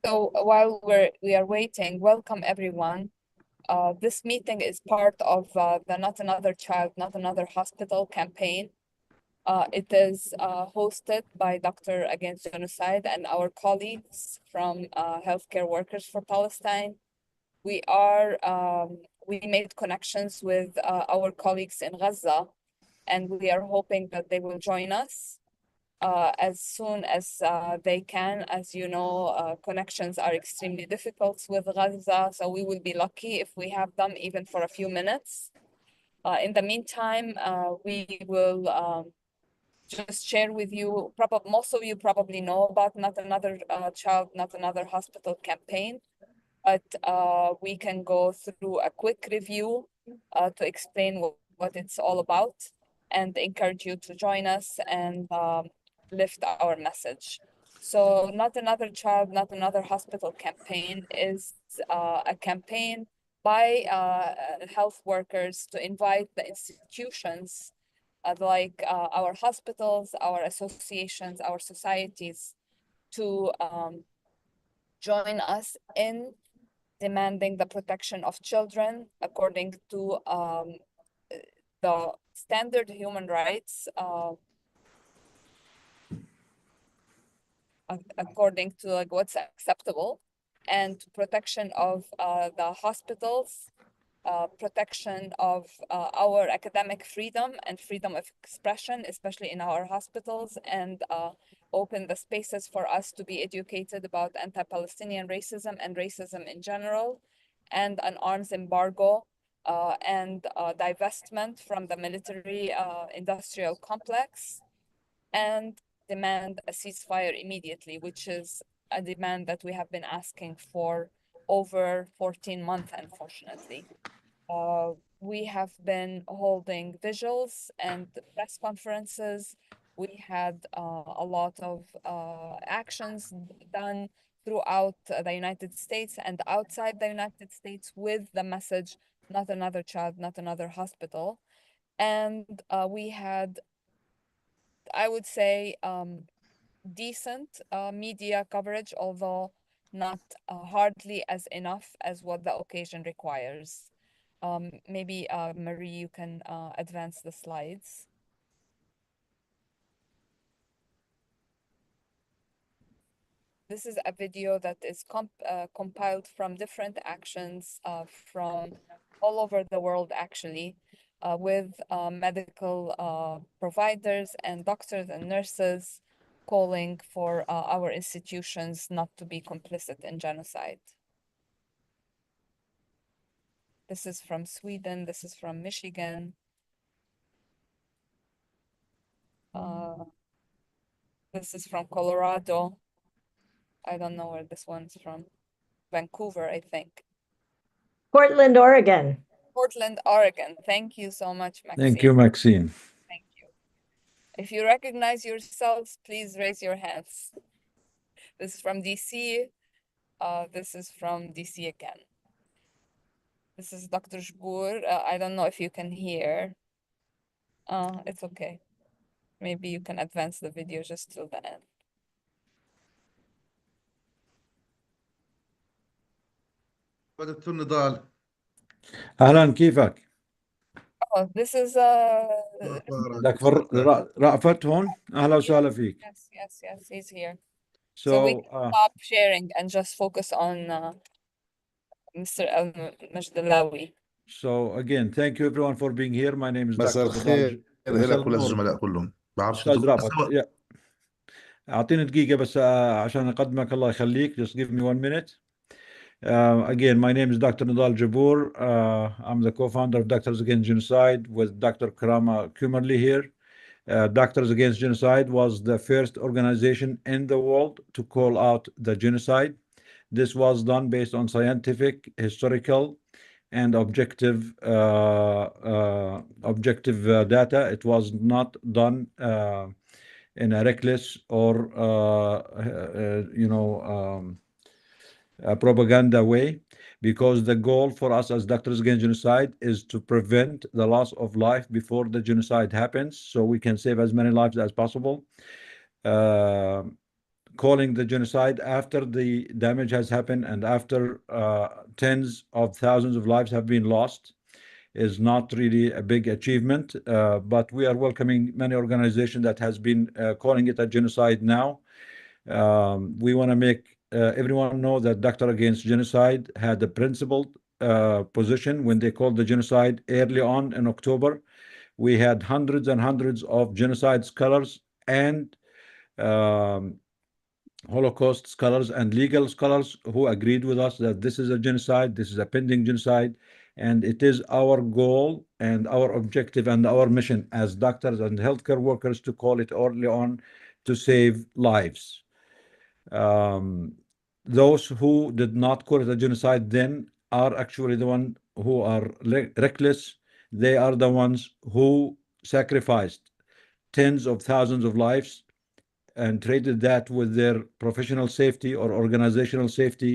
So while we are waiting, welcome everyone. This meeting is part of the Not Another Child, Not Another Hospital campaign. It is hosted by Doctor Against Genocide and our colleagues from Healthcare Workers for Palestine. We made connections with our colleagues in Gaza, and we are hoping that they will join us as soon as they can. As you know, connections are extremely difficult with Gaza, so we will be lucky if we have them even for a few minutes. In the meantime, we will just share with you, most of you probably know about Not Another Child, Not Another Hospital campaign, but we can go through a quick review to explain what it's all about and encourage you to join us and lift our message. So Not Another Child, Not Another Hospital campaign is a campaign by health workers to invite the institutions like our hospitals, our associations, our societies to join us in demanding the protection of children according to the standard human rights, according to like what's acceptable, and protection of the hospitals, protection of our academic freedom and freedom of expression, especially in our hospitals, and open the spaces for us to be educated about anti-Palestinian racism and racism in general, and an arms embargo and divestment from the military industrial complex, and demand a ceasefire immediately, which is a demand that we have been asking for over 14 months, unfortunately. We have been holding vigils and press conferences. We had a lot of actions done throughout the United States and outside the United States with the message, not another child, not another hospital. And we had, I would say, decent media coverage, although not hardly as enough as what the occasion requires. Maybe Marie, you can advance the slides. This is a video that is compiled from different actions from all over the world, actually, with medical providers and doctors and nurses calling for our institutions not to be complicit in genocide. This is from Sweden, this is from Michigan. This is from Colorado. I don't know where this one's from. Vancouver, I think. Portland, Oregon. Portland, Oregon. Thank you so much, Maxine. Thank you, Maxine. Thank you. If you recognize yourselves, please raise your hands. This is from DC. This is from DC again. This is Dr. Jbour. I don't know if you can hear. It's okay. Maybe you can advance the video just till the end. دكتور نضال. أهلا كيفك؟ Oh, this is دكتور رأفت هون؟ أهلا وسهلا فيك. Yes, he's here. So, So we can stop sharing and just focus on Mr. Al-Majdalawi. So again, thank you everyone for being here. My name is مساء Dr. الخير لك وللزملاء كلهم. بعرفش أستاذ رأفت. أعطيني دقيقة بس عشان أقدمك. الله يخليك. Just give me 1 minute. Again, my name is Dr. Nidal Jbour. I'm the co-founder of Doctors Against Genocide with Dr. Karama Kumerli here. Doctors Against Genocide was the first organization in the world to call out the genocide. This was done based on scientific, historical, and objective data. It was not done in a reckless or a propaganda way, because the goal for us as Doctors Against Genocide is to prevent the loss of life before the genocide happens, so we can save as many lives as possible. calling the genocide after the damage has happened and after tens of thousands of lives have been lost is not really a big achievement, but we are welcoming many organizations that has been calling it a genocide now. We want to make everyone know that Doctor Against Genocide had a principled position when they called the genocide early on in October. We had hundreds and hundreds of genocide scholars and Holocaust scholars and legal scholars who agreed with us that this is a genocide, this is a pending genocide, and it is our goal and our objective and our mission as doctors and healthcare workers to call it early on to save lives. Those who did not call it a genocide then are actually the ones who are reckless. They are the ones who sacrificed tens of thousands of lives and traded that with their professional safety or organizational safety,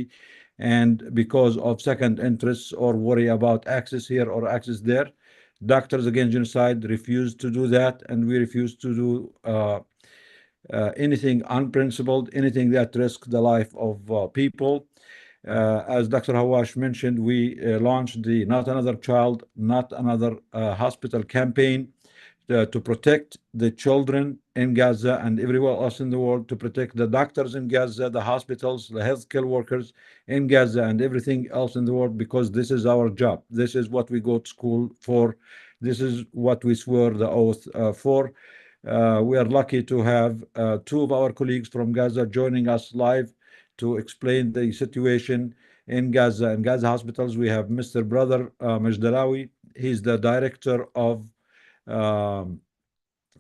and because of second interests or worry about access here or access there. Doctors Against Genocide refused to do that, and we refuse to do anything unprincipled, anything that risks the life of people. As Dr. Hawash mentioned, we launched the Not Another Child, Not Another Hospital campaign to protect the children in Gaza and everywhere else in the world, to protect the doctors in Gaza, the hospitals, the healthcare workers in Gaza, and everything else in the world, because this is our job. This is what we go to school for. This is what we swear the oath for. We are lucky to have two of our colleagues from Gaza joining us live to explain the situation in Gaza. In Gaza hospitals, we have Mr. Brother Majdalawi. He's the director of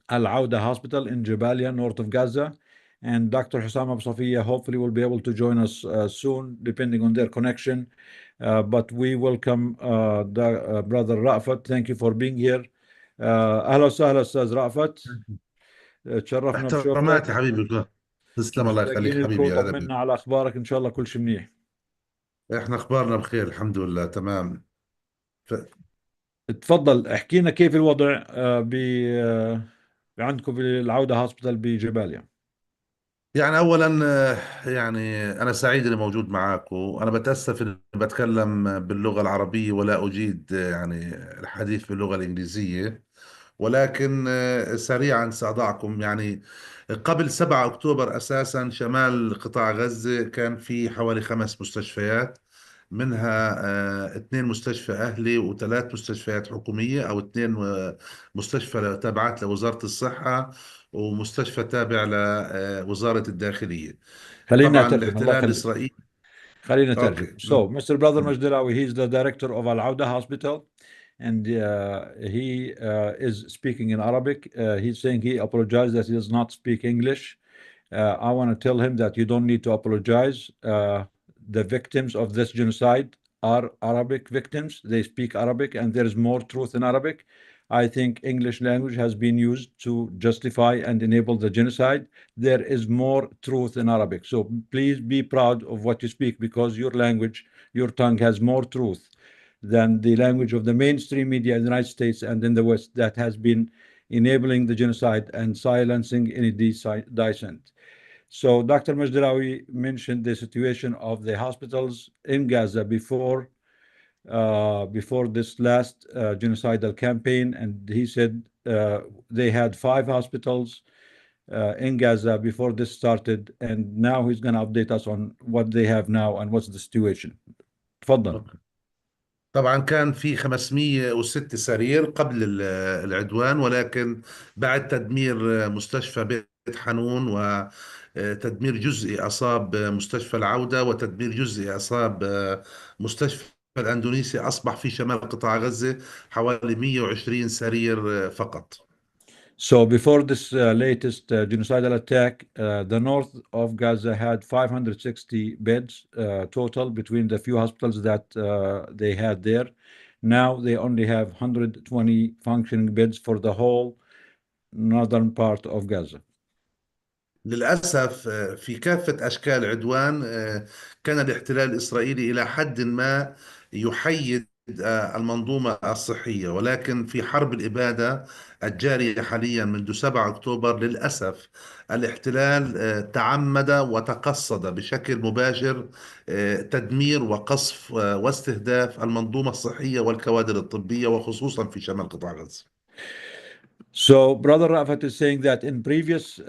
Awda Hospital in Jabalia, north of Gaza. And Dr. Hussam Abu Safiya hopefully will be able to join us soon, depending on their connection. But we welcome Brother Rafat. Thank you for being here. أهلا وسهلا أستاذ رأفت. تشرفنا احترامات بشوفك. يا حبيبي. تسلم، الله يخليك مشتاقين حبيبي لكم، يا قلبي. طمنا على أخبارك، إن شاء الله كل شيء منيح. احنا اخبارنا بخير الحمد لله تمام. تفضل احكي لنا كيف الوضع عندكم في العودة هوسبيتال بجباليا. يعني اولا يعني انا سعيد اني موجود معك، وانا بتاسف اني بتكلم باللغه العربيه ولا اجيد يعني الحديث باللغه الانجليزيه، ولكن سريعا سأضعكم. يعني قبل 7 أكتوبر أساسا شمال قطاع غزة كان في حوالي 5 مستشفيات، منها 2 مستشفى أهلي و3 مستشفيات حكومية، أو 2 مستشفى تابعات لوزارة الصحة ومستشفى تابع لوزارة الداخلية. خلينا طبعا نترجم، الله الاحتلال يخليك. الإسرائيلي. خلينا نترجم. أوكي. So, Mr. Brother Majdalawi, he's the director of Al-Awda Hospital, and he is speaking in Arabic. He's saying he apologized that he does not speak English. I want to tell him that you don't need to apologize. The victims of this genocide are Arabic victims. They speak Arabic, and there is more truth in Arabic. I think English language has been used to justify and enable the genocide. There is more truth in Arabic. So please be proud of what you speak, because your language, your tongue has more truth than the language of the mainstream media in the United States and in the West that has been enabling the genocide and silencing any dissent. So Dr. Majdalawi mentioned the situation of the hospitals in Gaza before this last genocidal campaign, and he said they had 5 hospitals in Gaza before this started, and now he's going to update us on what they have now and what's the situation. تفضل. طبعا كان في 506 سرير قبل العدوان، ولكن بعد تدمير مستشفى بيت حنون وتدمير جزئي أصاب مستشفى العودة وتدمير جزئي أصاب مستشفى الأندونيسي، أصبح في شمال قطاع غزة حوالي 120 سرير فقط. So before this latest genocidal attack, the north of Gaza had 560 beds total between the few hospitals that they had there. Now they only have 120 functioning beds for the whole northern part of Gaza. للأسف في كافة أشكال عدوان كان الاحتلال الإسرائيلي إلى حد ما يحيد المنظومة الصحية، ولكن في حرب الإبادة الجارية حاليا منذ 7 أكتوبر للأسف الاحتلال تعمد وتقصد بشكل مباشر تدمير وقصف واستهداف المنظومة الصحية والكوادر الطبية وخصوصا في شمال قطاع غزة. So, Brother Rafat is saying that in previous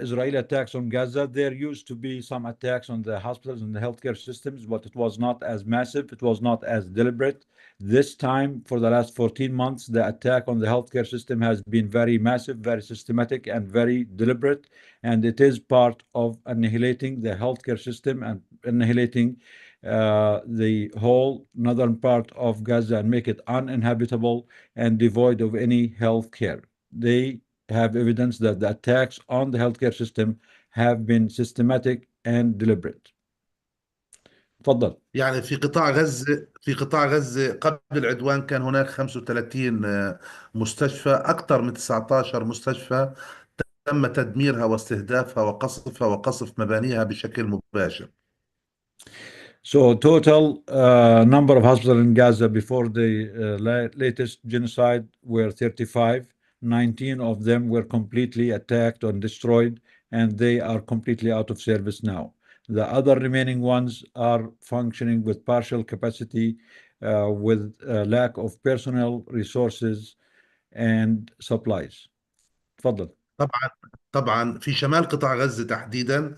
Israeli attacks on Gaza, there used to be some attacks on the hospitals and the healthcare systems, but it was not as massive, it was not as deliberate. This time, for the last 14 months, the attack on the healthcare system has been very massive, very systematic, and very deliberate. And it is part of annihilating the healthcare system and annihilating the whole northern part of Gaza and make it uninhabitable and devoid of any health care. They have evidence that the attacks on the healthcare system have been systematic and deliberate. تفضل. يعني في قطاع غزة قبل العدوان كان هناك 35 مستشفى، أكثر من 19 مستشفى تم تدميرها واستهدافها وقصفها وقصف مبانيها بشكل مباشر. So total number of hospitals in Gaza before the latest genocide were 35. 19 of them were completely attacked and destroyed, and they are completely out of service now. The other remaining ones are functioning with partial capacity, with lack of personnel, resources, and supplies. تفضل. طبعا طبعا في شمال قطاع غزة تحديدا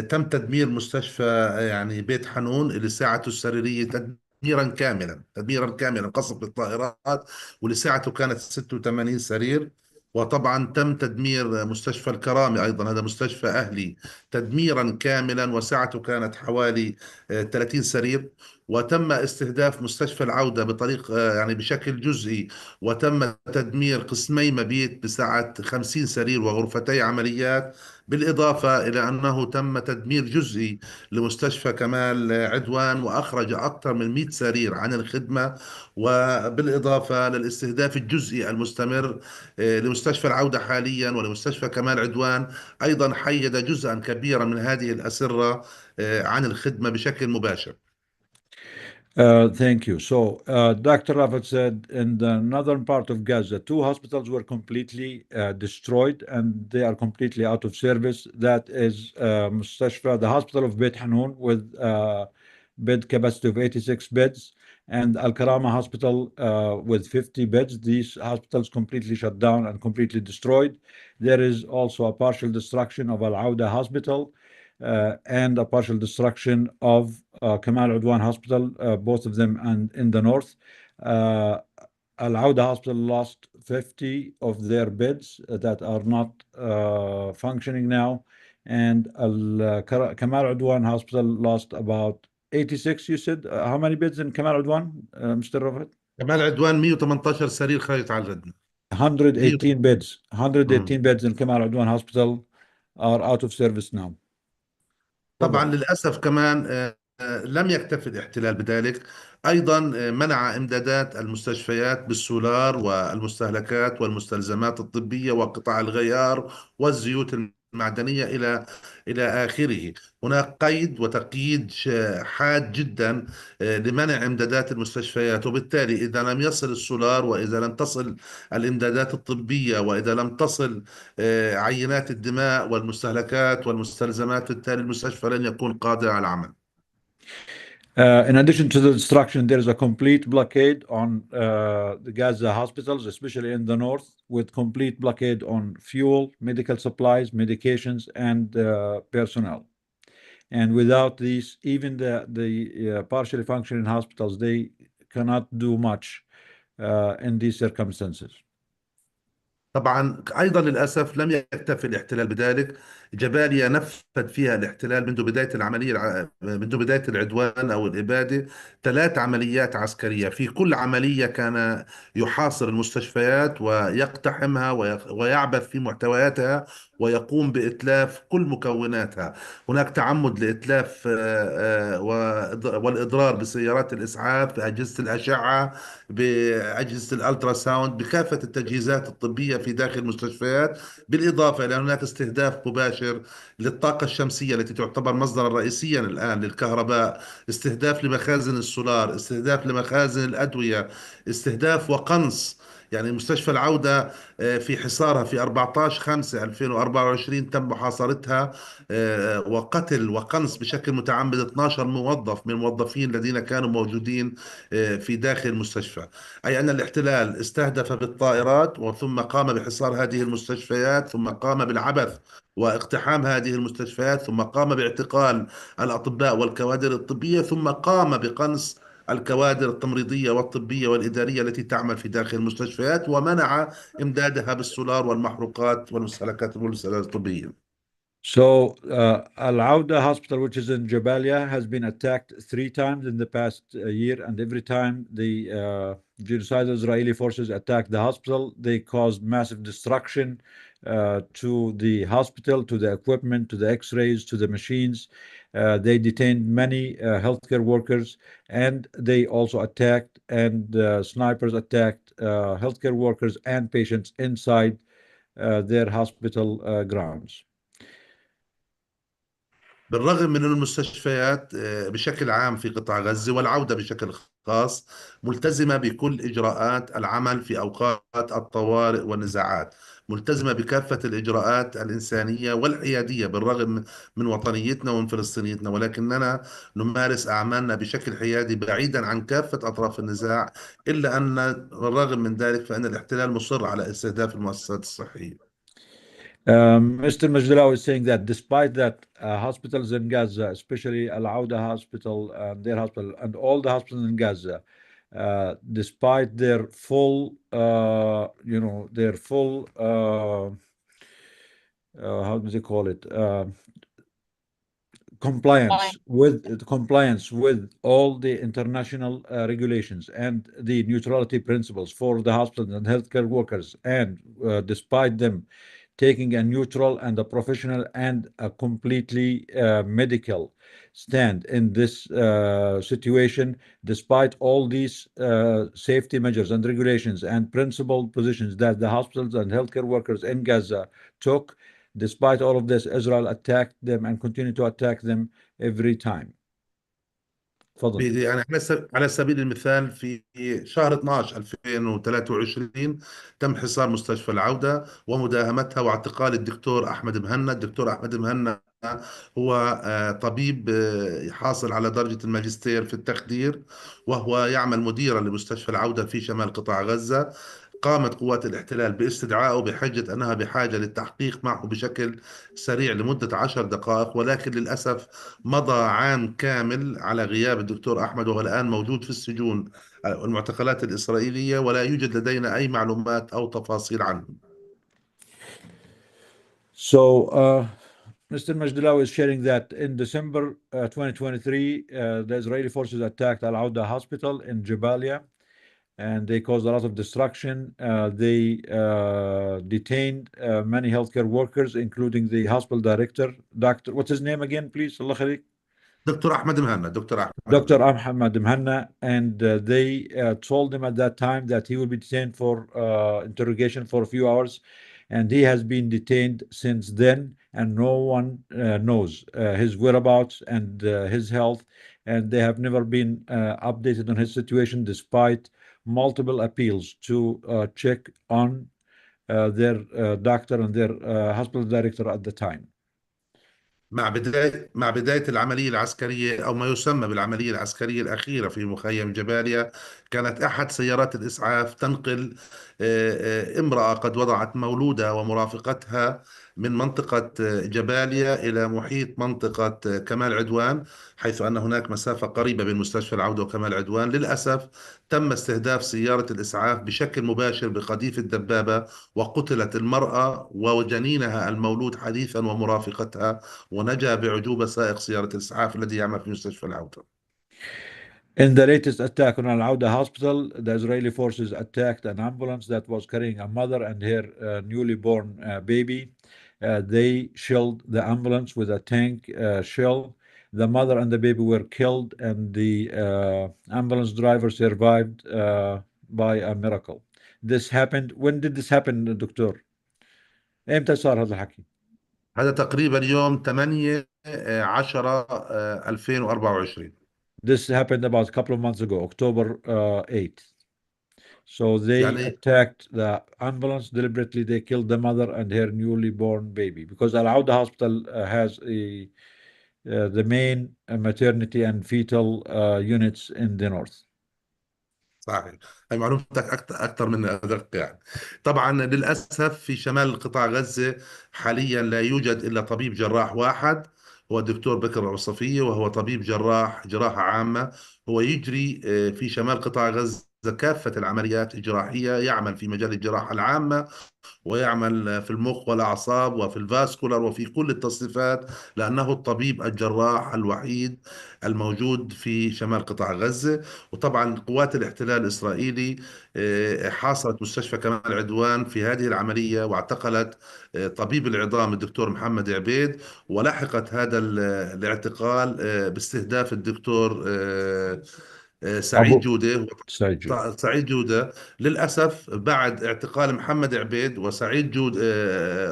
تم تدمير مستشفى يعني بيت حنون اللي ساعته السريرية تدميرا كاملا قصف بالطائرات، واللي ساعته كانت 86 سرير. وطبعا تم تدمير مستشفى الكرامة أيضا، هذا مستشفى أهلي، تدميرا كاملا وسعته كانت حوالي 30 سرير. وتم استهداف مستشفى العودة بطريق يعني بشكل جزئي، وتم تدمير قسمي مبيت بسعة 50 سرير وغرفتي عمليات، بالإضافة إلى أنه تم تدمير جزئي لمستشفى كمال عدوان وأخرج أكثر من 100 سرير عن الخدمة، وبالإضافة للاستهداف الجزئي المستمر لمستشفى العودة حاليا ولمستشفى كمال عدوان. أيضا حيد جزءا كبيرا من هذه الأسرة عن الخدمة بشكل مباشر. Thank you. So, Dr. Rafat said in the northern part of Gaza, 2 hospitals were completely destroyed and they are completely out of service. That is Mustashfa, the hospital of Beit Hanoun, with bed capacity of 86 beds, and Al Karama Hospital with 50 beds. These hospitals completely shut down and completely destroyed. There is also a partial destruction of Al Awda Hospital and a partial destruction of Kamal Adwan Hospital, both of them and in the north. Al Awda Hospital lost 50 of their beds that are not functioning now, and Al Kamal Adwan Hospital lost about 86. You said how many beds in Kamal Adwan, Mr. Rafat? كمال عدوان 118 سرير خارج على الردم. 118 beds. 118 مم. beds in Kamal Adwan Hospital are out of service now. طبعا تفضل. للأسف كمان لم يكتفي الاحتلال بذلك، أيضا منع إمدادات المستشفيات بالسولار والمستهلكات والمستلزمات الطبية وقطع الغيار والزيوت المعدنية إلى آخره. هناك قيد وتقييد حاد جدا لمنع إمدادات المستشفيات، وبالتالي إذا لم يصل السولار وإذا لم تصل الإمدادات الطبية وإذا لم تصل عينات الدماء والمستهلكات والمستلزمات، بالتالي المستشفى لن يكون قادر على العمل. In addition to the destruction, there is a complete blockade on the Gaza hospitals, especially in the north, with complete blockade on fuel, medical supplies, medications, and personnel. And without these, even the partially functioning hospitals, they cannot do much in these circumstances. طبعا أيضا للأسف لم يكتفي الاحتلال بذلك. جباليا نفذ فيها الاحتلال منذ بداية منذ بداية العدوان أو الإبادة 3 عمليات عسكرية. في كل عملية كان يحاصر المستشفيات ويقتحمها ويعبث في محتوياتها ويقوم بإتلاف كل مكوناتها. هناك تعمد لإتلاف والإضرار بسيارات الإسعاف، بأجهزة الأشعة، بأجهزة الألترا ساوند، بكافة التجهيزات الطبية في داخل المستشفيات، بالإضافة إلى هناك استهداف مباشر للطاقة الشمسية التي تعتبر مصدرا رئيسيا الآن للكهرباء، استهداف لمخازن السولار، استهداف لمخازن الأدوية، استهداف وقنص. يعني مستشفى العودة في حصارها في 14/5/2024 تم محاصرتها وقتل وقنص بشكل متعمد 12 موظف من الموظفين الذين كانوا موجودين في داخل المستشفى. أي أن الاحتلال استهدف بالطائرات وثم قام بحصار هذه المستشفيات، ثم قام بالعبث واقتحام هذه المستشفيات، ثم قام باعتقال الأطباء والكوادر الطبية، ثم قام بقنص الكوادر التمريضية والطبية والإدارية التي تعمل في داخل المستشفيات، ومنع إمدادها بالسولار والمحروقات والمستهلكات الطبية. So, Al Awda Hospital, which is in Jabalia, has been attacked 3 times in the past year, and every time the genocidal Israeli forces attacked the hospital, they caused massive destruction to the hospital, to the equipment, to the X-rays, to the machines. They detained many healthcare workers, and they also attacked and snipers attacked healthcare workers and patients inside their hospital grounds. بالرغم من أن المستشفيات بشكل عام في قطاع غزة والعودة بشكل خاص ملتزمة بكل إجراءات العمل في أوقات الطوارئ والنزاعات، ملتزمة بكافة الإجراءات الإنسانية والحيادية بالرغم من وطنيتنا ومن فلسطينيتنا، ولكننا نمارس أعمالنا بشكل حيادي بعيدا عن كافة أطراف النزاع. إلا أن بالرغم من ذلك فإن الاحتلال مصر على استهداف المؤسسات الصحية. Mr. Majdawi is saying that despite that, hospitals in Gaza, especially Al Awda Hospital and their hospital, and all the hospitals in Gaza, despite their full, their full, how do they call it? Compliance with all the international regulations and the neutrality principles for the hospitals and healthcare workers, and despite them taking a neutral and a professional and a completely medical stand in this situation, despite all these safety measures and regulations and principled positions that the hospitals and healthcare workers in Gaza took, despite all of this, Israel attacked them and continued to attack them every time. تفضل. يعني على سبيل المثال في شهر 12 2023 تم حصار مستشفى العودة ومداهمتها واعتقال الدكتور أحمد مهنا. الدكتور أحمد مهنا هو طبيب حاصل على درجة الماجستير في التخدير، وهو يعمل مديرا لمستشفى العودة في شمال قطاع غزة. قامت قوات الاحتلال باستدعائه بحجة أنها بحاجة للتحقيق معه بشكل سريع لمدة 10 دقائق، ولكن للأسف مضى عام كامل على غياب الدكتور أحمد، وهو الآن موجود في السجون المعتقلات الإسرائيلية، ولا يوجد لدينا أي معلومات أو تفاصيل عنه. So, Mr. Majdawi is sharing that in December 2023, the Israeli forces attacked Al Awda Hospital in Jabalia, and they caused a lot of destruction. They detained many healthcare workers, including the hospital director, Dr. What's his name again, please? Allah Khadik. دكتور أحمد مهنا. دكتور أحمد Dr. مهنا. Ahmad Mhanna, and they told him at that time that he will be detained for interrogation for a few hours, and he has been detained since then, and no one knows his whereabouts and his health, and they have never been updated on his situation despite multiple appeals to check on their doctor and their hospital director at the time. مع بداية العملية العسكرية أو ما يسمى بالعملية العسكرية الأخيرة في مخيم جباليا، كانت أحد سيارات الإسعاف تنقل امرأة قد وضعت مولودها ومرافقتها من منطقة جباليا إلى محيط منطقة كمال عدوان، حيث أن هناك مسافة قريبة بين مستشفى العودة وكمال عدوان. للأسف تم استهداف سيارة الإسعاف بشكل مباشر بقذيفة دبابة، وقتلت المرأة وجنينها المولود حديثا ومرافقتها، ونجا بعجوبة سائق سيارة الإسعاف الذي يعمل في مستشفى العودة. In the latest attack on Al Awda Hospital, the Israeli forces attacked an ambulance that was carrying a mother and her newly born baby. They shelled the ambulance with a tank shell. The mother and the baby were killed, and the ambulance driver survived by a miracle. This happened. When did this happen, دكتور؟ امتى صار هذا الحكي؟ هذا تقريبا يوم 8 10 2024. This happened about a couple of months ago, October 8th. So they يعني attacked the ambulance deliberately. They killed the mother and her newly born baby because Al Awda Hospital has the main maternity and fetal units in the north. صحيح. هي معلومتك اكثر من ادق يعني. طبعا للاسف في شمال قطاع غزه حاليا لا يوجد الا طبيب جراح واحد، هو الدكتور بكر أبو صفيه، وهو طبيب جراحه عامه. هو يجري في شمال قطاع غزه كافه العمليات الجراحيه، يعمل في مجال الجراحه العامه، ويعمل في المخ والأعصاب وفي الفاسكولار وفي كل التصنيفات، لأنه الطبيب الجراح الوحيد الموجود في شمال قطاع غزة. وطبعا قوات الاحتلال الإسرائيلي حاصرت مستشفى كمال عدوان في هذه العملية، واعتقلت طبيب العظام الدكتور محمد عبيد، ولحقت هذا الاعتقال باستهداف الدكتور سعيد أبو جودة. سعيد جود. سعيد جودة للأسف بعد اعتقال محمد عبيد وسعيد جود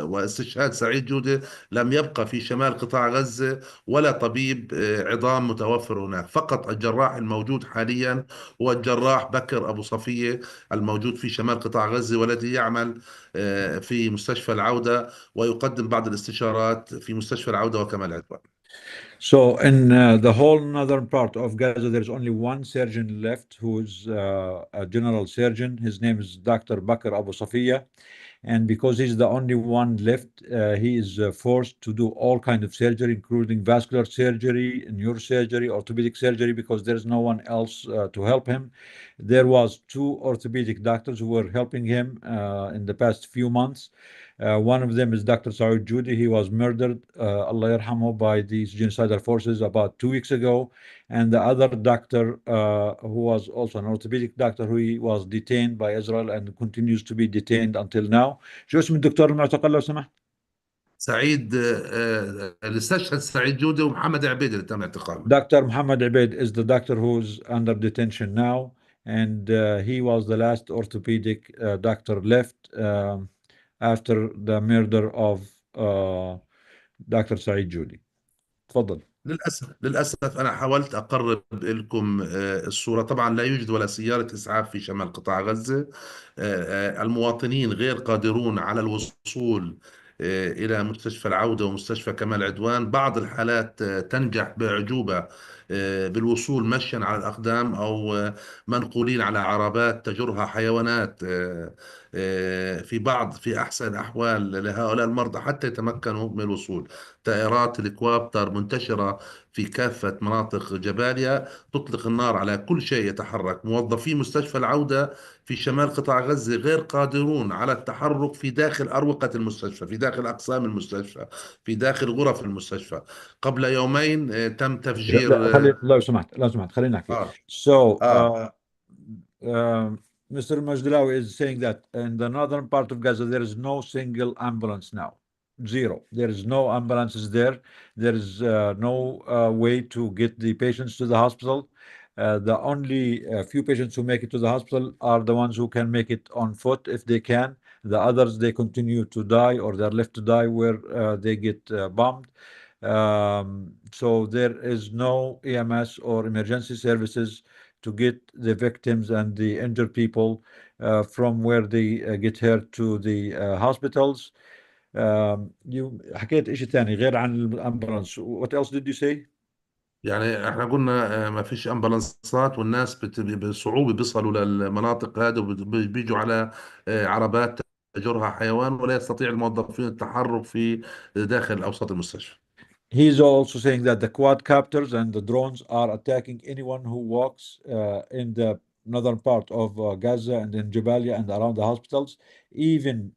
واستشهاد سعيد جودة لم يبقى في شمال قطاع غزة ولا طبيب عظام متوفر هناك. فقط الجراح الموجود حاليا هو الجراح بكر أبو صفية الموجود في شمال قطاع غزة، والذي يعمل في مستشفى العودة ويقدم بعض الاستشارات في مستشفى العودة وكمال عدوان. So in the whole northern part of Gaza, there's only one surgeon left who's a general surgeon. His name is Dr. Bakr Abu Safiya. And because he's the only one left, he is forced to do all kinds of surgery, including vascular surgery, neurosurgery, orthopedic surgery, because there's no one else to help him. There was two orthopedic doctors who were helping him in the past few months. One of them is Dr. Saud Judi. He was murdered, Allah yarhamu, by these genocidal forces about 2 weeks ago. And the other doctor, who was also an orthopedic doctor, who was detained by Israel and continues to be detained until now. شو اسم الدكتور المعتقل لو سمحت؟ سعيد اللي استشهد سعيد جودة ومحمد عبيد اللي تم اعتقاله. Dr. Muhammad Abed is the doctor who's under detention now, and he was the last orthopedic doctor left after the murder of Dr. Saeed Judi. تفضل. للأسف أنا حاولت أقرب لكم الصورة. طبعا لا يوجد ولا سيارة إسعاف في شمال قطاع غزة. المواطنين غير قادرون على الوصول إلى مستشفى العودة ومستشفى كمال عدوان. بعض الحالات تنجح بأعجوبة بالوصول مشيا على الأقدام، أو منقولين على عربات تجرها حيوانات في أحسن الأحوال لهؤلاء المرضى حتى يتمكنوا من الوصول. طائرات الكوابتر منتشرة في كافة مناطق جباليا، تطلق النار على كل شيء يتحرك. موظفي مستشفى العودة في شمال قطاع غزة غير قادرون على التحرك في داخل أروقة المستشفى، في داخل أقسام المستشفى، في داخل غرف المستشفى. قبل يومين تم تفجير لو سمحت خلينا نحكي. آه So آه Mr. Majdawi is saying that in the northern part of Gaza there is no single ambulance now. Zero. There is no ambulances there. There is no way to get the patients to the hospital. The only few patients who make it to the hospital are the ones who can make it on foot if they can. The others, they continue to die, or they're left to die where they get bombed. So there is no EMS or emergency services to get the victims and the injured people from where they get hurt to the hospitals. حكيت إشي ثاني غير عن الأمبولانس. What else did you say? يعني احنا قلنا ما فيش امبلانسات، والناس بصعوبة بيصلوا للمناطق هذه، وبيجوا على عربات تجرها حيوان، ولا يستطيع الموظفين التحرك في داخل أوساط المستشفى. He's also saying that the quadcopters and the drones are attacking anyone who walks in the northern part of Gaza and in Jabalia and around the hospitals. Even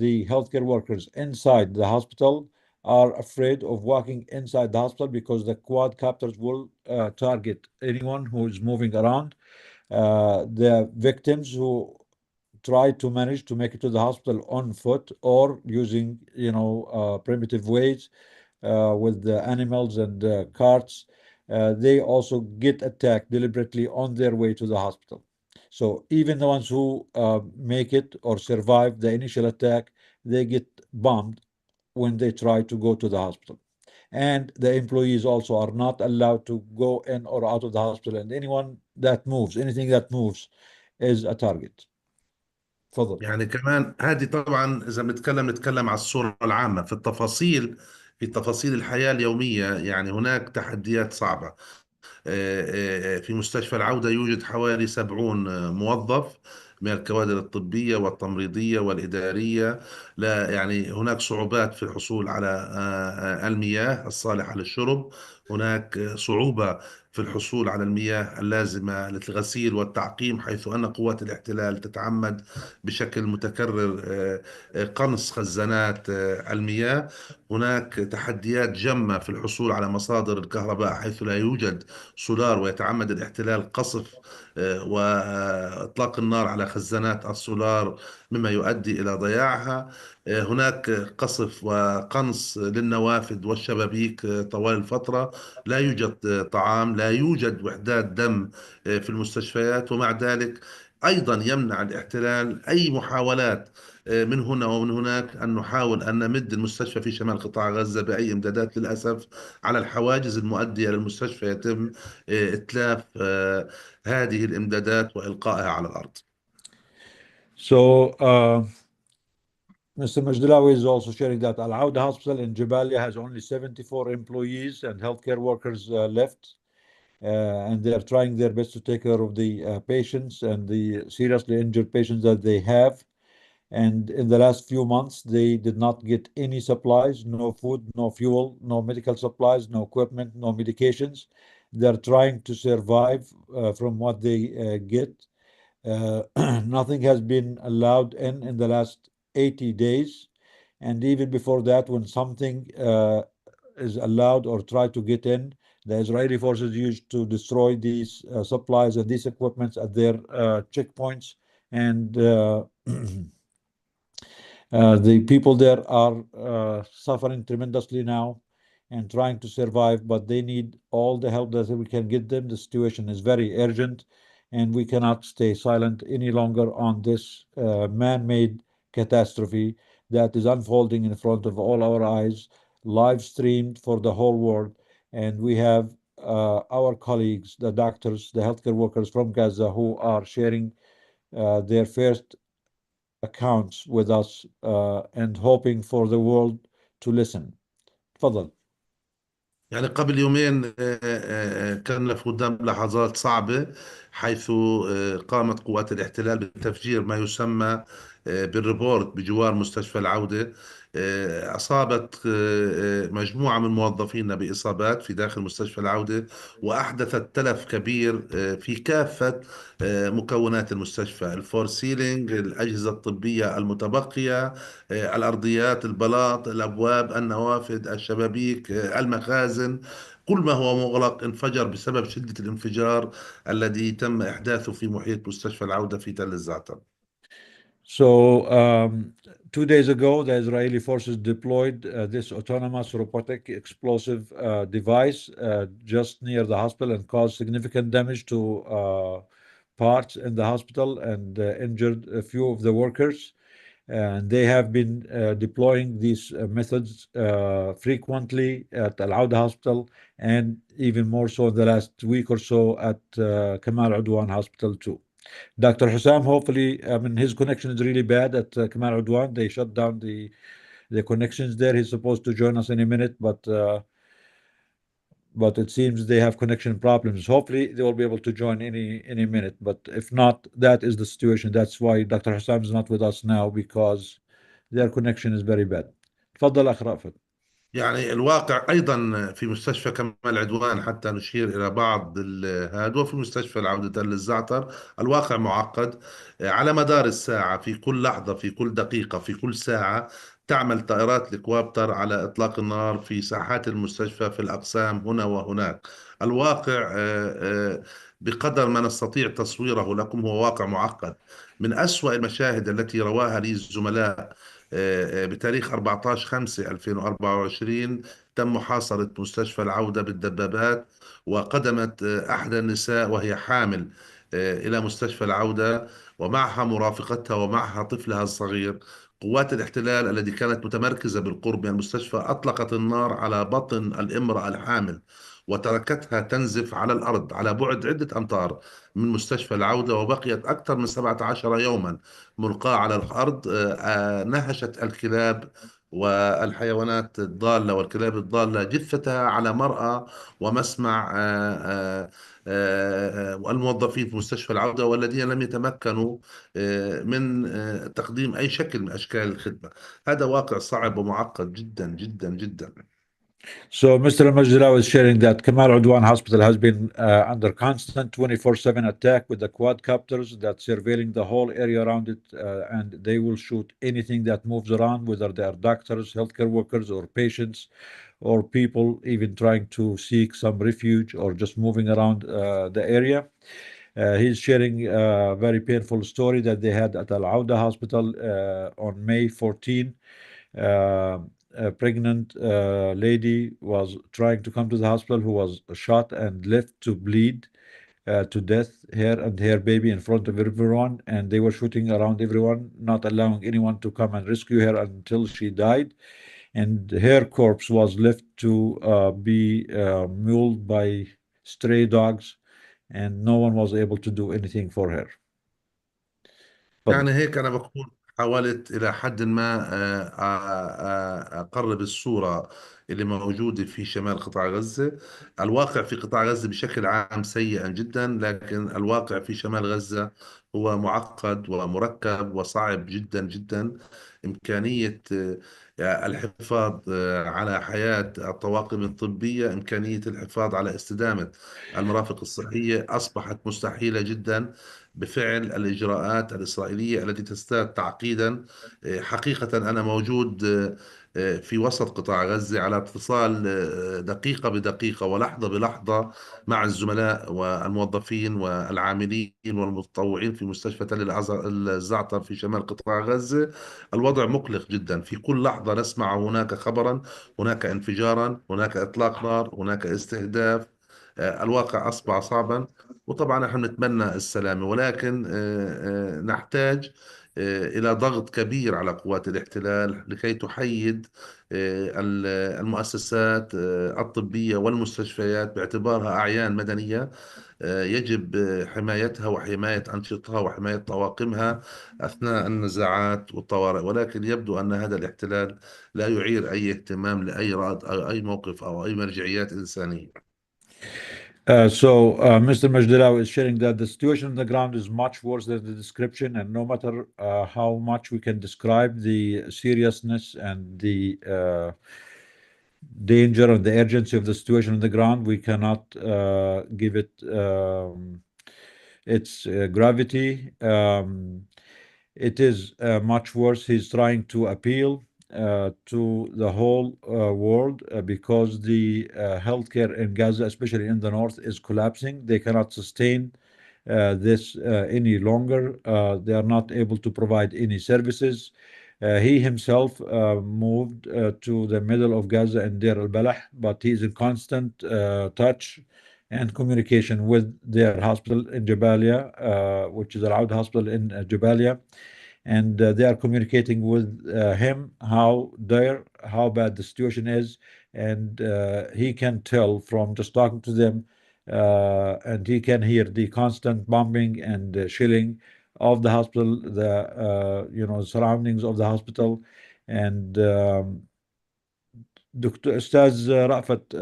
the healthcare workers inside the hospital are afraid of walking inside the hospital because the quadcopters will target anyone who is moving around. The victims who try to manage to make it to the hospital on foot or using, primitive ways with the animals and carts. They also get attacked deliberately on their way to the hospital. So even the ones who make it or survive the initial attack, they get bombed when they try to go to the hospital. And the employees also are not allowed to go in or out of the hospital, and anything that moves is a target. تفضل. يعني كمان هذه طبعا إذا نتكلم على الصورة العامة في التفاصيل، في تفاصيل الحياة اليومية. يعني هناك تحديات صعبة. في مستشفى العودة يوجد حوالي 70 موظف من الكوادر الطبية والتمريضية والإدارية. لا يعني هناك صعوبات في الحصول على المياه الصالحة للشرب. هناك صعوبة في الحصول على المياه اللازمة للغسيل والتعقيم، حيث أن قوات الاحتلال تتعمد بشكل متكرر قنص خزانات المياه. هناك تحديات جمة في الحصول على مصادر الكهرباء، حيث لا يوجد سولار، ويتعمد الاحتلال قصف وإطلاق النار على خزانات السولار، مما يؤدي إلى ضياعها. هناك قصف وقنص للنوافذ والشبابيك طوال الفترة. لا يوجد طعام، لا يوجد وحدات دم في المستشفيات. ومع ذلك أيضا يمنع الاحتلال أي محاولات من هنا ومن هناك أن نحاول أن نمد المستشفى في شمال قطاع غزة بأي إمدادات. للأسف على الحواجز المؤدية للمستشفى يتم إتلاف هذه الإمدادات وإلقائها على الأرض. So, Mr. Majdilawi is also sharing that Al Awda Hospital in Jabalia has only 74 employees and healthcare workers left. And they are trying their best to take care of the patients and the seriously injured patients that they have. And in the last few months, they did not get any supplies, no food, no fuel, no medical supplies, no equipment, no medications. They're trying to survive from what they get. Nothing has been allowed in the last 80 days. And even before that, when something is allowed or try to get in, the Israeli forces used to destroy these supplies and these equipments at their checkpoints. And the people there are suffering tremendously now and trying to survive, but they need all the help that we can get them. The situation is very urgent, and we cannot stay silent any longer on this man-made catastrophe that is unfolding in front of all our eyes, live streamed for the whole world. And we have our colleagues, the doctors, the healthcare workers from Gaza, who are sharing their first accounts with us and hoping for the world to listen. تفضل. يعني قبل يومين كان في قدام لحظات صعبة، حيث قامت قوات الاحتلال بتفجير ما يسمى بالريبورت بجوار مستشفى العودة. أصابت مجموعة من موظفينا بإصابات في داخل مستشفى العودة، وأحدثت تلف كبير في كافة مكونات المستشفى: الفور سيلينج، الأجهزة الطبية المتبقية، الأرضيات، البلاط، الأبواب، النوافذ، الشبابيك، المخازن. كل ما هو مغلق انفجر بسبب شدة الانفجار الذي تم إحداثه في محيط مستشفى العودة في تل الزعتر. So 2 days ago, the Israeli forces deployed this autonomous robotic explosive device just near the hospital and caused significant damage to parts in the hospital and injured a few of the workers. And they have been deploying these methods frequently at Al Awda Hospital, and even more so in the last week or so at Kamal Adwan Hospital too. Dr. Hussam, hopefully, I mean, his connection is really bad at Kamal Adwan. They shut down the connections there. He's supposed to join us any minute, but it seems they have connection problems. Hopefully, they will be able to join any minute. But if not, that is the situation. That's why Dr. Hussam is not with us now, because their connection is very bad. تفضل أخ رأفت. يعني الواقع أيضا في مستشفى كمال عدوان، حتى نشير إلى بعض هذا، وفي مستشفى العودة للزعتر الواقع معقد. على مدار الساعة، في كل لحظة، في كل دقيقة، في كل ساعة تعمل طائرات الكوابتر على إطلاق النار في ساحات المستشفى في الأقسام هنا وهناك. الواقع بقدر ما نستطيع تصويره لكم هو واقع معقد. من أسوأ المشاهد التي رواها لي الزملاء بتاريخ 14/5/2024 تم محاصرة مستشفى العودة بالدبابات، وقدمت أحدى النساء وهي حامل إلى مستشفى العودة، ومعها مرافقتها ومعها طفلها الصغير. قوات الاحتلال التي كانت متمركزة بالقرب من المستشفى أطلقت النار على بطن الامرأة الحامل، وتركتها تنزف على الأرض على بعد عدة أمتار من مستشفى العودة، وبقيت أكثر من 17 يوما ملقاة على الأرض. نهشت الكلاب والحيوانات الضالة والكلاب الضالة جثتها على مرأى ومسمع والموظفين في مستشفى العودة، والذين لم يتمكنوا من تقديم أي شكل من أشكال الخدمة. هذا واقع صعب ومعقد جدا جدا جدا. So Mr. Al-Majdilawi is sharing that Kamal Adwan Hospital has been under constant 24/7 attack with the quadcopters that surveilling the whole area around it, and they will shoot anything that moves around, whether they are doctors, healthcare workers, or patients, or people even trying to seek some refuge or just moving around the area. He's sharing a very painful story that they had at Al Awda Hospital on May 14. Uh, a pregnant lady was trying to come to the hospital who was shot and left to bleed to death, her and her baby in front of everyone, and they were shooting around everyone, not allowing anyone to come and rescue her until she died. And her corpse was left to be mauled by stray dogs, and no one was able to do anything for her. But يعني هيك أنا بكون حاولت إلى حد ما أقرب الصورة اللي موجودة في شمال قطاع غزة. الواقع في قطاع غزة بشكل عام سيئا جدا، لكن الواقع في شمال غزة هو معقد ومركب وصعب جدا جدا. إمكانية الحفاظ على حياة الطواقم الطبية، إمكانية الحفاظ على استدامة المرافق الصحية أصبحت مستحيلة جدا بفعل الإجراءات الإسرائيلية التي تزداد تعقيدا. حقيقة أنا موجود في وسط قطاع غزة على اتصال دقيقة بدقيقة ولحظة بلحظة مع الزملاء والموظفين والعاملين والمتطوعين في مستشفى تل الزعتر في شمال قطاع غزة. الوضع مقلق جدا، في كل لحظة نسمع هناك خبرا، هناك انفجارا، هناك إطلاق نار، هناك استهداف. الواقع أصبح صعبا، وطبعا نحن نتمنى السلامة، ولكن نحتاج إلى ضغط كبير على قوات الاحتلال لكي تحيد المؤسسات الطبية والمستشفيات باعتبارها أعيان مدنية. يجب حمايتها وحماية أنشطتها وحماية طواقمها أثناء النزاعات والطوارئ، ولكن يبدو أن هذا الاحتلال لا يعير أي اهتمام لأي رد أو أي موقف أو أي مرجعيات إنسانية. Mr. Majdilawi is sharing that the situation on the ground is much worse than the description, and no matter how much we can describe the seriousness and the danger and the urgency of the situation on the ground, we cannot give it its gravity. It is much worse. He's trying to appeal to the whole world because the healthcare in Gaza, especially in the north, is collapsing. They cannot sustain this any longer. They are not able to provide any services. He himself moved to the middle of Gaza in Deir al-Balah, but he is in constant touch and communication with their hospital in Jabalia, which is Al-Aud hospital in Jabalia, and they are communicating with him how bad the situation is, and he can tell from just talking to them, and he can hear the constant bombing and shelling of the hospital, the surroundings of the hospital, and دكتور استاذ رأفت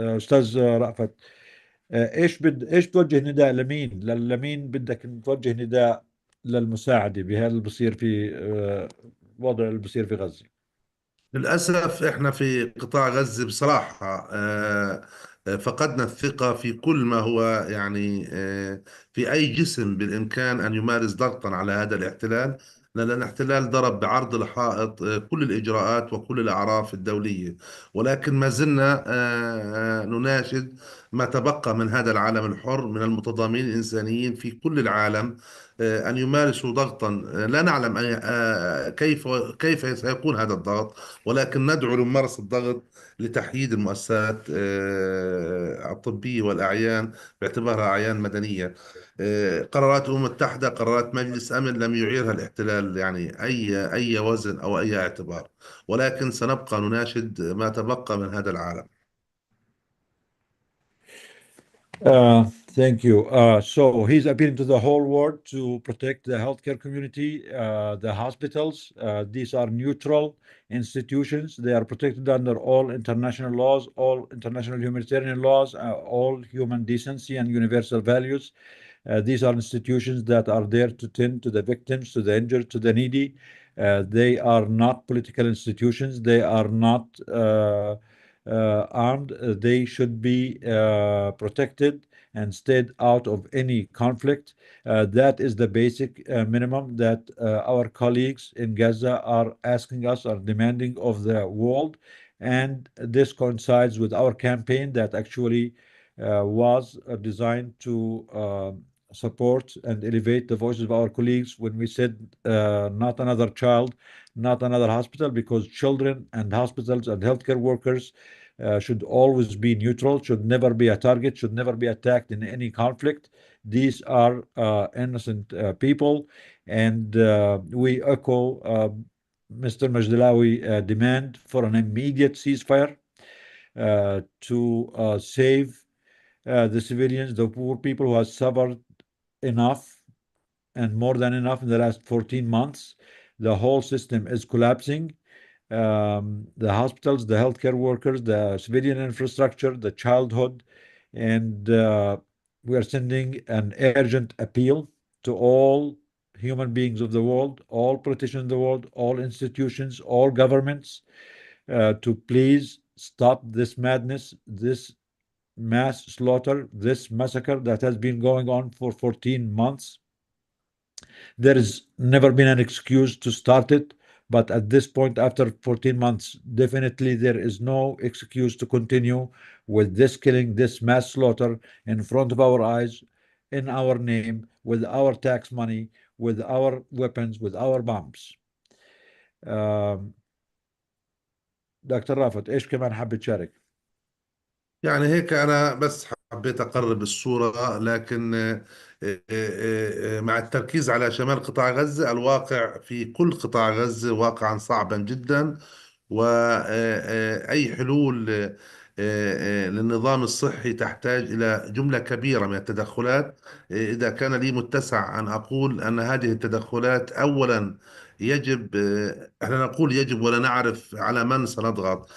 ايش توجه نداء لمين بدك توجه نداء للمساعدة بهذا اللي بصير في وضع اللي بصير في غزة؟ للأسف إحنا في قطاع غزة بصراحة فقدنا الثقة في كل ما هو يعني في أي جسم بالإمكان أن يمارس ضغطا على هذا الاحتلال. لأن الاحتلال ضرب بعرض الحائط كل الإجراءات وكل الأعراف الدولية، ولكن ما زلنا نناشد ما تبقى من هذا العالم الحر من المتضامنين الإنسانيين في كل العالم أن يمارسوا ضغطا. لا نعلم كيف سيكون هذا الضغط، ولكن ندعو لممارسة الضغط لتحييد المؤسسات الطبية والأعيان باعتبارها أعيان مدنية. قرارات الأمم المتحدة، قرارات مجلس أمن لم يعيرها الاحتلال يعني أي وزن أو أي اعتبار، ولكن سنبقى نناشد ما تبقى من هذا العالم. Thank you. So he's appealing to the whole world to protect the healthcare community, the hospitals. These are neutral institutions. They are protected under all international laws, all international humanitarian laws, all human decency and universal values. These are institutions that are there to tend to the victims, to the injured, to the needy. They are not political institutions. They are not armed. They should be protected and stayed out of any conflict. That is the basic minimum that our colleagues in Gaza are asking us, are demanding of the world. And this coincides with our campaign that actually was designed to support and elevate the voices of our colleagues when we said not another child, not another hospital, because children and hospitals and healthcare workers should always be neutral, should never be a target, should never be attacked in any conflict. These are innocent people, and we echo Mr. Majdawi demand for an immediate ceasefire to save the civilians, the poor people who have suffered enough and more than enough in the last 14 months. The whole system is collapsing. The hospitals, the healthcare workers, the civilian infrastructure, the childhood, and we are sending an urgent appeal to all human beings of the world, all politicians in the world, all institutions, all governments, to please stop this madness, this mass slaughter, this massacre that has been going on for 14 months. There has never been an excuse to start it, but at this point, after 14 months, definitely there is no excuse to continue with this killing, this mass slaughter in front of our eyes, in our name, with our tax money, with our weapons, with our bombs. دكتور رافت ايش كمان حابب تشارك؟ يعني هيك أنا بس حبيت أقرب الصورة، لكن مع التركيز على شمال قطاع غزة، الواقع في كل قطاع غزة واقعا صعبا جدا، وأي حلول للنظام الصحي تحتاج إلى جملة كبيرة من التدخلات. إذا كان لي متسع أن أقول أن هذه التدخلات أولا يجب، احنا نقول يجب ولا نعرف على من سنضغط.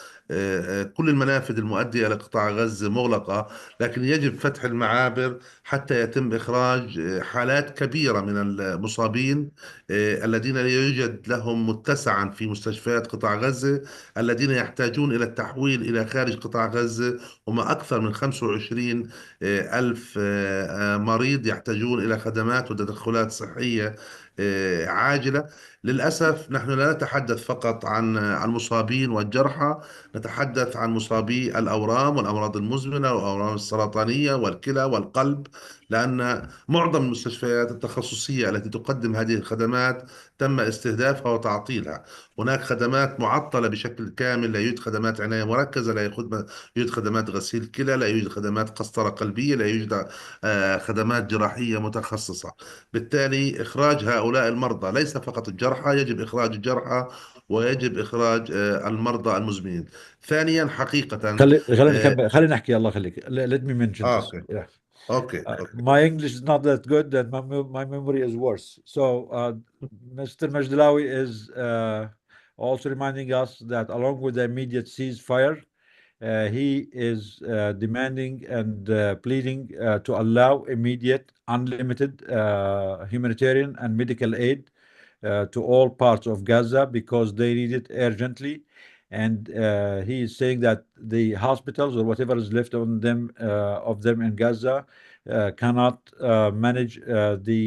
كل المنافذ المؤدية إلى قطاع غزة مغلقة، لكن يجب فتح المعابر حتى يتم إخراج حالات كبيرة من المصابين الذين لا يوجد لهم متسعا في مستشفيات قطاع غزة، الذين يحتاجون إلى التحويل إلى خارج قطاع غزة. هم أكثر من 25 ألف مريض يحتاجون إلى خدمات وتدخلات صحية عاجلة. للأسف نحن لا نتحدث فقط عن المصابين والجرحى، نتحدث عن مصابي الأورام والأمراض المزمنة والأورام السرطانية والكلى والقلب، لأن معظم المستشفيات التخصصية التي تقدم هذه الخدمات تم استهدافها وتعطيلها. هناك خدمات معطلة بشكل كامل، لا يوجد خدمات عناية مركزة، لا يوجد خدمات غسيل كلى، لا يوجد خدمات قسطرة قلبية، لا يوجد خدمات جراحية متخصصة. بالتالي إخراج هؤلاء المرضى، ليس فقط الجرحى، يجب إخراج الجرحى ويجب إخراج المرضى المزمنين. ثانيا حقيقة خلينا آه نكمل، خلينا نحكي. الله يخليك. Let me mention this. أوكي Yeah. أوكي My English is not that good, and my memory is worse. So Mr. Majdawi is also reminding us that along with the immediate ceasefire, he is demanding and pleading to allow immediate, unlimited humanitarian and medical aid to all parts of Gaza because they need it urgently. And he is saying that the hospitals or whatever is left on them of them in Gaza cannot manage the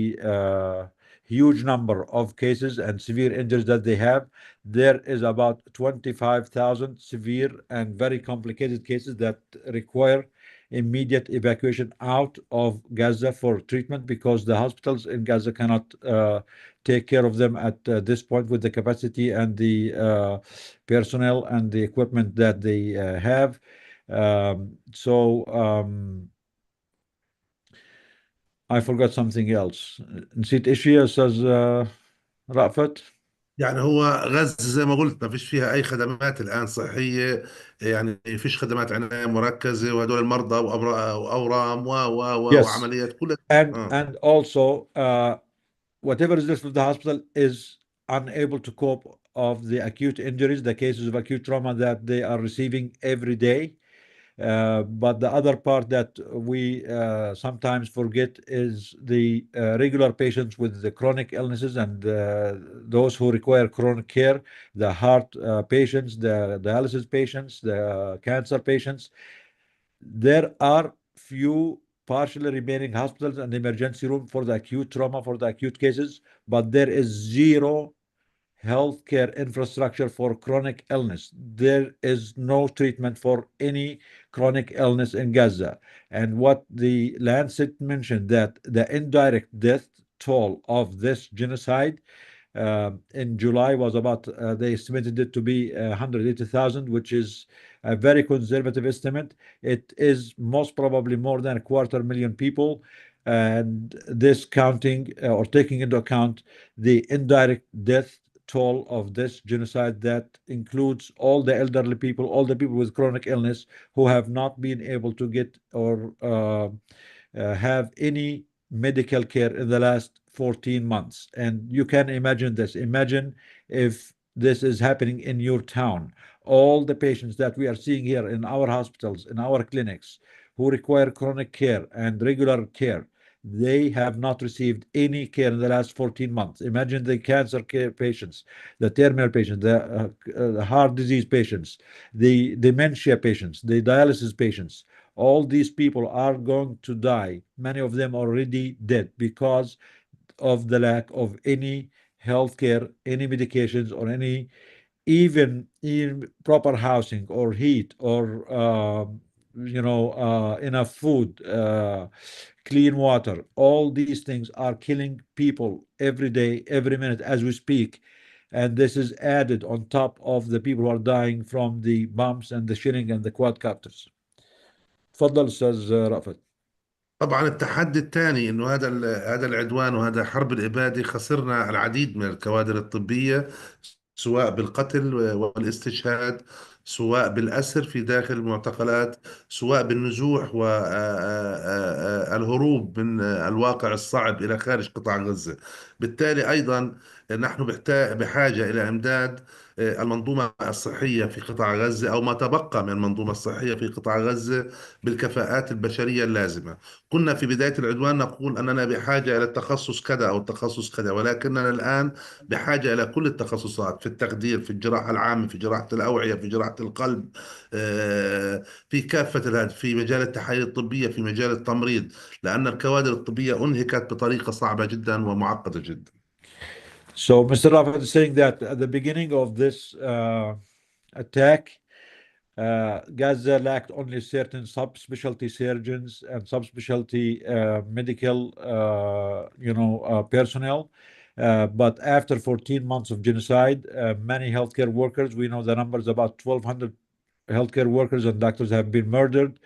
huge number of cases and severe injuries that they have. There is about 25,000 severe and very complicated cases that require immediate evacuation out of Gaza for treatment because the hospitals in Gaza cannot take care of them at this point with the capacity and the personnel and the equipment that they have. I forgot something else. نسيت إشي يا أستاذ رأفت. يعني هو غزة زي ما قلت ما فيش فيها أي خدمات الآن صحية، يعني ما فيش خدمات عناية مركزة، وهدول المرضى وأورام Yes, وعمليات كلها. and also whatever is left of the hospital is unable to cope of the acute injuries, the cases of acute trauma that they are receiving every day. But the other part that we sometimes forget is the regular patients with the chronic illnesses and those who require chronic care, the heart patients, the dialysis patients, the cancer patients. There are few partially remaining hospitals and emergency room for the acute trauma, for the acute cases, but there is zero healthcare infrastructure for chronic illness. There is no treatment for any chronic illness in Gaza. And what the Lancet mentioned that the indirect death toll of this genocide in July was about, they estimated it to be 180,000, which is a very conservative estimate. It is most probably more than 250,000 people. And this counting or taking into account the indirect death toll of this genocide that includes all the elderly people, all the people with chronic illness who have not been able to get or have any medical care in the last 14 months. And you can imagine this. Imagine if this is happening in your town. All the patients that we are seeing here in our hospitals, in our clinics, who require chronic care and regular care, they have not received any care in the last 14 months. Imagine the cancer care patients, the terminal patients, the heart disease patients, the dementia patients, the dialysis patients. All these people are going to die. Many of them already dead because of the lack of any healthcare, any medications, or any even proper housing or heat or enough food, clean water. All these things are killing people every day, every minute as we speak. And this is added on top of the people who are dying from the bombs and the shelling and the quadcopters. تفضل أستاذ رأفت. طبعا التحدي الثاني انه هذا العدوان وهذا حرب الاباده خسرنا العديد من الكوادر الطبيه، سواء بالقتل والاستشهاد، سواء بالأسر في داخل المعتقلات، سواء بالنزوح والهروب من الواقع الصعب إلى خارج قطاع غزة. بالتالي أيضا نحن بحاجة إلى إمداد المنظومة الصحية في قطاع غزة، أو ما تبقى من المنظومة الصحية في قطاع غزة، بالكفاءات البشرية اللازمة. كنا في بداية العدوان نقول أننا بحاجة إلى التخصص كذا أو التخصص كذا، ولكننا الآن بحاجة إلى كل التخصصات، في التخدير، في الجراحة العامة، في جراحة الأوعية، في جراحة القلب، في كافة في مجال التحاليل الطبية، في مجال التمريض، لأن الكوادر الطبية أنهكت بطريقة صعبة جدا ومعقدة جدا. So Mr. Rafat is saying that at the beginning of this attack, Gaza lacked only certain subspecialty surgeons and subspecialty medical, personnel. But after 14 months of genocide, many healthcare workers, we know the numbers, about 1,200 healthcare workers and doctors have been murdered.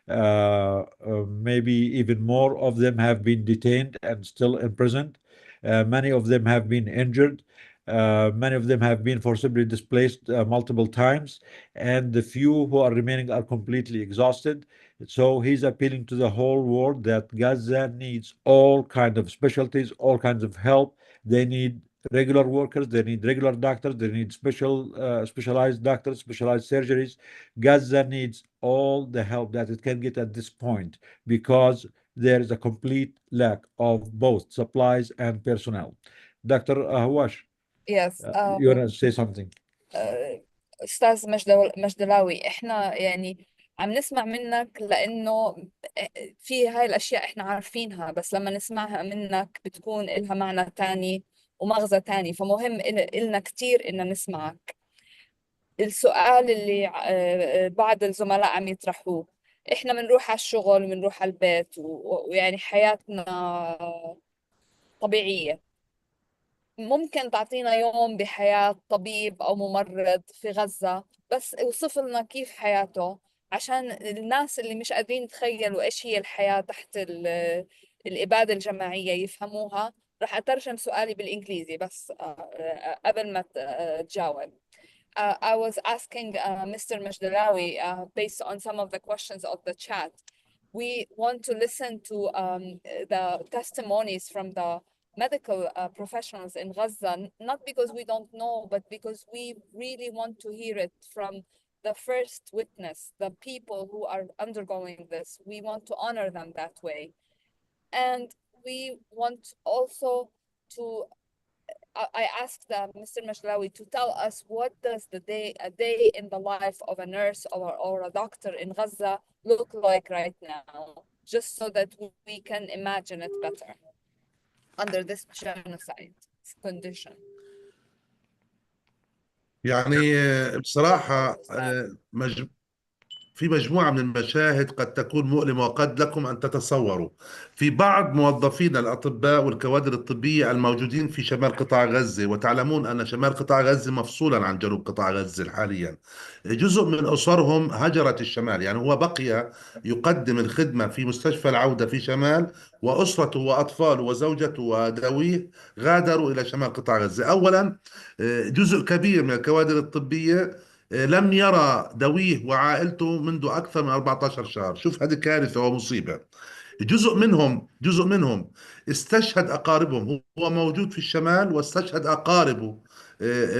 Maybe even more of them have been detained and still imprisoned. Many of them have been injured. Many of them have been forcibly displaced multiple times, and the few who are remaining are completely exhausted. So he's appealing to the whole world that Gaza needs all kinds of specialties, all kinds of help. They need regular workers, they need regular doctors, they need specialized doctors, specialized surgeries. Gaza needs all the help that it can get at this point because there is a complete lack of both supplies and personnel. Dr. Hawash, Yes. you want to say something? أستاذ مجدلاوي، إحنا يعني عم نسمع منك لأنه في هاي الأشياء إحنا عارفينها، بس لما نسمعها منك بتكون إلها معنى تاني ومغزى تاني، فمهم إلنا كتير إن نسمعك. السؤال اللي بعض الزملاء عم يطرحوه، إحنا بنروح على الشغل وبنروح على البيت ويعني حياتنا طبيعية. ممكن تعطينا يوم بحياة طبيب أو ممرض في غزة، بس اوصف لنا كيف حياته عشان الناس اللي مش قادرين يتخيلوا إيش هي الحياة تحت الإبادة الجماعية يفهموها. رح أترجم سؤالي بالإنجليزي بس قبل ما تجاوب. I was asking Mr. Majdawi, based on some of the questions of the chat, we want to listen to the testimonies from the medical professionals in Gaza, not because we don't know, but because we really want to hear it from the first witness, the people who are undergoing this. We want to honor them that way. And we want also to I asked Mr. Mashlawi to tell us what does a day in the life of a nurse or a doctor in Gaza look like right now, just so that we can imagine it better under this genocide condition. يعني بصراحة في مجموعة من المشاهد قد تكون مؤلمة، وقد لكم أن تتصوروا. في بعض موظفين الأطباء والكوادر الطبية الموجودين في شمال قطاع غزة، وتعلمون أن شمال قطاع غزة مفصولا عن جنوب قطاع غزة حاليا، جزء من أسرهم هجرت الشمال. يعني هو بقي يقدم الخدمة في مستشفى العودة في شمال، وأسرته وأطفاله وزوجته وذويه غادروا إلى شمال قطاع غزة. أولا جزء كبير من الكوادر الطبية لم يرى دويه وعائلته منذ أكثر من 14 شهر. شوف، هذه كارثة ومصيبة. جزء منهم استشهد أقاربهم. هو موجود في الشمال واستشهد أقاربه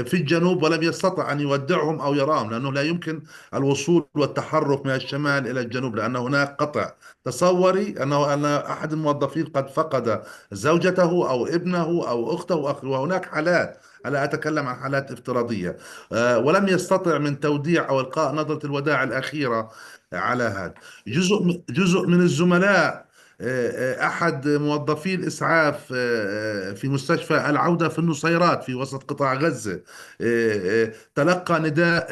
في الجنوب، ولم يستطع أن يودعهم أو يراهم، لأنه لا يمكن الوصول والتحرك من الشمال إلى الجنوب لأن هناك قطع. تصوري أن أحد الموظفين قد فقد زوجته أو ابنه أو أخته وأخيه، وهناك حالات، ألا أتكلم عن حالات افتراضية، ولم يستطع من توديع أو إلقاء نظرة الوداع الأخيرة على هذا. جزء من الزملاء، أحد موظفي الإسعاف في مستشفى العودة في النصيرات في وسط قطاع غزة، تلقى نداء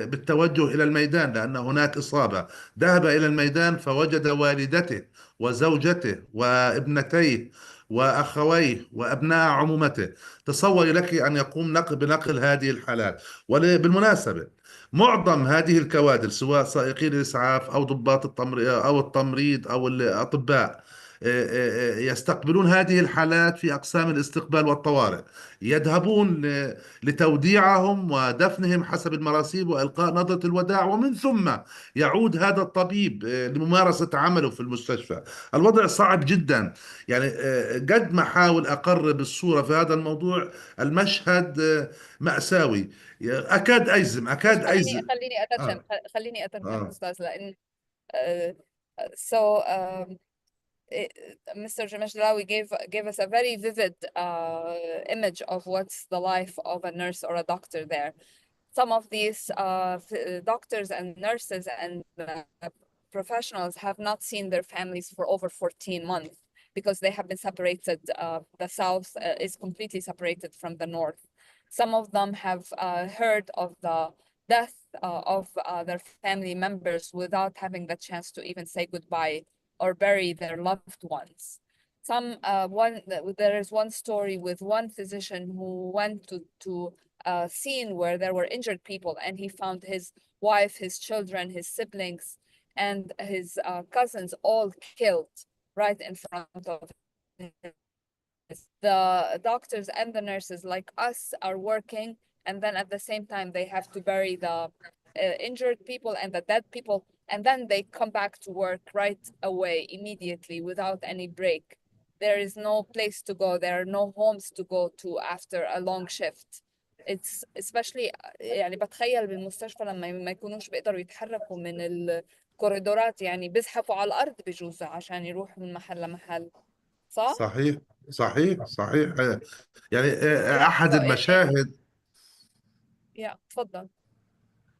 بالتوجه إلى الميدان لأن هناك إصابة. ذهب إلى الميدان فوجد والدته وزوجته وابنتيه وأخويه وأبناء عمومته. تصوري لك أن يقوم بنقل هذه الحالات. وبالمناسبة، معظم هذه الكوادر سواء سائقي الإسعاف أو ضباط التمريض أو الأطباء يستقبلون هذه الحالات في أقسام الاستقبال والطوارئ، يذهبون لتوديعهم ودفنهم حسب المراسيم وإلقاء نظرة الوداع، ومن ثم يعود هذا الطبيب لممارسة عمله في المستشفى. الوضع صعب جدا. يعني قد ما أحاول أقرب الصورة في هذا الموضوع، المشهد مأساوي. أكاد أجزم. خليني أترجم آه خليني أترجم آه أستاذ، لأن uh, so Mr. Jamashrawi gave us a very vivid image of what's the life of a nurse or a doctor there. Some of these doctors and nurses and professionals have not seen their families for over 14 months because they have been separated. The South is completely separated from the North. Some of them have heard of the death of their family members without having the chance to even say goodbye or bury their loved ones. There is one story with one physician who went to a scene where there were injured people, and he found his wife, his children, his siblings, and his cousins all killed right in front of him. The doctors and the nurses, like us, are working, and then at the same time they have to bury the injured people and the dead people, and then they come back to work right away immediately without any break. There is no place to go, there are no homes to go to after a long shift. It's especially يعني بتخيل بالمستشفى لما ما يكونوش بيقدروا يتحركوا من الكوريدورات، يعني بيزحفوا على الأرض بجوز عشان يروحوا من محل لمحل، صح؟ صحيح صحيح. يعني Yeah, أحد so المشاهد تفضل.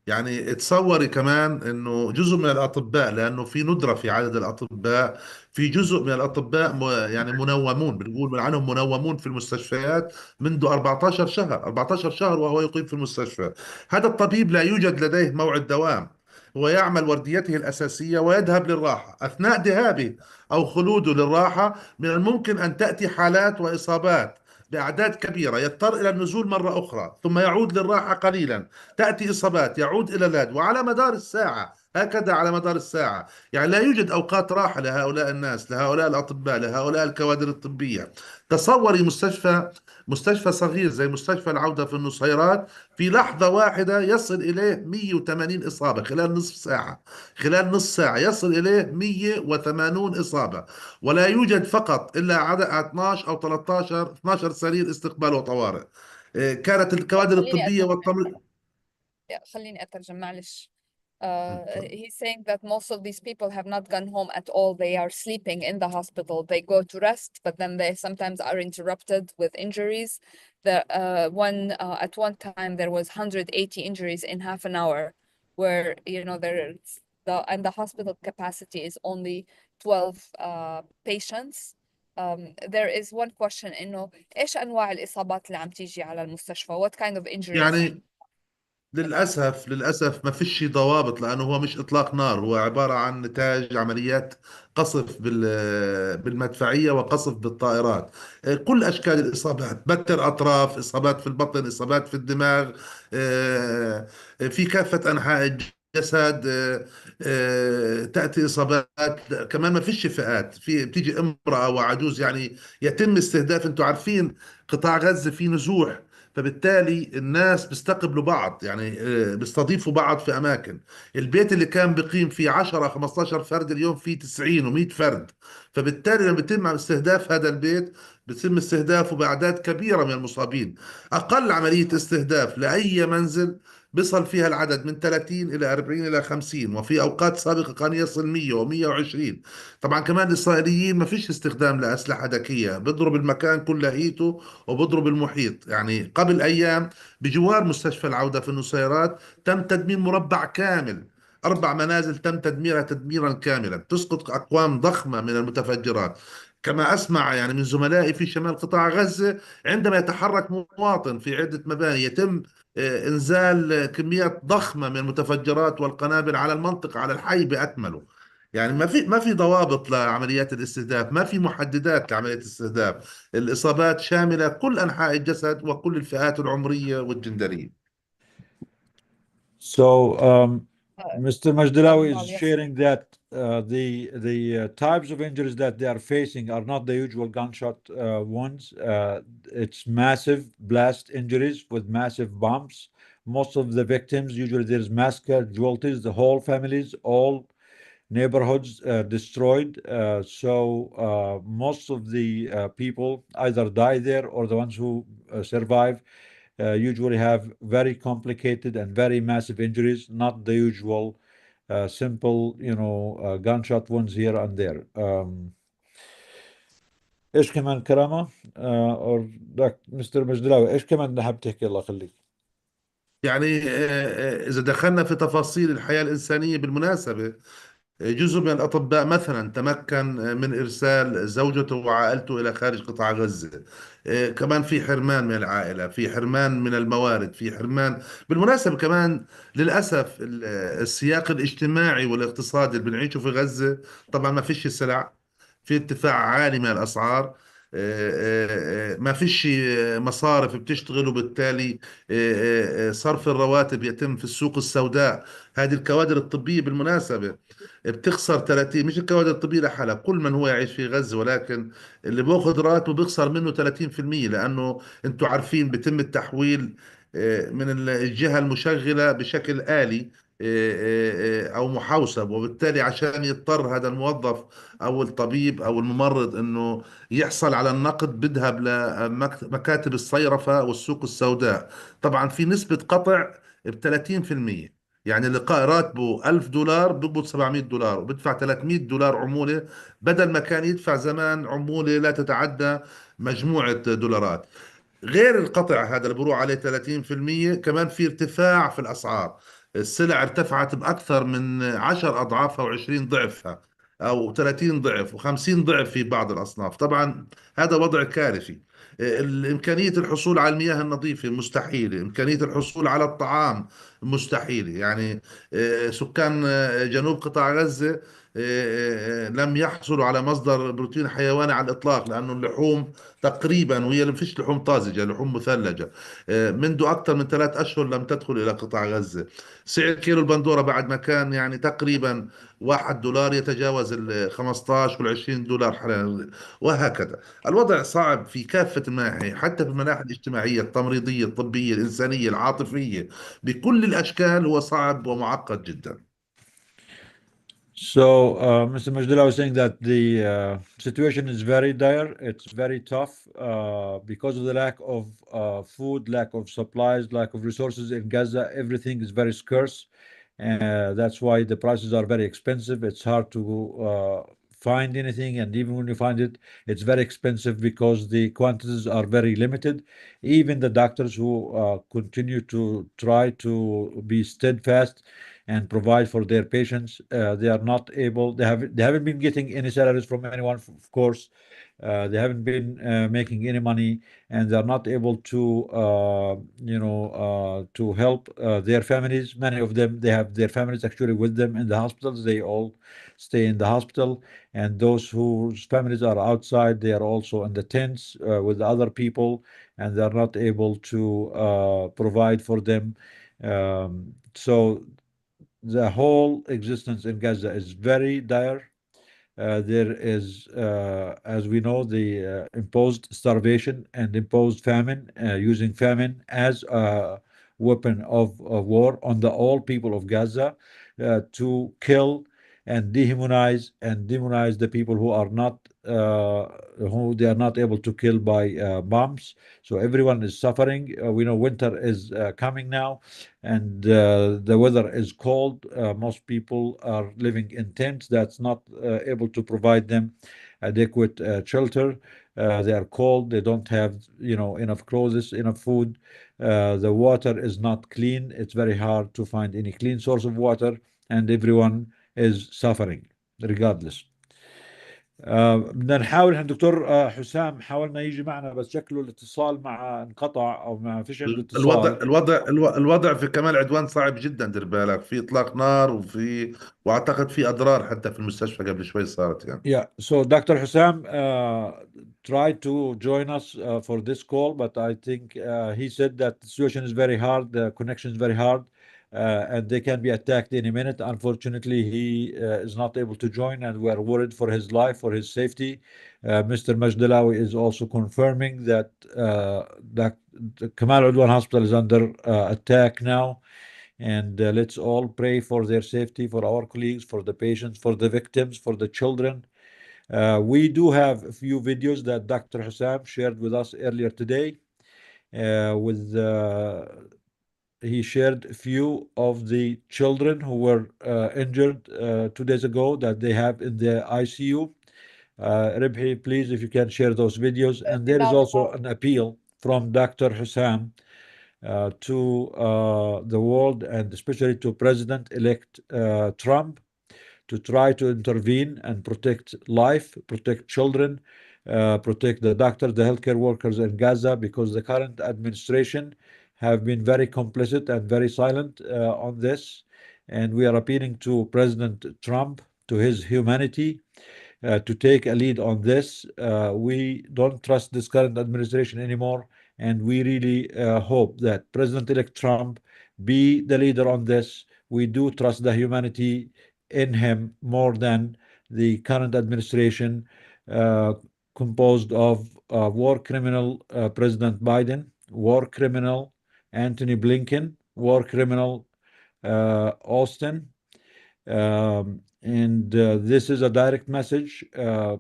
يعني تصوري كمان انه جزء من الاطباء، لانه في ندرة في عدد الاطباء، في جزء من الاطباء يعني منومون، بنقول عنهم منومون في المستشفيات منذ 14 شهر، 14 شهر وهو يقيم في المستشفى. هذا الطبيب لا يوجد لديه موعد دوام، هو يعمل ورديته الأساسية ويذهب للراحة. أثناء ذهابه أو خلوده للراحة من الممكن أن تأتي حالات وإصابات بأعداد كبيرة، يضطر إلى النزول مرة أخرى ثم يعود للراحة قليلا، تأتي إصابات، يعود إلى اللاد، وعلى مدار الساعة هكذا على مدار الساعة. يعني لا يوجد أوقات راحة لهؤلاء الناس، لهؤلاء الأطباء، لهؤلاء الكوادر الطبية. تصوري مستشفى صغير زي مستشفى العودة في النصيرات، في لحظة واحدة يصل إليه 180 إصابة خلال نصف ساعة، خلال نصف ساعة يصل إليه 180 إصابة، ولا يوجد فقط إلا عدد 12 أو 13 12 سرير استقبال وطوارئ. كانت الكوادر خليني الطبية أترجم والتمريض. خليني أترجم معلش. He's saying that most of these people have not gone home at all. They are sleeping in the hospital. They go to rest, but then they sometimes are interrupted with injuries. At one time there was 180 injuries in half an hour, where the hospital capacity is only 12 patients. There is one question إنه إيش أنواع الإصابات اللي عم تيجي على المستشفى? What kind of injuries? يعني للأسف ما فيش ضوابط، لأنه هو مش إطلاق نار، هو عبارة عن نتاج عمليات قصف بالمدفعية وقصف بالطائرات. كل أشكال الإصابات، بتر أطراف، إصابات في البطن، إصابات في الدماغ، في كافة أنحاء الجسد. تأتي إصابات. كمان ما فيش فئات، بتيجي امرأة وعجوز يعني يتم استهداف. أنتم عارفين قطاع غزة فيه نزوح، فبالتالي الناس بيستقبلوا بعض، يعني بيستضيفوا بعض في أماكن. البيت اللي كان بيقيم فيه 10 15 فرد اليوم فيه 90 و100 فرد. فبالتالي لما بيتم استهداف هذا البيت بيتم استهدافه بأعداد كبيرة من المصابين. أقل عملية استهداف لأي منزل بيصل فيها العدد من 30 إلى 40 إلى 50، وفي أوقات سابقة كان يصل 100 و120. طبعا كمان الإسرائيليين ما فيش استخدام لأسلحة ذكية، بيضرب المكان كله هيته وبضرب المحيط. يعني قبل أيام بجوار مستشفى العودة في النصيرات تم تدمير مربع كامل، 4 منازل تم تدميرها تدميرا كاملا، تسقط أقوام ضخمة من المتفجرات. كما أسمع يعني من زملائي في شمال قطاع غزة، عندما يتحرك مواطن في عدة مباني يتم إنزال كميات ضخمة من المتفجرات والقنابل على المنطقة، على الحي بأكمله. يعني ما في ضوابط لعمليات الاستهداف، ما في محددات لعملية الاستهداف. الإصابات شاملة كل أنحاء الجسد وكل الفئات العمرية والجندرية. So, Mr. Majdawi is Kamal, yes. sharing that the types of injuries that they are facing are not the usual gunshot ones. It's massive blast injuries with massive bumps. Most of the victims, usually there's mass casualties, the whole families, all neighborhoods destroyed. Most of the people either die there, or the ones who survive usually have very complicated and very massive injuries, not the usual simple, gunshot wounds here and there. ايش كمان كرامة or مستر مجدلاوي، ايش كمان حاب تحكي؟ الله يخليك. يعني إذا دخلنا في تفاصيل الحياة الإنسانية بالمناسبة، جزء من الأطباء مثلا تمكن من إرسال زوجته وعائلته إلى خارج قطاع غزة. كمان في حرمان من العائلة، في حرمان من الموارد، في حرمان. بالمناسبة كمان للأسف السياق الاجتماعي والاقتصادي اللي بنعيشه في غزة، طبعا ما فيش سلع، في ارتفاع عالي من الأسعار. ما فيش مصارف بتشتغل، وبالتالي صرف الرواتب يتم في السوق السوداء. هذه الكوادر الطبية بالمناسبة بتخسر 30، مش الكوادر الطبية لحالها، كل من هو يعيش في غزة، ولكن اللي بياخذ راتبه بيخسر منه 30%، لأنه أنتم عارفين بيتم التحويل من الجهة المشغلة بشكل آلي، أو محوسب، وبالتالي عشان يضطر هذا الموظف أو الطبيب أو الممرض أنه يحصل على النقد بيذهب لمكاتب الصيرفة والسوق السوداء. طبعا في نسبة قطع ب 30%. يعني اللي راتبه $1000 بيقبض $700 وبيدفع $300 عمولة، بدل ما كان يدفع زمان عمولة لا تتعدى مجموعة دولارات. غير القطع هذا اللي بروح عليه 30%، كمان في ارتفاع في الأسعار. السلع ارتفعت بأكثر من 10 أضعافها و20 ضعفها، أو 30 ضعف و50 ضعف في بعض الأصناف. طبعا هذا وضع كارثي. إمكانية الحصول على المياه النظيفة مستحيلة، إمكانية الحصول على الطعام مستحيلة. يعني سكان جنوب قطاع غزة لم يحصلوا على مصدر بروتين حيواني على الإطلاق، لأنه اللحوم تقريبا، وهي ما فيش لحوم طازجة، لحوم مثلجة، منذ أكثر من 3 أشهر لم تدخل إلى قطاع غزة. سعر كيلو البندورة بعد ما كان يعني تقريبا $1 يتجاوز ال 15 وال 20 دولار حاليا، وهكذا. الوضع صعب في كافة المناحي، حتى في المناحي الاجتماعية، التمريضية، الطبية، الإنسانية، العاطفية، بكل الأشكال هو صعب ومعقد جدا. So, Mr. Majdallah was saying that the situation is very dire. It's very tough because of the lack of food, lack of supplies, lack of resources in Gaza. Everything is very scarce. That's why the prices are very expensive. It's hard to find anything, and even when you find it, it's very expensive because the quantities are very limited. Even the doctors who continue to try to be steadfast and provide for their patients, they are not able. They haven't been getting any salaries from anyone, of course. They haven't been making any money, and they're not able to, to help their families. Many of them, they have their families actually with them in the hospitals. They all stay in the hospital, and those whose families are outside, they are also in the tents with the other people, and they're not able to provide for them. So the whole existence in Gaza is very dire. There is, as we know, the imposed starvation and imposed famine, using famine as a weapon of war on the all people of Gaza, to kill and demonize the people who are not, who they are not able to kill by bombs. So everyone is suffering. We know winter is coming now, and the weather is cold. Most people are living in tents that's not able to provide them adequate shelter. They are cold. They don't have, enough clothes, enough food. The water is not clean. It's very hard to find any clean source of water, and everyone is suffering regardless. بدنا نحاول. احنا دكتور حسام حاولنا يجي معنا، بس شكله الاتصال مع انقطع او ما فيش عنده الوضع اتصال. الوضع الوضع في كمال عدوان صعب جدا. دير بالك في اطلاق نار، واعتقد في اضرار حتى في المستشفى قبل شوي صارت يعني. Yeah, so Dr. Hussam tried to join us for this call, but I think he said that the situation is very hard, the connection is very hard, and they can be attacked any minute. Unfortunately, he is not able to join, and we are worried for his life, for his safety. Mr. Majdalawi is also confirming that the Kamal Adwan Hospital is under attack now. And let's all pray for their safety, for our colleagues, for the patients, for the victims, for the children. We do have a few videos that Dr. Hussam shared with us earlier today. He shared a few of the children who were injured 2 days ago that they have in the ICU. Ribhi, please, if you can share those videos. And there is also an appeal from Dr. Hussam to the world, and especially to President-elect Trump, to try to intervene and protect life, protect children, protect the doctors, the healthcare workers in Gaza, because the current administration have been very complicit and very silent on this. And we are appealing to President Trump, to his humanity, to take a lead on this. We don't trust this current administration anymore, and we really hope that President-elect Trump be the leader on this. We do trust the humanity in him more than the current administration, composed of war criminal President Biden, war criminal Antony Blinken, war criminal Austin. This is a direct message.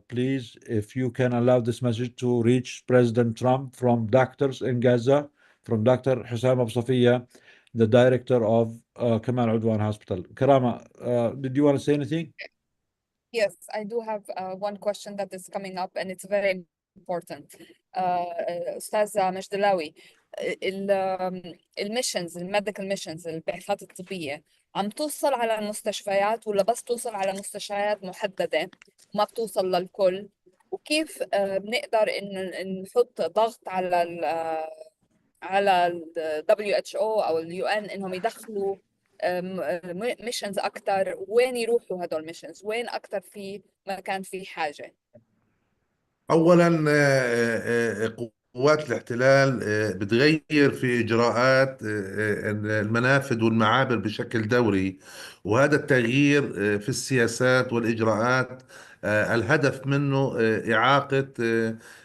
Please, if you can allow this message to reach President Trump from doctors in Gaza, from Dr. Hussam Absafia, the director of Kamal Udwan Hospital. Karama, did you want to say anything? Yes, I do have one question that is coming up, and it's very important. Ustaz Majdalawi, الميشنز الميديكال ميشنز البعثات الطبية عم توصل على المستشفيات ولا بس توصل على مستشفيات محددة ما بتوصل للكل؟ وكيف بنقدر إن نحط ضغط على على ال WHO أو ال UN إنهم يدخلوا ميشنز أكتر؟ وين يروحوا هدول ميشنز؟ وين أكتر في مكان في حاجة؟ أولا قوات الاحتلال بتغير في إجراءات المنافذ والمعابر بشكل دوري، وهذا التغيير في السياسات والإجراءات الهدف منه إعاقة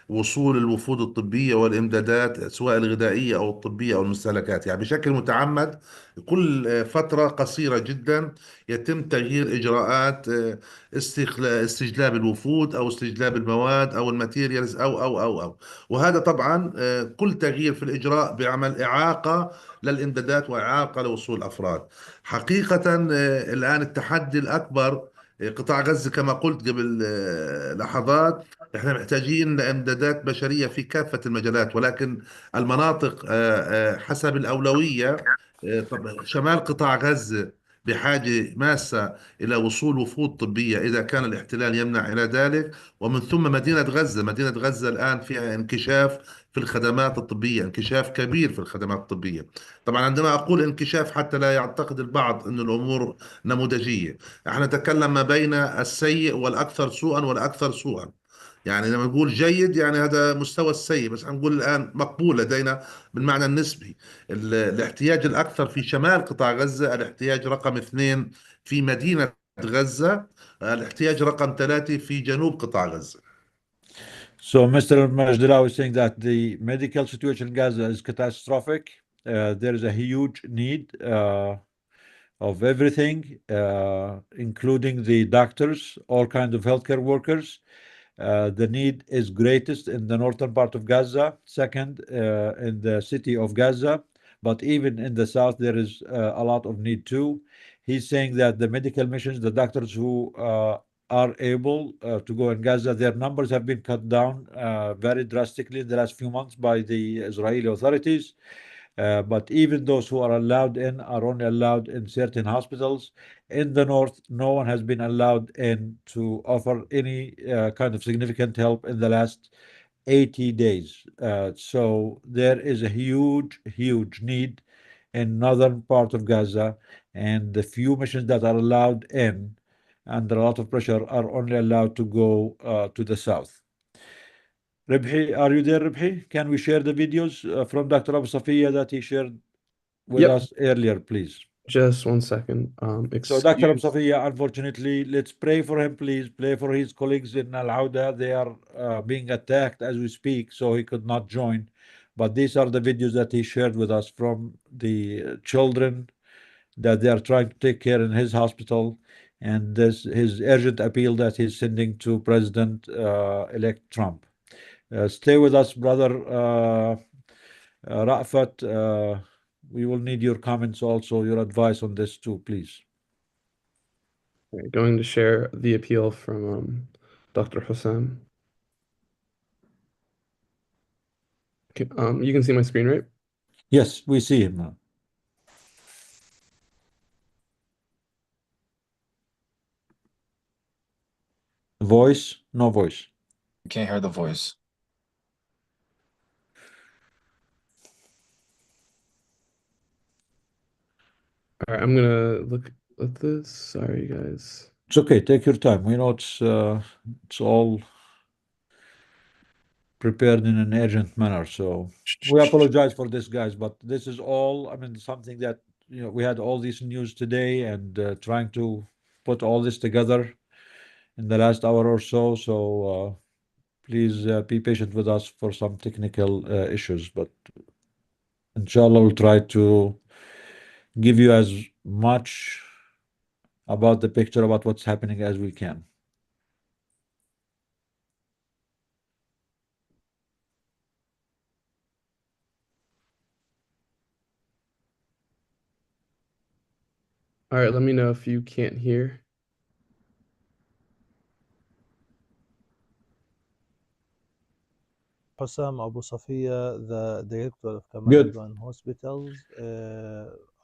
وصول الوفود الطبية والإمدادات سواء الغذائية أو الطبية أو المستهلكات، يعني بشكل متعمد. كل فترة قصيرة جدا يتم تغيير إجراءات استجلاب الوفود او استجلاب المواد او الماتيريالز او وهذا طبعا كل تغيير في الاجراء بيعمل اعاقه للامدادات واعاقه لوصول الافراد. حقيقه الان التحدي الاكبر قطاع غزه كما قلت قبل لحظات. احنا محتاجين لامدادات بشريه في كافه المجالات، ولكن المناطق حسب الاولويه. طب شمال قطاع غزه بحاجه ماسه إلى وصول وفود طبية إذا كان الاحتلال يمنع إلى ذلك، ومن ثم مدينة غزة الآن فيها انكشاف في الخدمات الطبية، انكشاف كبير في الخدمات الطبية. طبعا عندما أقول انكشاف حتى لا يعتقد البعض أن الأمور نموذجية، احنا نتكلم ما بين السيء والأكثر سوءا والأكثر سوءا. يعني لما نقول جيد يعني هذا مستوى السيء، بس هنقول الآن مقبول لدينا بالمعنى النسبي. الاحتياج الأكثر في شمال قطاع غزة، الاحتياج رقم اثنين في مدينة غزة، الاحتياج رقم ثلاثة في جنوب قطاع غزة. So Mr. Majdawi is saying that the medical situation in Gaza is catastrophic. There is a huge need of everything, including the doctors, all kinds of healthcare workers. The need is greatest in the northern part of Gaza, second in the city of Gaza, but even in the south there is a lot of need too. He's saying that the medical missions, the doctors who are able to go in Gaza, their numbers have been cut down very drastically in the last few months by the Israeli authorities. But even those who are allowed in are only allowed in certain hospitals. In the north, no one has been allowed in to offer any kind of significant help in the last 80 days. So there is a huge, huge need in northern part of Gaza, and the few missions that are allowed in, under a lot of pressure, are only allowed to go to the south. Ribhi, are you there, Ribhi? Can we share the videos from Dr. Abu Safiya that he shared with Yep. us earlier, please? Just 1 second. So, Dr. Abu Excuse. Safiya, unfortunately, let's pray for him, please. Pray for his colleagues in Al Awda. They are being attacked as we speak, so he could not join. But these are the videos that he shared with us from the children that they are trying to take care in his hospital, and this his urgent appeal that he's sending to President elect Trump. Stay with us, brother Ra'fat. We will need your comments also, your advice on this too, please. Okay, going to share the appeal from Dr. Hussein. Okay, you can see my screen, right? Yes, we see him now. Voice, no voice. I can't hear the voice. All right, I'm gonna look at this. Sorry, guys. It's okay. Take your time. We know it's all prepared in an urgent manner. So we apologize for this, guys, but this is all. I mean, something that we had all this news today, and trying to put all this together in the last hour or so. So please be patient with us for some technical issues, but inshallah we'll try to give you as much about the picture about what's happening as we can. All right, let me know if you can't hear. Hussam Abu Safia, the director of Kamal Good. Adwan Hospitals.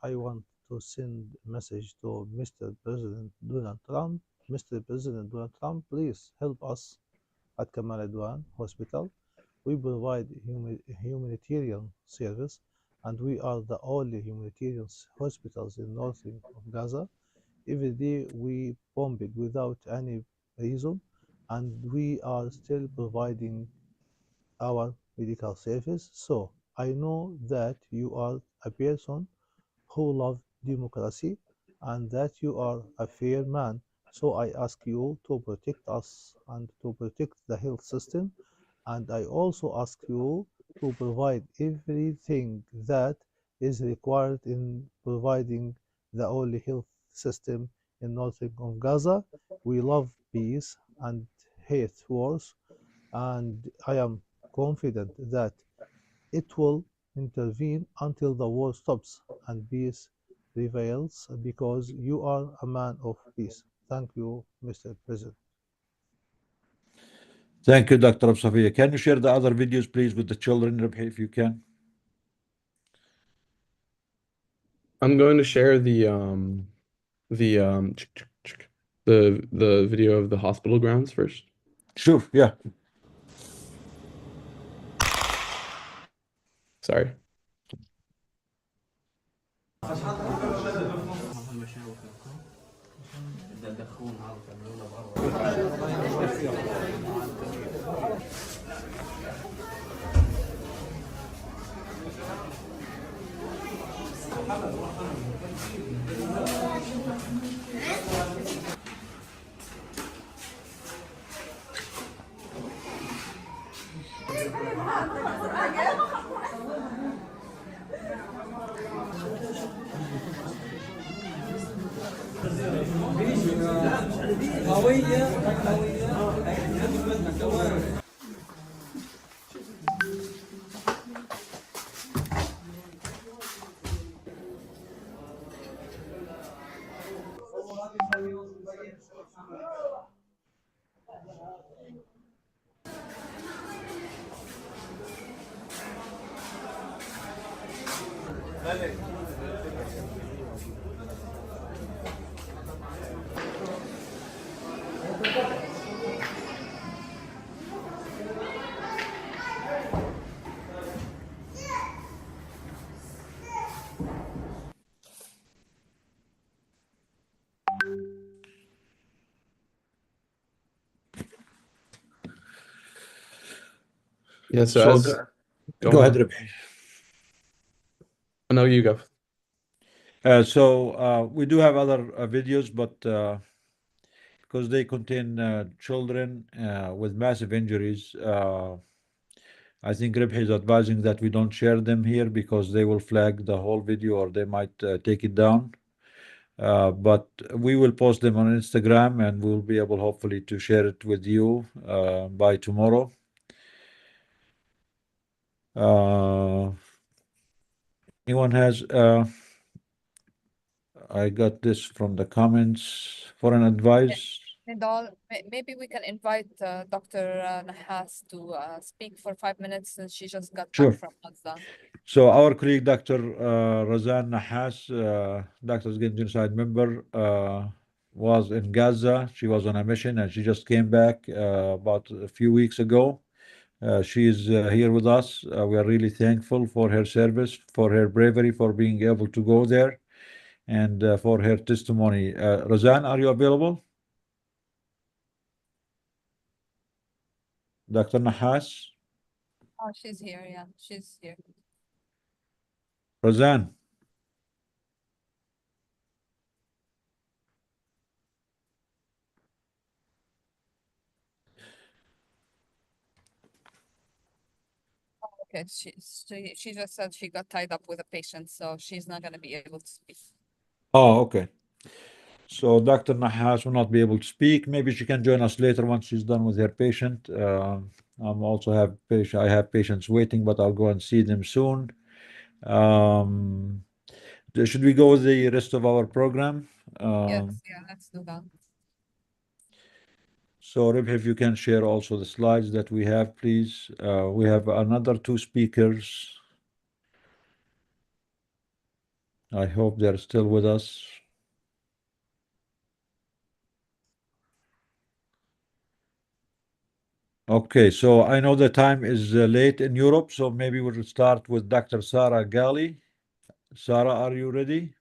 I want to send a message to Mr. President Donald Trump. Mr. President Donald Trump, please help us at Kamal Adwan Hospital. We provide humanitarian service, and we are the only humanitarian hospitals in northern of Gaza. Every day we bomb it without any reason, and we are still providing our medical service. So I know that you are a person who loves democracy and that you are a fair man. So I ask you to protect us and to protect the health system. And I also ask you to provide everything that is required in providing the only health system in northern of Gaza. We love peace and hate wars, and I am confident that it will intervene until the war stops and peace prevails, because you are a man of peace. Thank you, Mr. President. Thank you, Dr. Abu Safia. Can you share the other videos, please, with the children, Rabhi, if you can? I'm going to share the video of the hospital grounds first. Sure, yeah. Sorry. Yeah, so as go ahead, Rabhi. No, you go. We do have other videos, but because they contain children with massive injuries, I think Rabhi is advising that we don't share them here because they will flag the whole video or they might take it down. But we will post them on Instagram and we'll be able hopefully to share it with you by tomorrow. Anyone has I got this from the comments for an advice. Nidal, maybe we can invite Dr. Nahas to speak for 5 minutes since she just got Sure. back from Gaza. So our colleague, Dr. Razan Nahas, Doctors Against Genocide member, was in Gaza. She was on a mission and she just came back about a few weeks ago. She is here with us. We are really thankful for her service, for her bravery, for being able to go there, and for her testimony. Razan, are you available? Dr. Nahas? Oh, she's here. Yeah, she's here. Razan? Okay, she just said she got tied up with a patient, so she's not going to be able to speak. Oh, okay. So Dr. Nahas will not be able to speak. Maybe she can join us later once she's done with her patient. I have patients waiting, but I'll go and see them soon. Should we go with the rest of our program? Yes, yeah, let's do that. So, Ribh, if you can share also the slides that we have, please. We have another two speakers. I hope they're still with us. Okay, so I know the time is late in Europe, so maybe we'll start with Dr. Sara Galli. Sara, are you ready?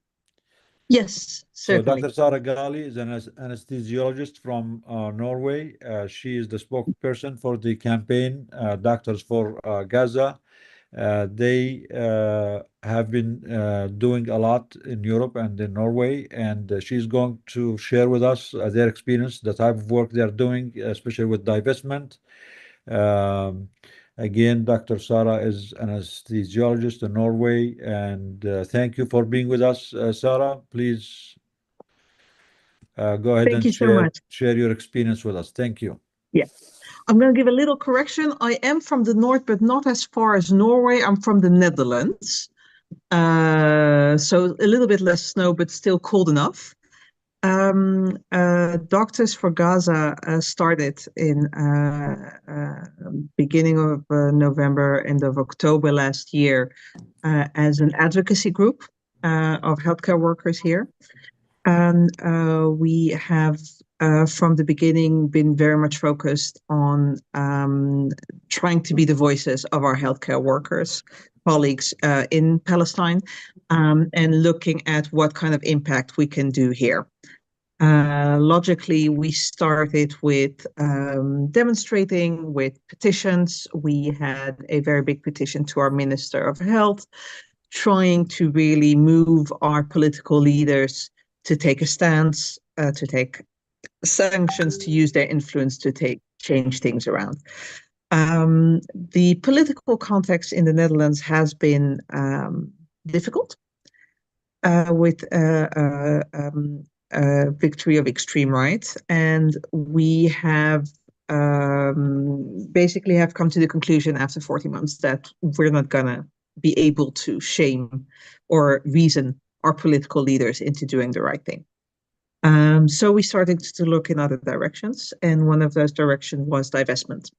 Yes, So certainly. Dr. Sara Galli is an anesthesiologist from Norway. She is the spokesperson for the campaign Doctors for Gaza. They have been doing a lot in Europe and in Norway, and she's going to share with us their experience, the type of work they're doing, especially with divestment. Again, Dr. Sara is an anesthesiologist in Norway, and thank you for being with us, Sara. Please go ahead Thank and you so much. share your experience with us. Thank you. Yeah. I'm going to give a little correction. I am from the north, but not as far as Norway. I'm from the Netherlands. So a little bit less snow, but still cold enough. Doctors for Gaza started in beginning of November, end of October last year as an advocacy group of healthcare workers here. And we have from the beginning been very much focused on trying to be the voices of our healthcare workers, colleagues in Palestine, and looking at what kind of impact we can do here. Logically, we started with demonstrating with petitions. We had a very big petition to our Minister of Health, trying to really move our political leaders to take a stance, to take sanctions, to use their influence to change things around. The political context in the Netherlands has been difficult with victory of extreme right, and we have basically have come to the conclusion after 40 months that we're not gonna be able to shame or reason our political leaders into doing the right thing. So we started to look in other directions, and one of those directions was divestment.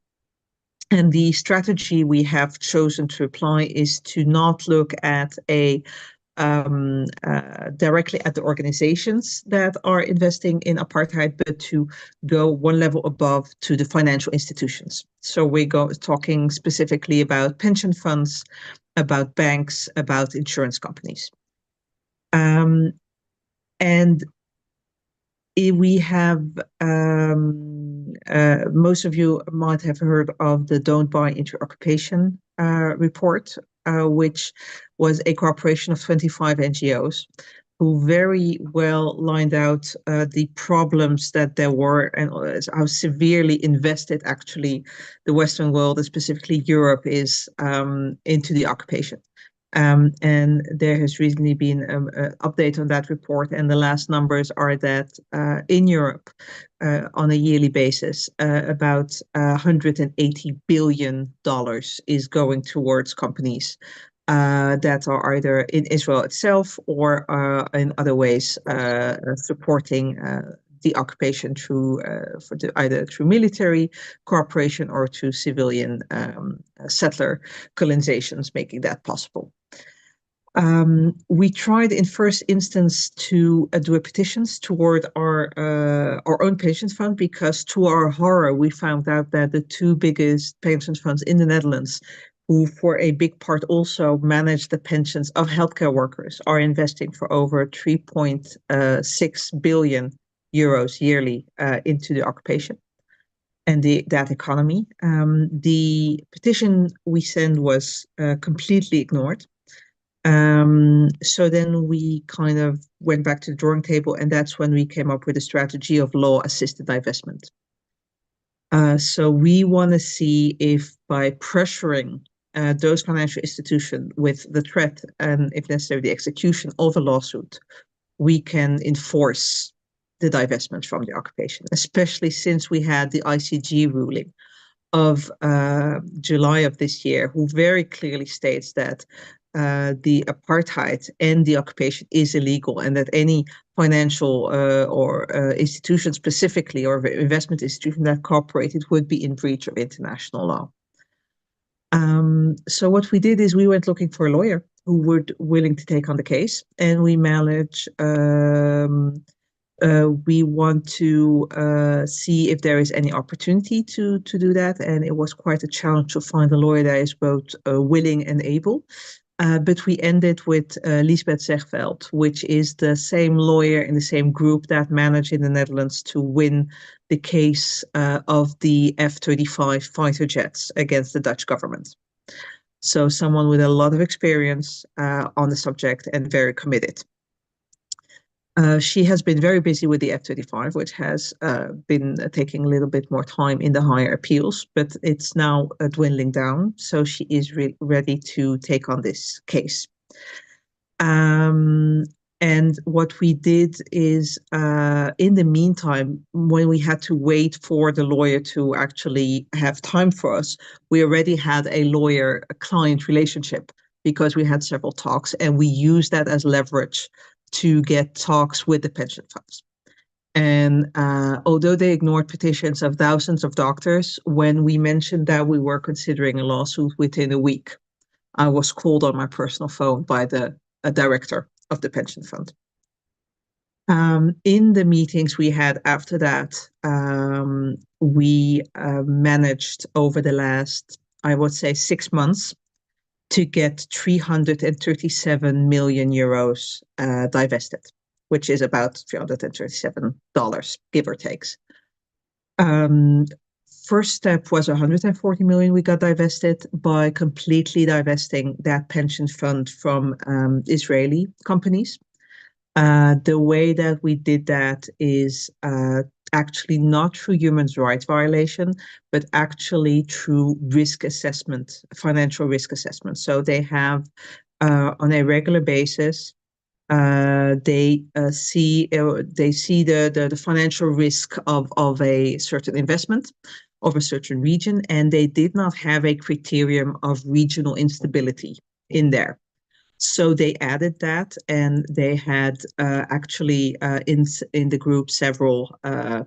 And the strategy we have chosen to apply is to not look at directly at the organizations that are investing in apartheid, but to go one level above to the financial institutions. So we go talking specifically about pension funds, about banks, about insurance companies. And we have, most of you might have heard of the Don't Buy Into Occupation report, which was a cooperation of 25 NGOs who very well lined out the problems that there were and how severely invested actually the Western world, and specifically Europe, is into the occupation. And there has recently been an update on that report, and the last numbers are that in Europe, on a yearly basis, about $180 billion is going towards companies that are either in Israel itself or in other ways supporting the occupation through either through military cooperation or through civilian settler colonizations, making that possible. We tried in first instance to do petitions toward our own pension fund, because to our horror, we found out that the two biggest pension funds in the Netherlands, who for a big part also manage the pensions of healthcare workers, are investing for over 3.6 billion euros yearly into the occupation and that economy. The petition we sent was completely ignored. So then we kind of went back to the drawing table, and that's when we came up with a strategy of law-assisted divestment. So we want to see if by pressuring those financial institutions with the threat and, if necessary, the execution of a lawsuit, we can enforce the divestment from the occupation, especially since we had the ICJ ruling of July of this year, who very clearly states that the apartheid and the occupation is illegal, and that any financial or institution specifically, or investment institution that cooperated, would be in breach of international law. So what we did is we went looking for a lawyer who were willing to take on the case, and we managed. We want to see if there is any opportunity to do that, and it was quite a challenge to find a lawyer that is both willing and able. But we ended with Liesbeth Zegveld, which is the same lawyer in the same group that managed in the Netherlands to win the case of the F-35 fighter jets against the Dutch government. So someone with a lot of experience on the subject and very committed. She has been very busy with the F-35, which has been taking a little bit more time in the higher appeals, but it's now dwindling down. So she is ready to take on this case. And what we did is, in the meantime, when we had to wait for the lawyer to actually have time for us, we already had a lawyer-client relationship because we had several talks, and we used that as leverage to get talks with the pension funds. And although they ignored petitions of thousands of doctors, when we mentioned that we were considering a lawsuit, within a week, I was called on my personal phone by the director of the pension fund. In the meetings we had after that, we managed over the last, I would say, 6 months to get 337 million euros divested, which is about $337, give or takes. First step was 140 million we got divested by completely divesting that pension fund from Israeli companies. The way that we did that is actually not through human rights violation, but actually through risk assessment, financial risk assessment. So they have, on a regular basis, they see the financial risk of a certain investment, of a certain region, and they did not have a criterion of regional instability in there. So they added that, and they had actually in the group several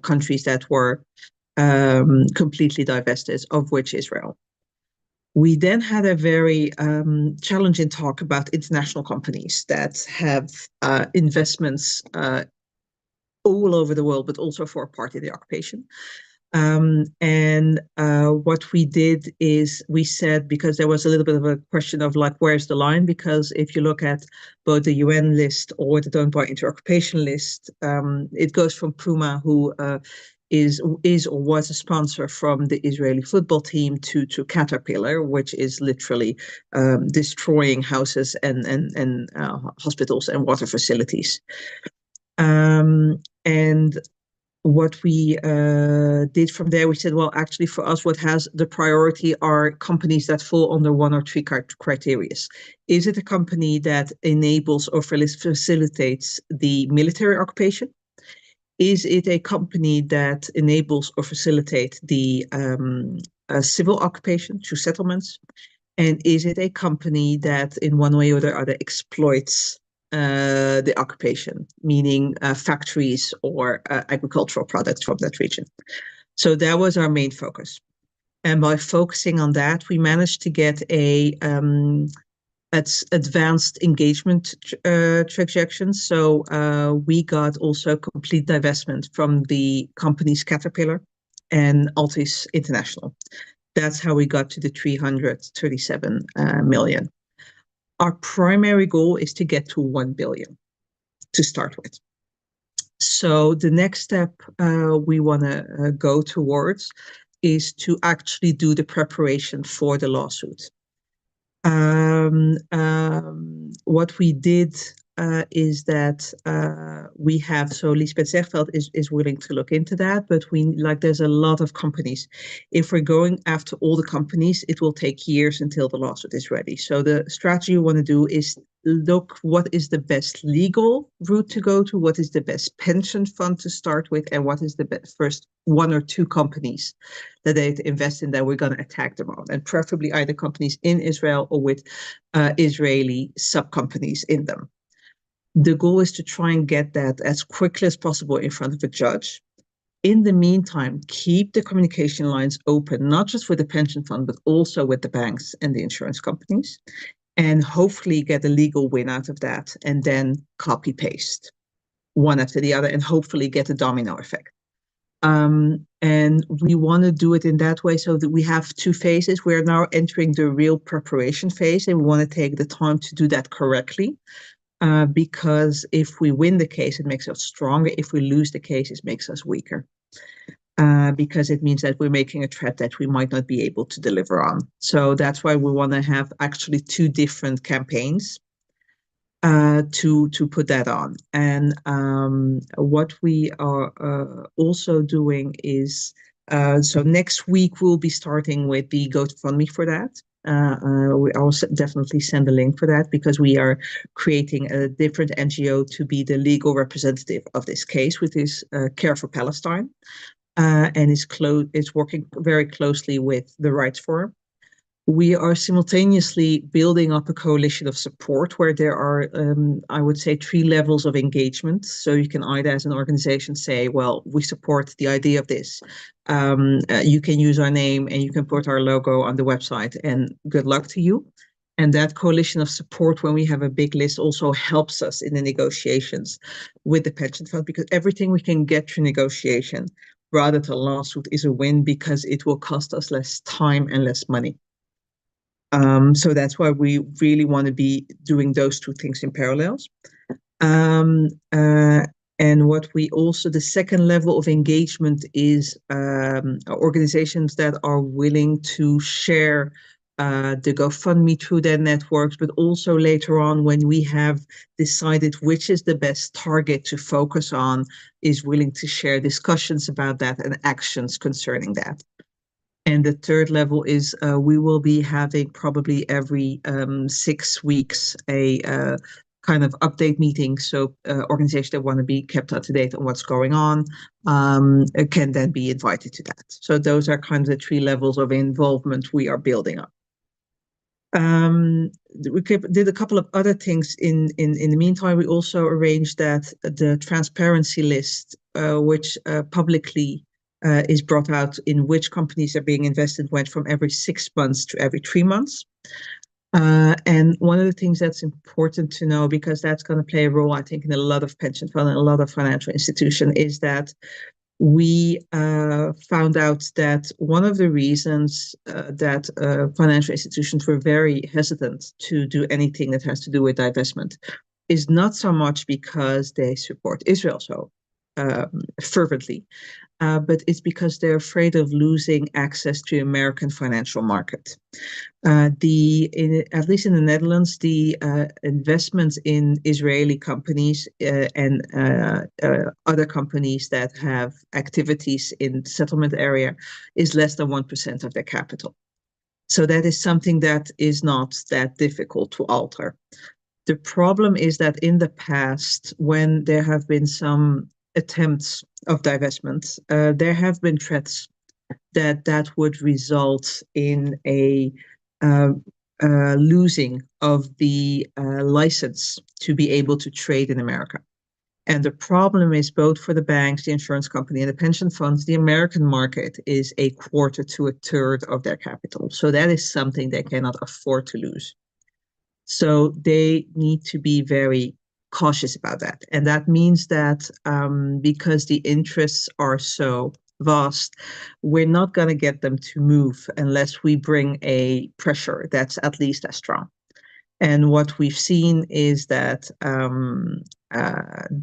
countries that were completely divested, of which Israel. We then had a very challenging talk about international companies that have investments all over the world, but also for a part of the occupation. What we did is we said, because there was a little bit of a question of like, where's the line? Because if you look at both the UN list or the Don't Buy Into Occupation list, it goes from Puma, who is or was a sponsor from the Israeli football team, to Caterpillar, which is literally destroying houses and hospitals and water facilities. And what we did from there, we said, well, actually for us, what has the priority are companies that fall under one or three criteria. Is it a company that enables or facilitates the military occupation? Is it a company that enables or facilitates the civil occupation through settlements? And is it a company that in one way or the other exploits the occupation, meaning factories or agricultural products from that region? So that was our main focus. And by focusing on that, we managed to get a advanced engagement transaction. So we got also complete divestment from the companies Caterpillar and Altis International. That's how we got to the 337 million. Our primary goal is to get to 1 billion to start with. So the next step we want to go towards is to actually do the preparation for the lawsuit. What we did is that we have, so Lisbeth Zegveld is willing to look into that, but there's a lot of companies. If we're going after all the companies, it will take years until the lawsuit is ready. So the strategy we want to do is look what is the best legal route to go to, what is the best pension fund to start with, and what is the first 1 or 2 companies that they invest in that we're going to attack them on, and preferably either companies in Israel or with Israeli sub-companies in them. The goal is to try and get that as quickly as possible in front of a judge. In the meantime, keep the communication lines open, not just with the pension fund, but also with the banks and the insurance companies, and hopefully get a legal win out of that, and then copy paste one after the other, and hopefully get a domino effect. And we want to do it in that way so that we have 2 phases. We're now entering the real preparation phase, and we want to take the time to do that correctly. Because if we win the case, it makes us stronger. If we lose the case, it makes us weaker. Because it means that we're making a threat that we might not be able to deliver on. So that's why we want to have actually 2 different campaigns to put that on. And what we are also doing is, so next week we'll be starting with the GoFundMe for that. I'll definitely send a link for that, because we are creating a different NGO to be the legal representative of this case, which is Care for Palestine, and is working very closely with the Rights Forum. We are simultaneously building up a coalition of support where there are, I would say, 3 levels of engagement. So you can either, as an organization, say, well, we support the idea of this. You can use our name and you can put our logo on the website, and good luck to you. And that coalition of support, when we have a big list, also helps us in the negotiations with the pension fund, because everything we can get through negotiation rather than a lawsuit is a win, because it will cost us less time and less money. So that's why we really want to be doing those 2 things in parallels. And what we also, the second level of engagement is organizations that are willing to share the GoFundMe through their networks, but also later on, when we have decided which is the best target to focus on, is willing to share discussions about that and actions concerning that. And the third level is we will be having probably every 6 weeks a kind of update meeting. So organizations that want to be kept up to date on what's going on can then be invited to that. So those are kind of the 3 levels of involvement we are building up. We did a couple of other things in the meantime. We also arranged that the transparency list, which publicly is brought out in which companies are being invested, went from every 6 months to every 3 months. And one of the things that's important to know, because that's going to play a role, I think, in a lot of pension funds and a lot of financial institutions, is that we found out that one of the reasons that financial institutions were very hesitant to do anything that has to do with divestment is not so much because they support Israel so fervently, but it's because they're afraid of losing access to the American financial market. At least in the Netherlands, the investments in Israeli companies and other companies that have activities in the settlement area is less than 1% of their capital. So that is something that is not that difficult to alter. The problem is that in the past, when there have been some attempts of divestment, there have been threats that would result in a losing of the license to be able to trade in America. And the problem is, both for the banks, the insurance company, and the pension funds, the American market is 1/4 to 1/3 of their capital. So that is something they cannot afford to lose. So they need to be very cautious about that. And that means that because the interests are so vast, we're not going to get them to move unless we bring a pressure that's at least as strong. And what we've seen is that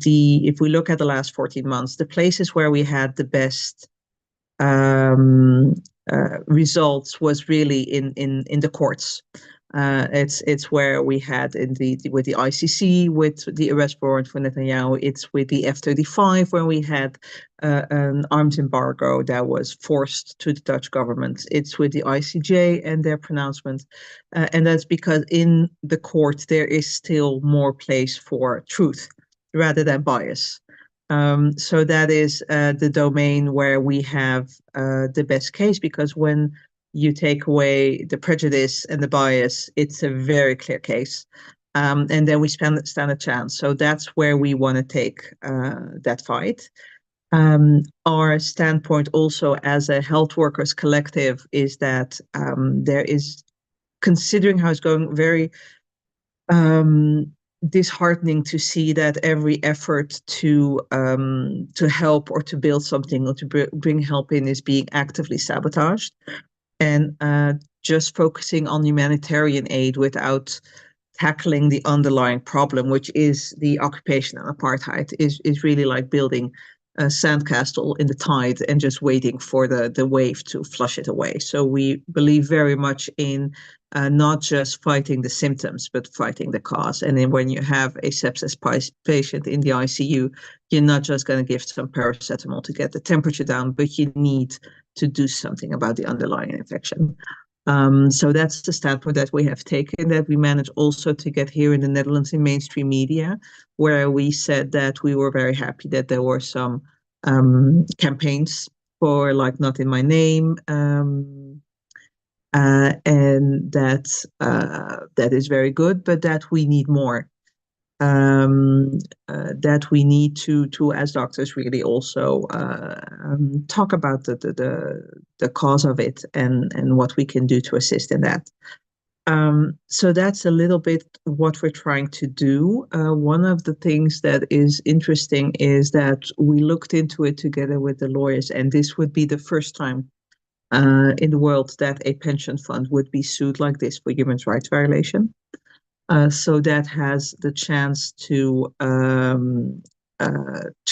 if we look at the last 14 months, the places where we had the best results was really in the courts. It's where we had with the ICC with the arrest warrant for Netanyahu. It's with the F-35 when we had an arms embargo that was forced to the Dutch government. It's with the ICJ and their pronouncement, and that's because in the court there is still more place for truth rather than bias. So that is the domain where we have the best case, because when you take away the prejudice and the bias, it's a very clear case. And then we stand a chance. So that's where we want to take that fight. Our standpoint also as a health workers collective is that there is, considering how it's going, very disheartening to see that every effort to help or to build something or to bring help in is being actively sabotaged. And just focusing on humanitarian aid without tackling the underlying problem, which is the occupation and apartheid, is really like building a sandcastle in the tide and just waiting for the wave to flush it away. So we believe very much in not just fighting the symptoms, but fighting the cause. And then when you have a sepsis patient in the ICU, you're not just going to give some paracetamol to get the temperature down, but you need to do something about the underlying infection. So that's the standpoint that we have taken, that we managed also to get here in the Netherlands in mainstream media, where we said that we were very happy that there were some campaigns for like Not in My Name, and that is very good, but that we need more. That we need to as doctors really also talk about the cause of it and what we can do to assist in that. So that's a little bit what we're trying to do. One of the things that is interesting is that we looked into it together with the lawyers, and this would be the first time in the world that a pension fund would be sued like this for human rights violation. So that has the chance to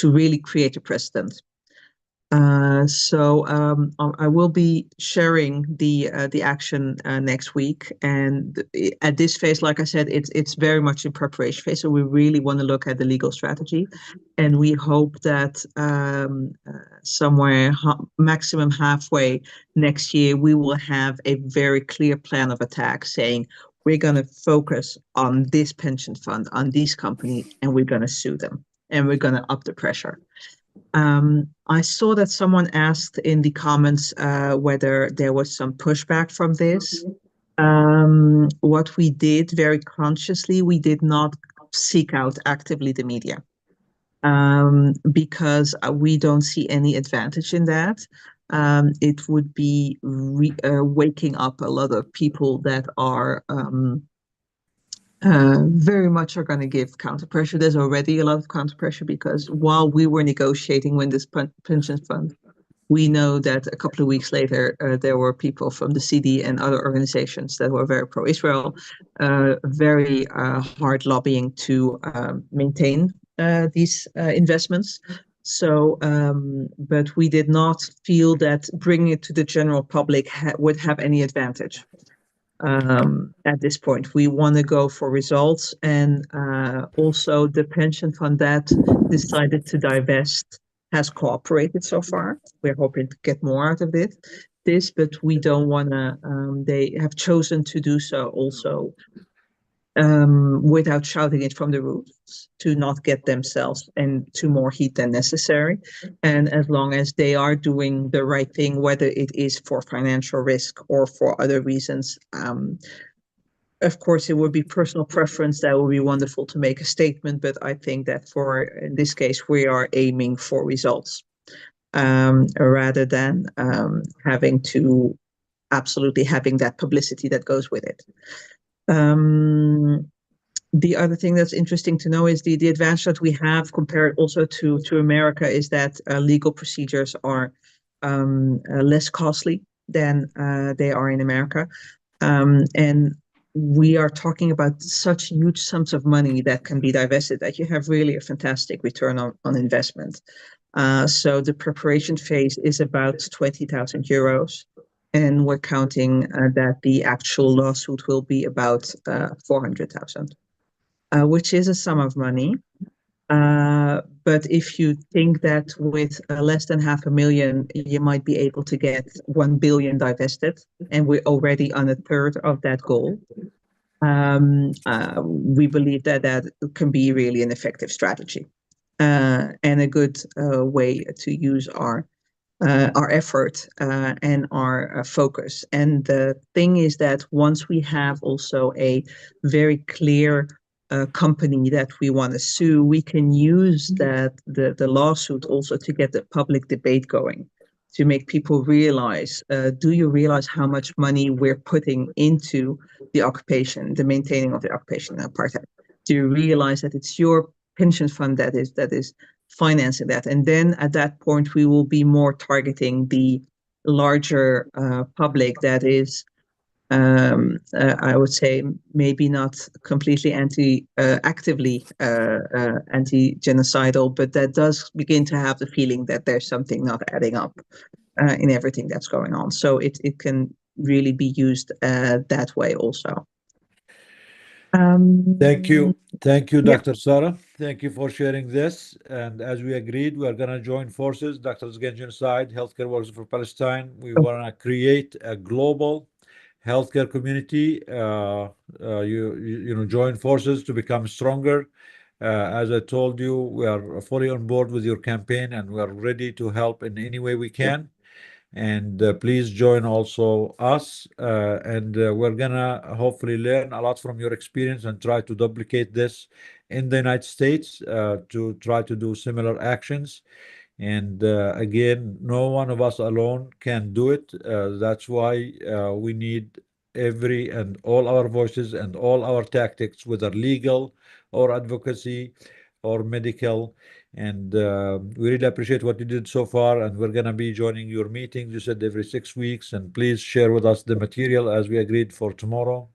really create a precedent. So I will be sharing the action next week, and at this phase, like I said, it's very much in preparation phase. So we really want to look at the legal strategy, and we hope that somewhere maximum halfway next year we will have a very clear plan of attack, saying we're going to focus on this pension fund, on these companies, and we're going to sue them, and we're going to up the pressure. I saw that someone asked in the comments whether there was some pushback from this. What we did very consciously, we did not seek out actively the media, because we don't see any advantage in that. It would be waking up a lot of people that are very much are going to give counter pressure. There's already a lot of counter pressure, because while we were negotiating with this pension fund, we know that a couple of weeks later there were people from the CD and other organizations that were very pro-Israel, very hard lobbying to maintain these investments. So, but we did not feel that bringing it to the general public would have any advantage. At this point, we want to go for results, and also the pension fund that decided to divest has cooperated so far. We're hoping to get more out of this, but we don't want to. They have chosen to do so also without shouting it from the roofs, to not get themselves into more heat than necessary. And as long as they are doing the right thing, whether it is for financial risk or for other reasons, of course, it would be personal preference. That would be wonderful to make a statement, but I think that in this case, we are aiming for results rather than having that publicity that goes with it. The other thing that's interesting to know is the advantage that we have compared also to America is that legal procedures are less costly than they are in America. And we are talking about such huge sums of money that can be divested that you have really a fantastic return on investment. So the preparation phase is about 20,000 euros. and we're counting that the actual lawsuit will be about 400,000, which is a sum of money. But if you think that with less than 500,000, you might be able to get 1 billion divested, and we're already on a third of that goal. We believe that that can be really an effective strategy and a good way to use our effort and our focus. And the thing is that once we have also a very clear company that we want to sue, we can use that the lawsuit also to get the public debate going, to make people realize, do you realize how much money we're putting into the occupation, the maintaining of the occupation and apartheid? Do you realize that it's your pension fund that is financing that? And then at that point, we will be more targeting the larger public that is, I would say, maybe not completely actively anti-genocidal, but that does begin to have the feeling that there's something not adding up in everything that's going on. So it can really be used that way also. Thank you, yeah. Dr. Sara. Thank you for sharing this. And as we agreed, we are going to join forces, Doctors Against Genocide, Healthcare Workers for Palestine. We want to create a global healthcare community. You know, join forces to become stronger. As I told you, we are fully on board with your campaign, and we are ready to help in any way we can. And please join also us, and we're gonna hopefully learn a lot from your experience and try to duplicate this in the United States, to try to do similar actions. And again, no one of us alone can do it. That's why we need every and all our voices and all our tactics, whether legal or advocacy or medical. And we really appreciate what you did so far, and we're going to be joining your meetings, you said, every 6 weeks. And please share with us the material as we agreed for tomorrow.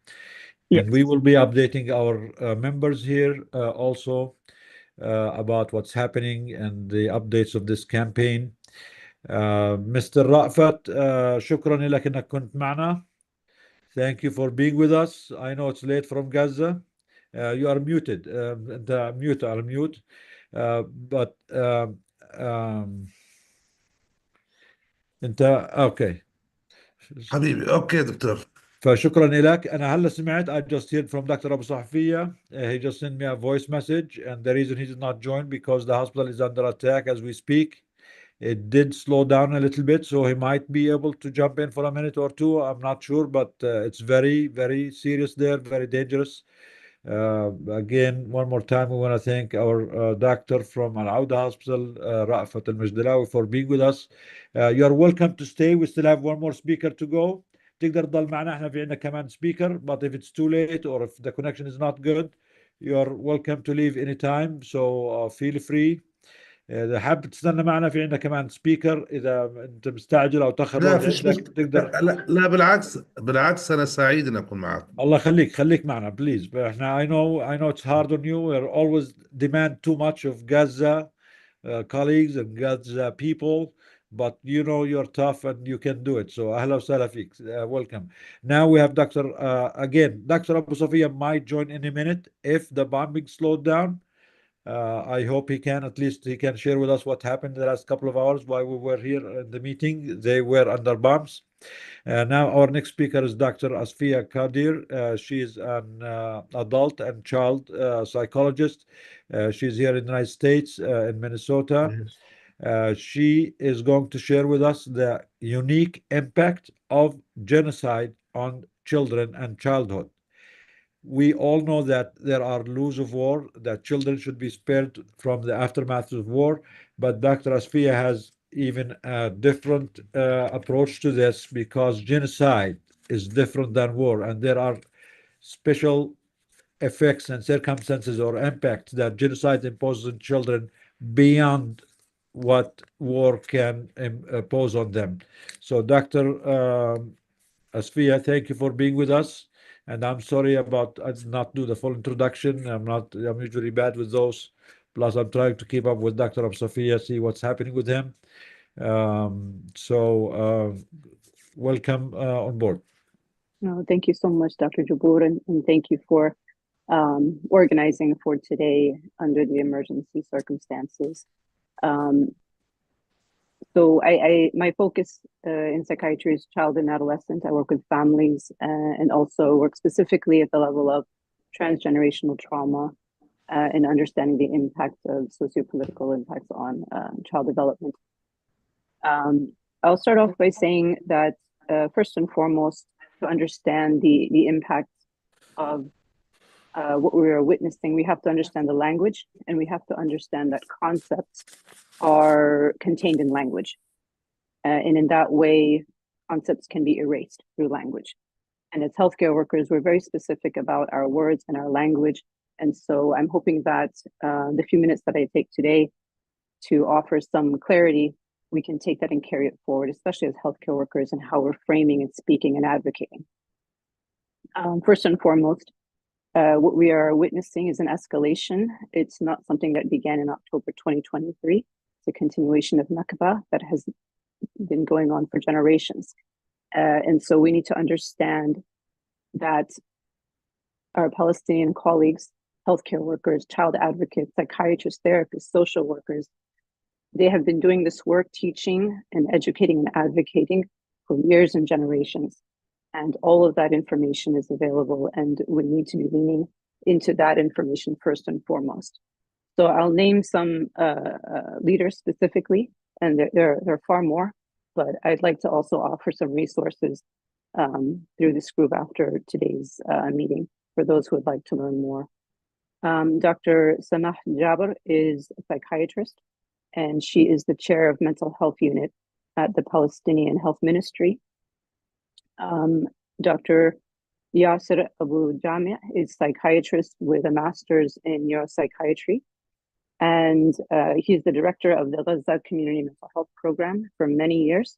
Yes. And we will be updating our members here also about what's happening and the updates of this campaign. Mr. رأفت, شكرا لك انك كنت معنا. Thank you for being with us. I know it's late from Gaza. You are muted. أنت mute على mute. But انت اوكي حبيبي اوكي دكتور. فشكرا لك. انا هلا سمعت, I just heard from Dr. Abu Sahfiya. He just sent me a voice message, and the reason he did not join because the hospital is under attack as we speak. It did slow down a little bit, so he might be able to jump in for a minute or two. I'm not sure, but it's very, very serious there, very dangerous. Again, one more time, we want to thank our doctor from Awda Hospital, Ra'fat Al-Majdilawi, for being with us. You are welcome to stay. We still have one more speaker to go. تقدر تضل معنا, احنا في عندنا كمان speaker, but if it's too late or if the connection is not good, you are welcome to leave anytime. So feel free. إذا حاب تستنى معنا, في عندنا كمان سبيكر. إذا أنت مستعجل أو تأخر لا وقت فيش عندك تقدر. لا بالعكس أنا سعيد إن أكون معك. الله يخليك, خليك معنا please. إحنا I know it's hard on you. We're always demand too much of Gaza colleagues and Gaza people, but you know you're tough and you can do it. So أهلا وسهلا فيك. Welcome. Now we have Dr. Again, Dr. Abu Safia might join in a minute if the bombing slowed down. I hope he can, at least he can share with us what happened in the last couple of hours while we were here in the meeting. They were under bombs. Now our next speaker is Dr. Asfia Qaadir. She is an adult and child psychologist. She's here in the United States, in Minnesota. She is going to share with us the unique impact of genocide on children and childhood. We all know that there are laws of war, that children should be spared from the aftermath of war, but Dr. Asfia has even a different approach to this, because genocide is different than war, and there are special effects and circumstances or impacts that genocide imposes on children beyond what war can impose on them. So Dr. Asfia, thank you for being with us. And I'm sorry about I did not do the full introduction. I'm usually bad with those. Plus, I'm trying to keep up with Dr. Abu Safia, see what's happening with him. So welcome on board. No, thank you so much, Dr. Jabour, and thank you for organizing for today under the emergency circumstances. So my focus in psychiatry is child and adolescent. I work with families and also work specifically at the level of transgenerational trauma and understanding the impact of sociopolitical impacts on child development. I'll start off by saying that first and foremost, to understand the impact of what we are witnessing, we have to understand the language, and we have to understand that concepts are contained in language. And in that way, concepts can be erased through language. And as healthcare workers, we're very specific about our words and our language. And so I'm hoping that the few minutes that I take today to offer some clarity, we can take that and carry it forward, especially as healthcare workers and how we're framing and speaking and advocating. First and foremost, what we are witnessing is an escalation. It's not something that began in October 2023. It's a continuation of Nakba that has been going on for generations. And so we need to understand that our Palestinian colleagues, healthcare workers, child advocates, psychiatrists, therapists, social workers, they have been doing this work, teaching and educating and advocating for years and generations. And all of that information is available, and we need to be leaning into that information first and foremost. So I'll name some leaders specifically, and there are far more, but I'd like to also offer some resources through this group after today's meeting for those who would like to learn more. Dr. Samah Jabr is a psychiatrist, and she is the chair of mental health unit at the Palestinian Health Ministry. Dr. Yasser Abu Jami is psychiatrist with a master's in neuropsychiatry, and he's the director of the Gaza Community Mental Health Program for many years.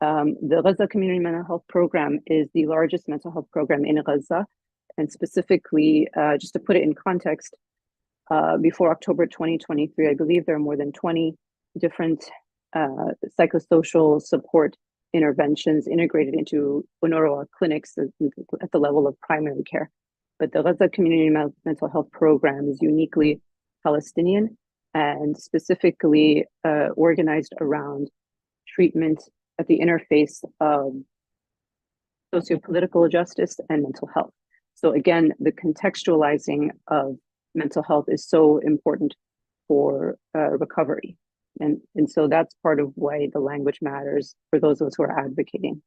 The Gaza Community Mental Health Program is the largest mental health program in Gaza, and specifically, just to put it in context, before October 2023, I believe there are more than 20 different psychosocial support interventions integrated into UNRWA clinics at the level of primary care. But the Gaza Community Mental Health Program is uniquely Palestinian and specifically organized around treatment at the interface of sociopolitical justice and mental health. So again, the contextualizing of mental health is so important for recovery. And so that's part of why the language matters for those of us who are advocating.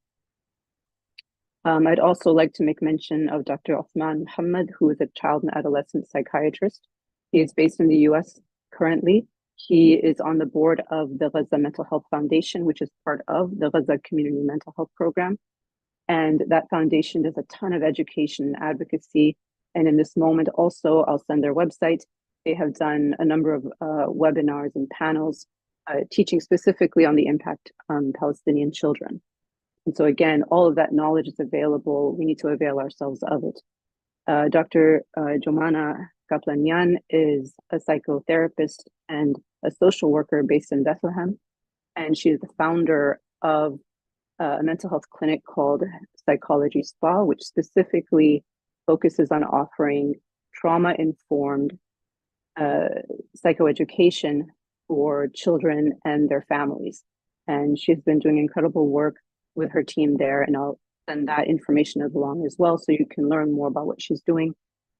I'd also like to make mention of Dr. Othman Muhammad, who is a child and adolescent psychiatrist. He is based in the US currently. He is on the board of the Gaza Mental Health Foundation, which is part of the Gaza Community Mental Health Program. And that foundation does a ton of education and advocacy. And in this moment also, I'll send their website. They have done a number of webinars and panels teaching specifically on the impact on Palestinian children. And so again, all of that knowledge is available. We need to avail ourselves of it. Dr. Jomana Kaplanyan is a psychotherapist and a social worker based in Bethlehem. And she is the founder of a mental health clinic called Psychology Spa, which specifically focuses on offering trauma-informed psychoeducation for children and their families. And she's been doing incredible work with her team there, and I'll send that information along as well so you can learn more about what she's doing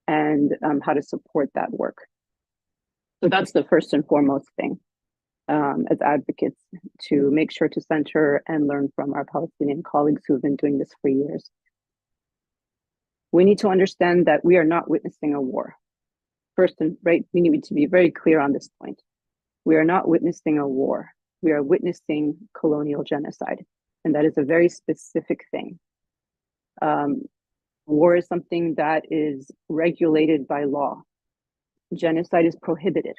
and how to support that work. So that's the first and foremost thing as advocates, to make sure to center and learn from our Palestinian colleagues who have been doing this for years. We need to understand that we are not witnessing a war. First and right, we need to be very clear on this point. We are not witnessing a war. We are witnessing colonial genocide, and that is a very specific thing. War is something that is regulated by law. Genocide is prohibited,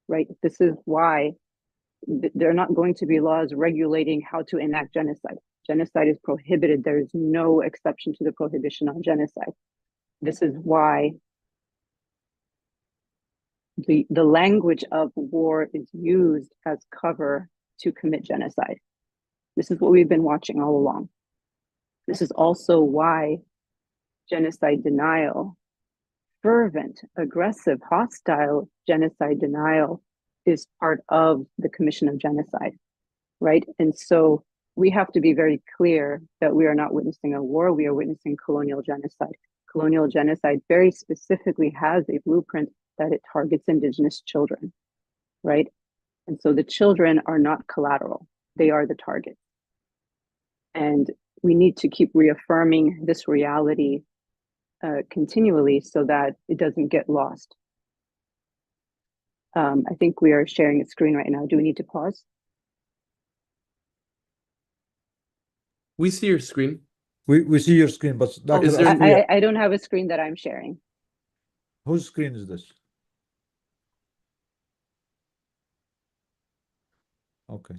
right? This is why there are not going to be laws regulating how to enact genocide. Genocide is prohibited. There is no exception to the prohibition on genocide. This is why the language of war is used as cover to commit genocide. This is what we've been watching all along. This is also why genocide denial, fervent, aggressive, hostile genocide denial is part of the commission of genocide, right? And so we have to be very clear that we are not witnessing a war, we are witnessing colonial genocide. Colonial genocide very specifically has a blueprint that it targets indigenous children, right? And so the children are not collateral, they are the target. And we need to keep reaffirming this reality continually so that it doesn't get lost. I think we are sharing a screen right now. Do we need to pause? We see your screen. We see your screen, but Dr. Is there- Asfia, I don't have a screen that I'm sharing. whose screen is this? Okay.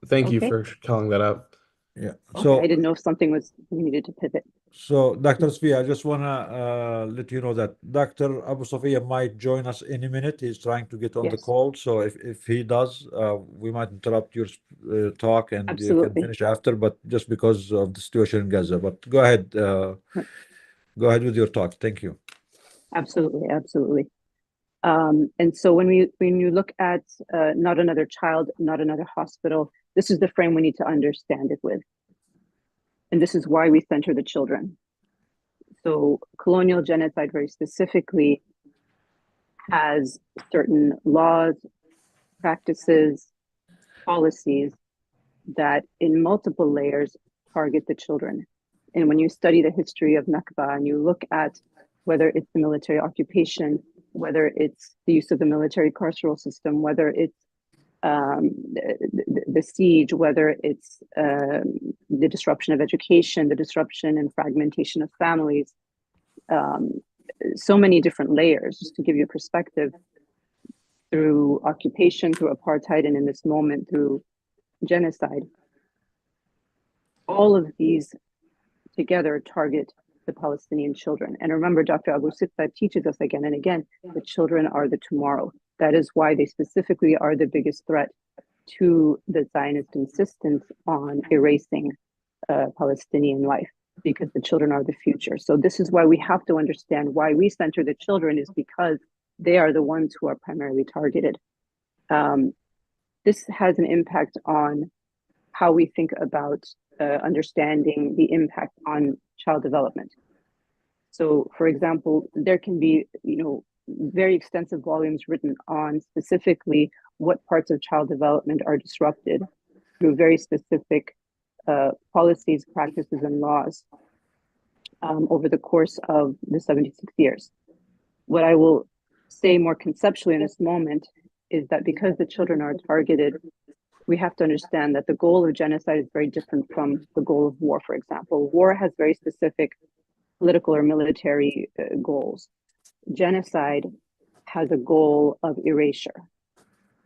Thank you Okay. for calling that out. Yeah. Okay, So I didn't know if something was, we needed to pivot. So, Dr. Asfia, I just want to let you know that Dr. Abu Sofia might join us any minute. He's trying to get on the Yes. call. So if he does, we might interrupt your talk and you can Absolutely. finish after, but just because of the situation in Gaza. But go ahead. Go ahead with your talk. Thank you. Absolutely, absolutely. And so when you look at not another child, not another hospital, this is the frame we need to understand it with. And this is why we center the children. So colonial genocide very specifically has certain laws, practices, policies that in multiple layers target the children. And when you study the history of Nakba and you look at whether it's the military occupation, whether it's the use of the military carceral system, whether it's the siege, whether it's the disruption of education, the disruption and fragmentation of families, so many different layers, just to give you a perspective, through occupation, through apartheid, and in this moment through genocide. All of these together target the Palestinian children. And remember, Dr. Abu Sitta teaches us again and again, the children are the tomorrow. That is why they specifically are the biggest threat to the Zionist insistence on erasing Palestinian life, because the children are the future. So this is why we have to understand why we center the children, is because they are the ones who are primarily targeted. This has an impact on how we think about understanding the impact on child development. So, for example, there can be, very extensive volumes written on specifically what parts of child development are disrupted through very specific policies, practices, and laws over the course of the 76 years. What I will say more conceptually in this moment is that because the children are targeted, we have to understand that the goal of genocide is very different from the goal of war, for example. War has very specific political or military goals. Genocide has a goal of erasure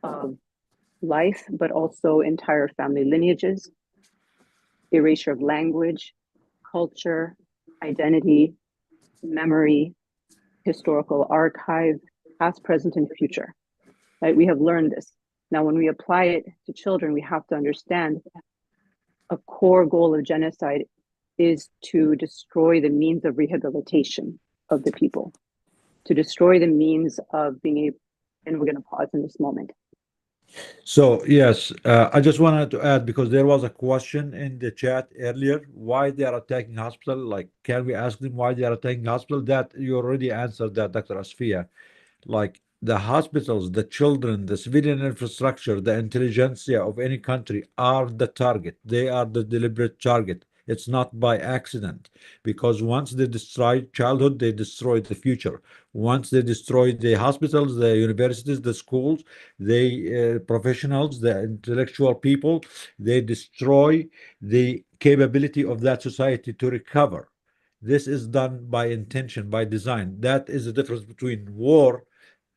of life, but also entire family lineages, erasure of language, culture, identity, memory, historical archive, past, present, and future. Right? We have learned this. Now, when we apply it to children, we have to understand a core goal of genocide is to destroy the means of rehabilitation of the people, to destroy the means of being able, and we're going to pause in this moment. So yes, I just wanted to add, because there was a question in the chat earlier, why they are attacking hospital. Like, can we ask them why they are attacking hospital? That you already answered that, Dr. Asfia. Like, the hospitals, the children, the civilian infrastructure, the intelligentsia of any country are the target. They are the deliberate target. It's not by accident, because once they destroy childhood, they destroy the future. Once they destroy the hospitals, the universities, the schools, the professionals, the intellectual people, they destroy the capability of that society to recover. This is done by intention, by design. That is the difference between war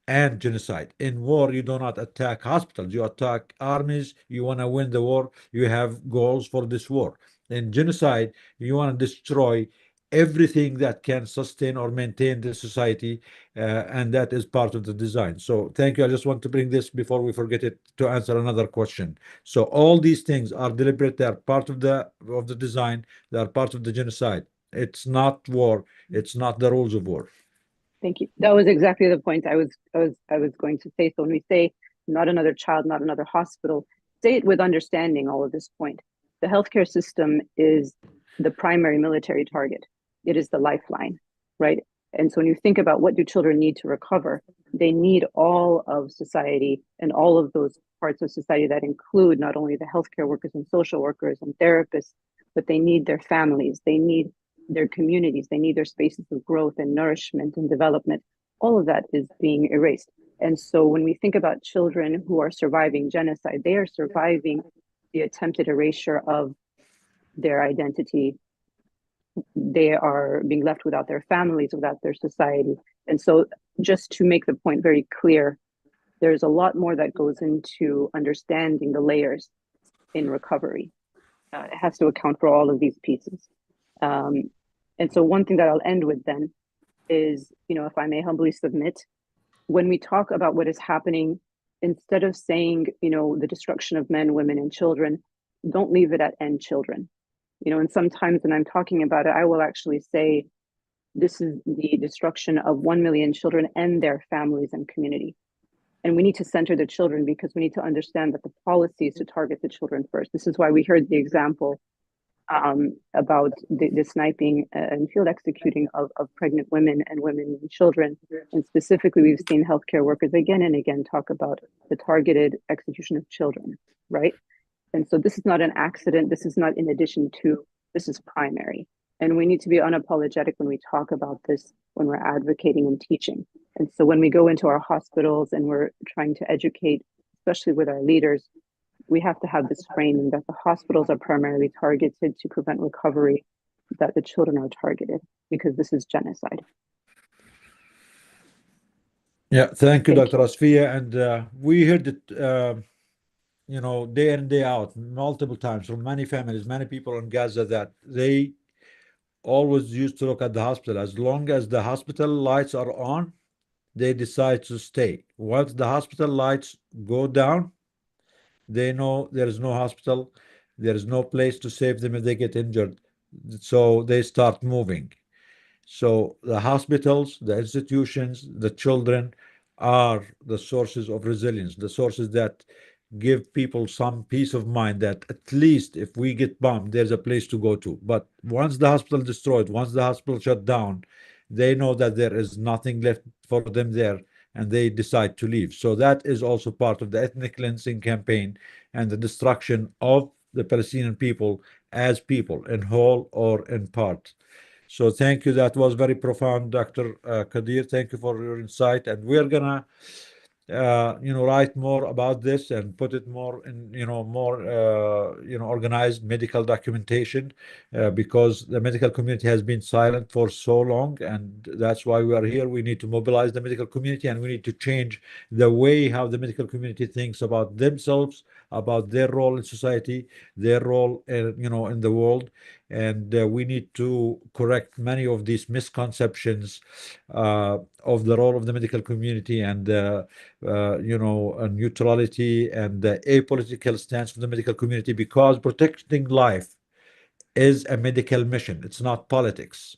and genocide. In war, you do not attack hospitals, you attack armies. You want to win the war, you have goals for this war. In genocide, you want to destroy everything that can sustain or maintain the society, and that is part of the design. So thank you. I just want to bring this before we forget it to answer another question. So all these things are deliberate. They are part of the design. They are part of the genocide. It's not war. It's not the rules of war. Thank you. That was exactly the point I was going to say. So when we say not another child, not another hospital, say it with understanding all of this point. The healthcare system is the primary military target. It is the lifeline, right? And so when you think about what do children need to recover, they need all of society and all of those parts of society that include not only the healthcare workers and social workers and therapists, but they need their families, they need their communities, they need their spaces of growth and nourishment and development. All of that is being erased. And so when we think about children who are surviving genocide, they are surviving the attempted erasure of their identity. They are being left without their families, without their society. And so just to make the point very clear, there's a lot more that goes into understanding the layers in recovery. It has to account for all of these pieces. And so one thing that I'll end with then is, if I may humbly submit, when we talk about what is happening, instead of saying, the destruction of men, women, and children, don't leave it at "and children." And sometimes when I'm talking about it, I will actually say, this is the destruction of 1 million children and their families and community. And we need to center the children because we need to understand that the policy is to target the children first. This is why we heard the example about the sniping and field executing of pregnant women and women and children. And specifically, we've seen healthcare workers again and again talk about the targeted execution of children, right? And so this is not an accident. This is not in addition to, this is primary. And we need to be unapologetic when we talk about this, when we're advocating and teaching. And so when we go into our hospitals and we're trying to educate, especially with our leaders, we have to have this framing that the hospitals are primarily targeted to prevent recovery, that the children are targeted, because this is genocide. Yeah, thank you, Thank Dr. Asfia. And we heard it, day in, day out, multiple times from many families, many people in Gaza, that they always used to look at the hospital. As long as the hospital lights are on, they decide to stay. Once the hospital lights go down, they know there is no hospital, there is no place to save them if they get injured. So they start moving. So the hospitals, the institutions, the children are the sources of resilience, the sources that give people some peace of mind that at least if we get bombed, there's a place to go to. But once the hospital is destroyed, once the hospital shut down, they know that there is nothing left for them there, and they decide to leave. So that is also part of the ethnic cleansing campaign and the destruction of the Palestinian people as people, in whole or in part. So thank you. That was very profound, Dr. Qaadir. Thank you for your insight. And we're gonna, write more about this and put it more in, more, organized medical documentation, because the medical community has been silent for so long, and that's why we are here. We need to mobilize the medical community, and we need to change the way how the medical community thinks about themselves, about their role in society, their role, in the world. And we need to correct many of these misconceptions of the role of the medical community, and neutrality and the apolitical stance of the medical community, because protecting life is a medical mission. It's not politics.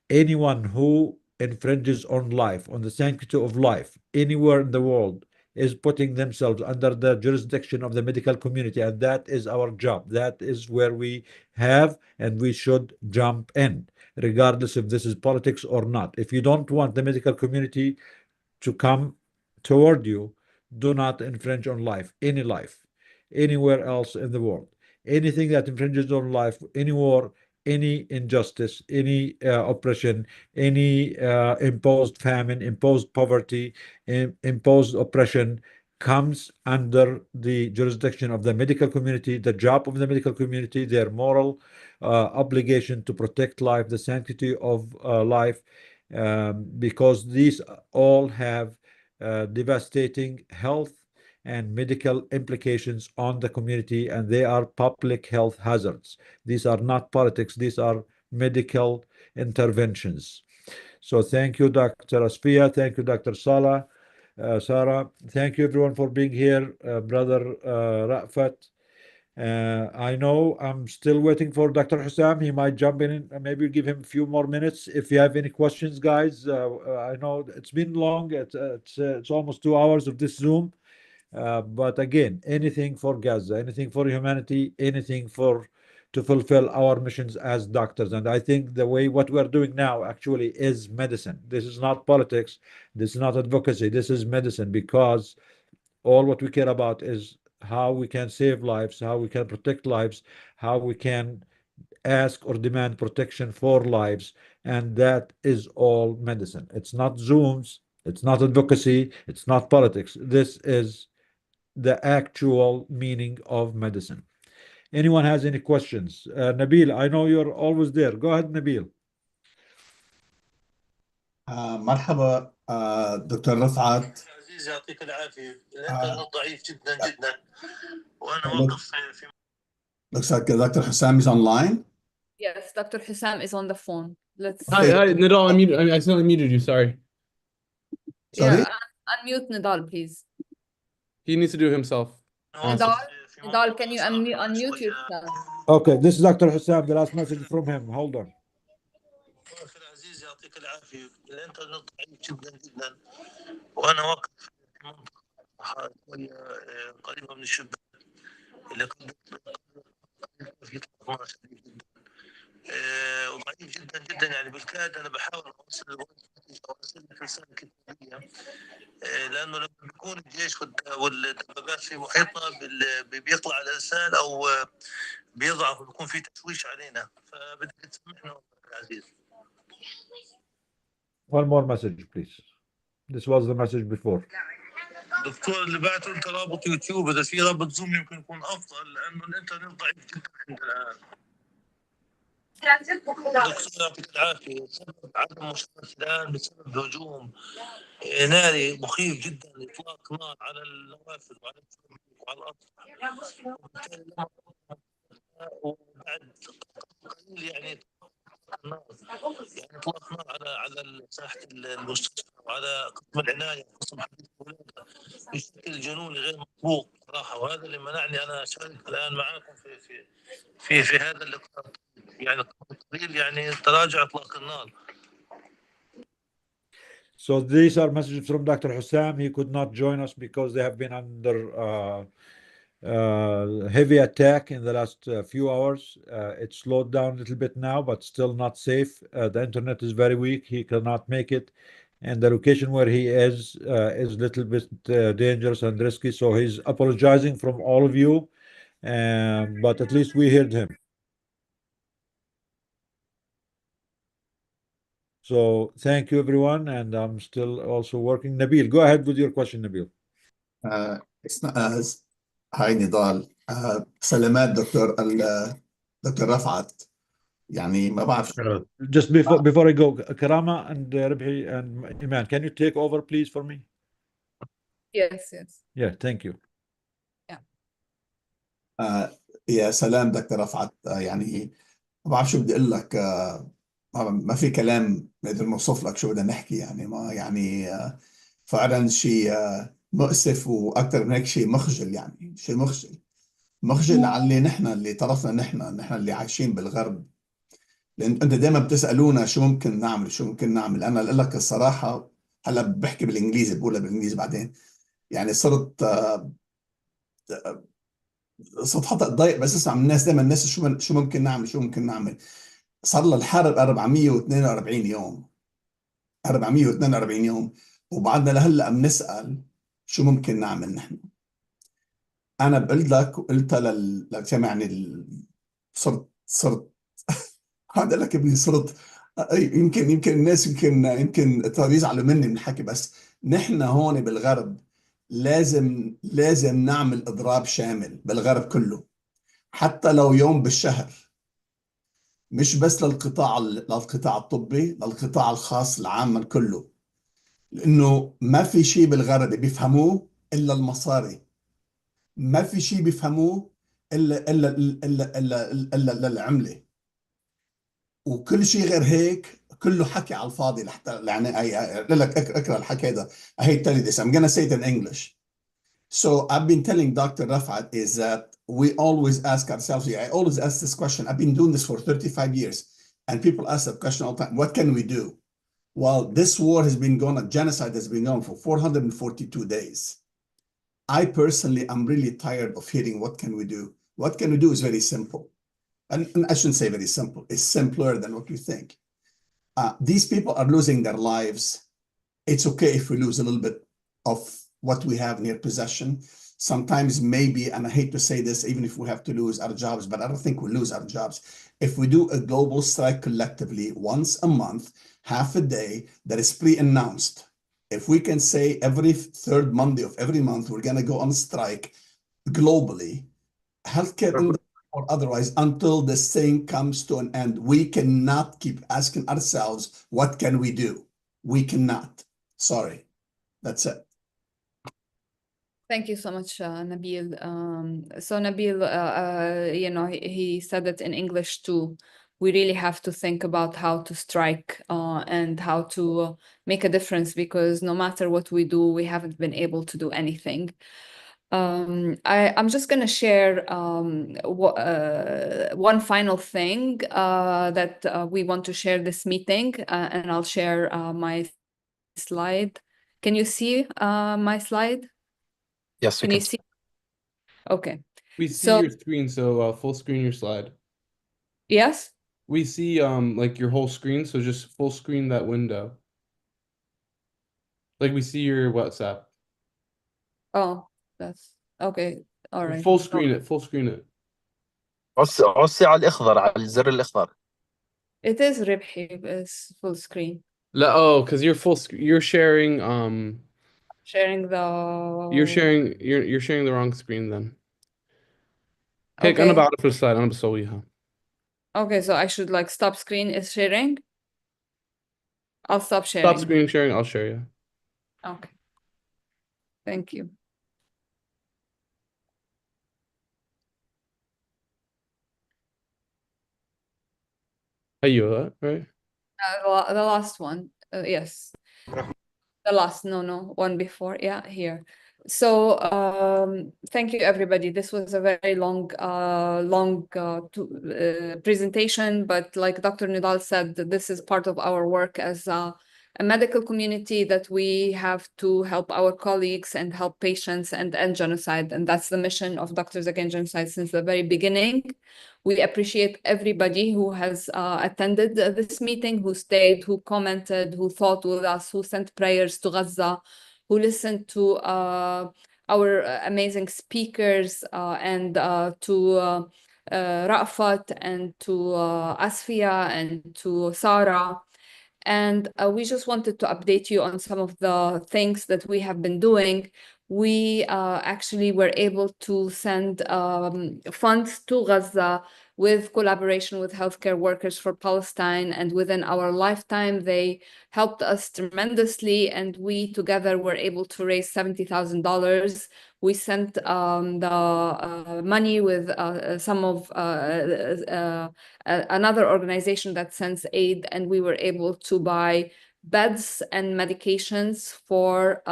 Anyone who infringes on life, on the sanctity of life, anywhere in the world, is putting themselves under the jurisdiction of the medical community, and that is our job. That is where we have and we should jump in, regardless if this is politics or not. If you don't want the medical community to come toward you, do not infringe on life, any life, anywhere else in the world. Anything that infringes on life, any war, any injustice, any oppression, any imposed famine, imposed poverty, imposed oppression, comes under the jurisdiction of the medical community. The job of the medical community, their moral obligation to protect life, the sanctity of life, because these all have devastating health and medical implications on the community, and they are public health hazards. These are not politics. These are medical interventions. So thank you, Dr. Asfia. Thank you, Dr. Sara. Thank you, everyone, for being here. Brother Rafat. I know I'm still waiting for Dr. Hussam. He might jump in and maybe give him a few more minutes. If you have any questions, guys, I know it's been long. It's almost 2 hours of this Zoom. But again, anything for Gaza, anything for humanity, anything to fulfill our missions as doctors. And I think the way what we're doing now actually is medicine. This is not politics. This is not advocacy. This is medicine, because all what we care about is how we can save lives, how we can protect lives, how we can ask or demand protection for lives. And that is all medicine. It's not Zooms. It's not advocacy. It's not politics. This is the actual meaning of medicine. Anyone has any questions? Nabil, I know you're always there. Go ahead, Nabil. مرحبا دكتور رفعت. عزيز يعطيك العافية. الإنترنت ضعيف جدا جدا وأنا واقف في Dr. Hussam is online. Yes, Dr. Hussam is on the phone. Hi, Nidal, I accidentally muted you, sorry. Sorry? Yeah, unmute Nidal, please. He needs to do it himself. Nidal, can you unmute yourself? Okay, this is Dr. Hussam, the last message from him. Hold on. أخي العزيز يعطيك العافية. الإنترنت ضعيف جدا جدا وأنا واقف في منطقة قريبة من الشباك اللي قد في طمع شديد جدا وضعيف جدا جدا. يعني بالكاد أنا بحاول أوصل لك رسالة كتابية لأنه لما بيكون الجيش والدبابات في محيطنا بيطلع الإنسان أو بيضعف وبيكون في تشويش علينا، فبدك تسامحنا عزيز. One more message, please. This was the message before. دكتور اللي بعته انت رابط يوتيوب، اذا في رابط زوم يمكن يكون افضل لانه الانترنت ضعيف جدا عندنا الان. دكتور يعطيك العافيه. سبب عدم مشاركه الان بسبب هجوم ناري مخيف جدا، اطلاق نار على النوافذ وعلى الشبابيك وعلى الاسطح، وبعد قليل يعني النار يعني اطلاق نار على ساحه المستشفى وعلى قسم العنايه وقسم حديث الولاده بشكل جنوني غير مسبوق صراحه، وهذا اللي منعني انا اشارك الان معاكم في هذا اللقاء. يعني قليل يعني تراجع اطلاق النار. So these are messages from Dr. Hussam. He could not join us because they have been under heavy attack in the last few hours. It slowed down a little bit now, but still not safe. The internet is very weak. He cannot make it. And the location where he is a little bit dangerous and risky. So he's apologizing from all of you. But at least we heard him. So thank you, everyone. And I'm still also working. Nabil, go ahead with your question, Nabil. هاي نضال. سلامات دكتور رفعت. يعني ما بعرف. Just before I go, Karama and Ribhi and Iman, can you take over, please, for me? Yes. Yeah, thank you. يا سلام دكتور رفعت. يعني ما بعرف شو بدي اقول لك. ما في كلام نقدر نوصف لك شو بدنا نحكي. يعني ما يعني فعلا شيء مؤسف، واكثر من هيك شيء مخجل. يعني شيء مخجل على اللي نحن اللي طرفنا نحن اللي عايشين بالغرب. لان انت دائما بتسالونا شو ممكن نعمل. انا اقول لك الصراحه، هلا بحكي بالانجليزي، بقولها بالانجليزي بعدين. يعني صرت حتى اتضايق بس اسمع من الناس شو ممكن نعمل. صار لها الحرب 442 يوم. 442 يوم وبعدنا لهلا بنسال شو ممكن نعمل نحن. انا قلتها للجماعه. صرت هذا لك ابني. صرت يمكن الناس يمكن يزعلوا مني من الحكي، بس نحن هون بالغرب لازم نعمل اضراب شامل بالغرب كله، حتى لو يوم بالشهر، مش بس للقطاع الطبي، للقطاع الخاص العام كله. لانه ما في شيء بالغرب بيفهموه الا المصاري. ما في شيء بيفهموه الا العمله. وكل شيء غير هيك كله حكي على الفاضي لحتى يعني لك اقرا الحكي هذا. I hate telling this. I'm gonna say it in English. So I've been telling Dr. Rafat is that we always ask ourselves, I always ask this question. I've been doing this for 35 years, and people ask that question all the time. What can we do? Well, this war has been going on, genocide has been going on for 442 days. I personally am really tired of hearing what can we do. What can we do is very simple. And I shouldn't say very simple. It's simpler than what you think. These people are losing their lives. It's okay if we lose a little bit of what we have near possession. Sometimes maybe, and I hate to say this, even if we have to lose our jobs, but I don't think we'll lose our jobs. If we do a global strike collectively once a month, half a day, that is pre-announced. If we can say every third Monday of every month, we're going to go on strike globally, healthcare or otherwise, until this thing comes to an end. We cannot keep asking ourselves, what can we do? We cannot. Sorry. That's it. Thank you so much, Nabil. So Nabil, you know, he said it in English too. We really have to think about how to strike and how to make a difference, because no matter what we do, we haven't been able to do anything. I'm just going to share one final thing that we want to share this meeting, and I'll share my slide. Can you see my slide? Yes, we Can you can. see? Okay. We see So your screen, so full screen your slide. yes. We see like your whole screen, so just full screen that window. Like we see your WhatsApp. Oh, that's okay. All right. Full screen it, full screen it. عصي على الأخضر، على الزر الأخضر. It is ربحي, it's full screen. لا, oh, because you're full screen. You're sharing Sharing the. You're sharing the wrong screen then. هيك Okay. أنا بعرف السلايد أنا بسويها. Okay, so I should like stop screen is sharing. I'll stop sharing. Stop screen sharing, I'll share you. Okay. Thank you. أيوة, right? The last one. Yes. The last, no, one before. Yeah, here. So thank you, everybody. This was a very long presentation, but like Dr. Nidal said, this is part of our work as a medical community, that we have to help our colleagues and help patients and end genocide. And that's the mission of Doctors Against Genocide since the very beginning. We appreciate everybody who has attended this meeting, who stayed, who commented, who thought with us, who sent prayers to Gaza, who listened to our amazing speakers, and to Rafat, and to Asfia, and to Sara. And we just wanted to update you on some of the things that we have been doing. We actually were able to send funds to Gaza with collaboration with healthcare workers for Palestine. And within our lifetime, they helped us tremendously. And we together were able to raise $70,000. We sent the money with some of another organization that sends aid, and we were able to buy beds and medications for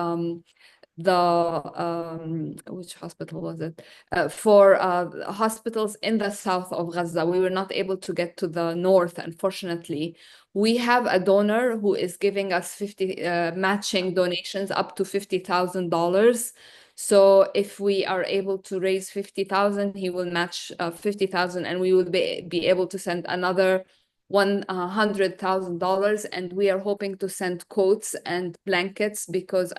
which hospital was it? For hospitals in the south of Gaza. We were not able to get to the north, unfortunately. We have a donor who is giving us matching donations up to $50,000. So if we are able to raise 50,000, he will match 50,000, and we will be able to send another $100,000. And we are hoping to send coats and blankets, because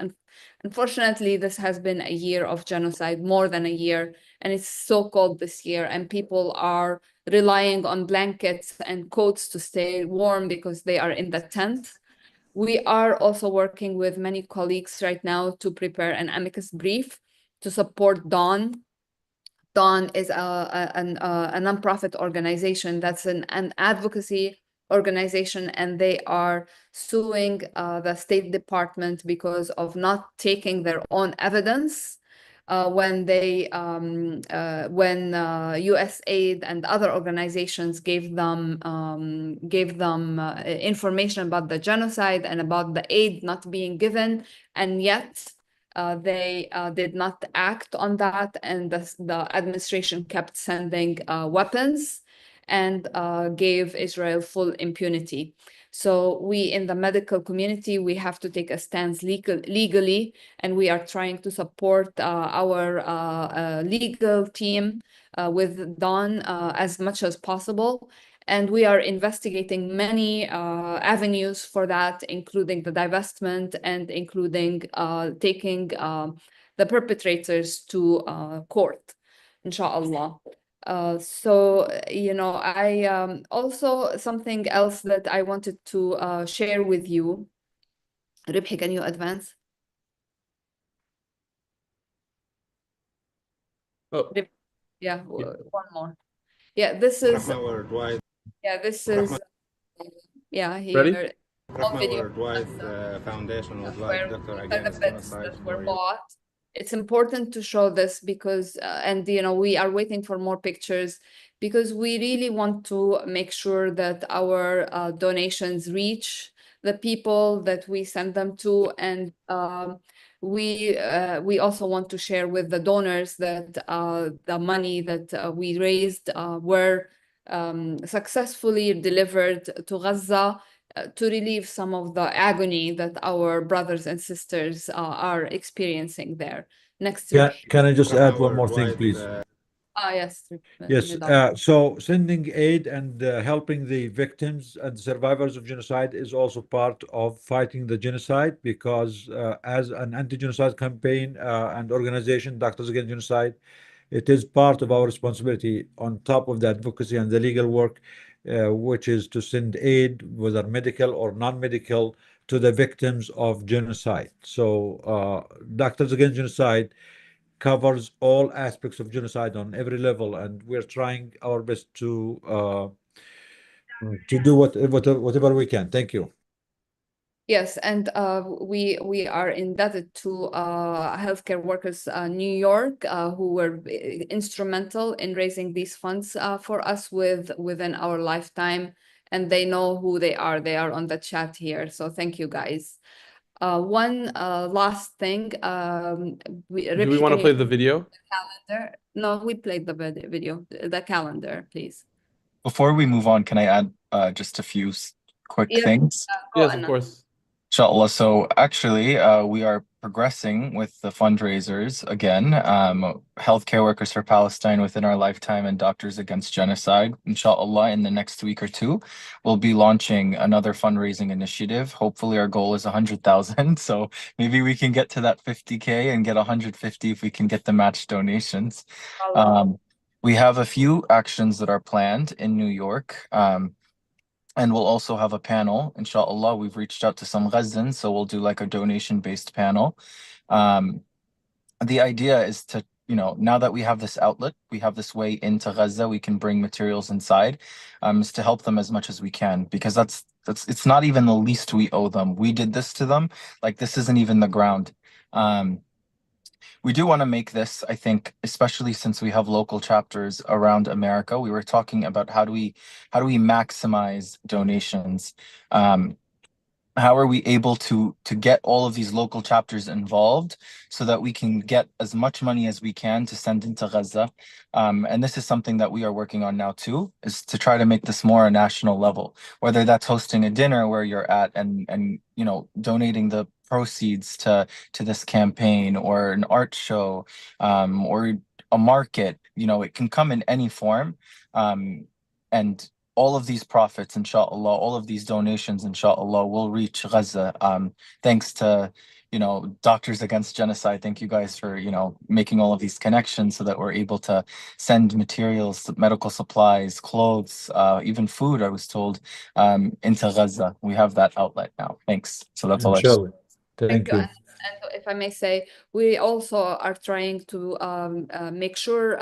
unfortunately, this has been a year of genocide, more than a year, and it's so cold this year, and people are relying on blankets and coats to stay warm because they are in the tent. We are also working with many colleagues right now to prepare an amicus brief to support Dawn. Dawn is a nonprofit organization that's an advocacy organization, and they are suing the State Department because of not taking their own evidence when USAID and other organizations gave them information about the genocide and about the aid not being given, and yet they did not act on that, and the administration kept sending weapons and gave Israel full impunity. So we in the medical community, we have to take a stance legally, and we are trying to support our legal team with Dawn as much as possible. And we are investigating many avenues for that, including the divestment and including taking the perpetrators to court, inshallah. So, I also something else that I wanted to share with you. Ribhi, can you advance? Oh, Yeah, one more. Yeah, this is Worldwide. yeah, this is yeah, ready? here. Video Worldwide Foundation would like where Dr. these are the Against beds Genocide that were for bought. It's important to show this because, and we are waiting for more pictures because we really want to make sure that our donations reach the people that we send them to, and we also want to share with the donors that the money that we raised were successfully delivered to Gaza to relieve some of the agony that our brothers and sisters are experiencing there. Next, Can I just add one more thing, please? yes. Yes. Nidal. So sending aid and helping the victims and survivors of genocide is also part of fighting the genocide, because as an anti-genocide campaign and organization, Doctors Against Genocide, it is part of our responsibility on top of the advocacy and the legal work, which is to send aid, whether medical or non-medical, to the victims of genocide. So Doctors Against Genocide covers all aspects of genocide on every level, and we're trying our best to do whatever we can. Thank you. Yes, and we are indebted to healthcare workers New York who were instrumental in raising these funds for us within our lifetime, and they know who they are. They are on the chat here, so thank you guys. One last thing. Do we want to play the video? Calendar? No, we played the video. The calendar, please. Before we move on, can I add just a few quick things? Yes, of course. Inshallah. So actually, we are progressing with the fundraisers again. Healthcare workers for Palestine within our lifetime and Doctors Against Genocide. Inshallah, in the next week or two, we'll be launching another fundraising initiative. Hopefully, our goal is 100,000. So maybe we can get to that 50K and get 150 if we can get the match donations. We have a few actions that are planned in New York. And we'll also have a panel, inshallah. We've reached out to some Gazans, so we'll do like a donation-based panel. The idea is to, now that we have this outlet, we have this way into Gaza, we can bring materials inside, is to help them as much as we can, because it's not even the least we owe them. We did this to them, like this isn't even the ground. We do want to make this, I think, especially since we have local chapters around America. We were talking about how do we maximize donations? How are we able to get all of these local chapters involved so that we can get as much money as we can to send into Gaza? And this is something that we are working on now too, is to try to make this more a national level, whether that's hosting a dinner where you're at and donating the proceeds to this campaign, or an art show, or a market. It can come in any form. And all of these profits, inshallah, all of these donations, inshallah, will reach Gaza. Thanks to, Doctors Against Genocide. Thank you guys for, making all of these connections so that we're able to send materials, medical supplies, clothes, even food, I was told, into Gaza. We have that outlet now. Thanks. So that's all I Inshallah. Thank you. And if I may say, we also are trying to make sure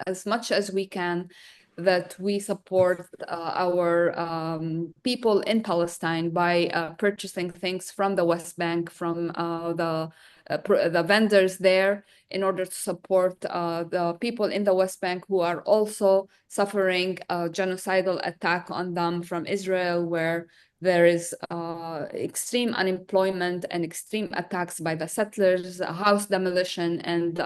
as much as we can that we support our people in Palestine by purchasing things from the West Bank, from the vendors there, in order to support the people in the West Bank who are also suffering a genocidal attack on them from Israel, where there is extreme unemployment and extreme attacks by the settlers, house demolition, and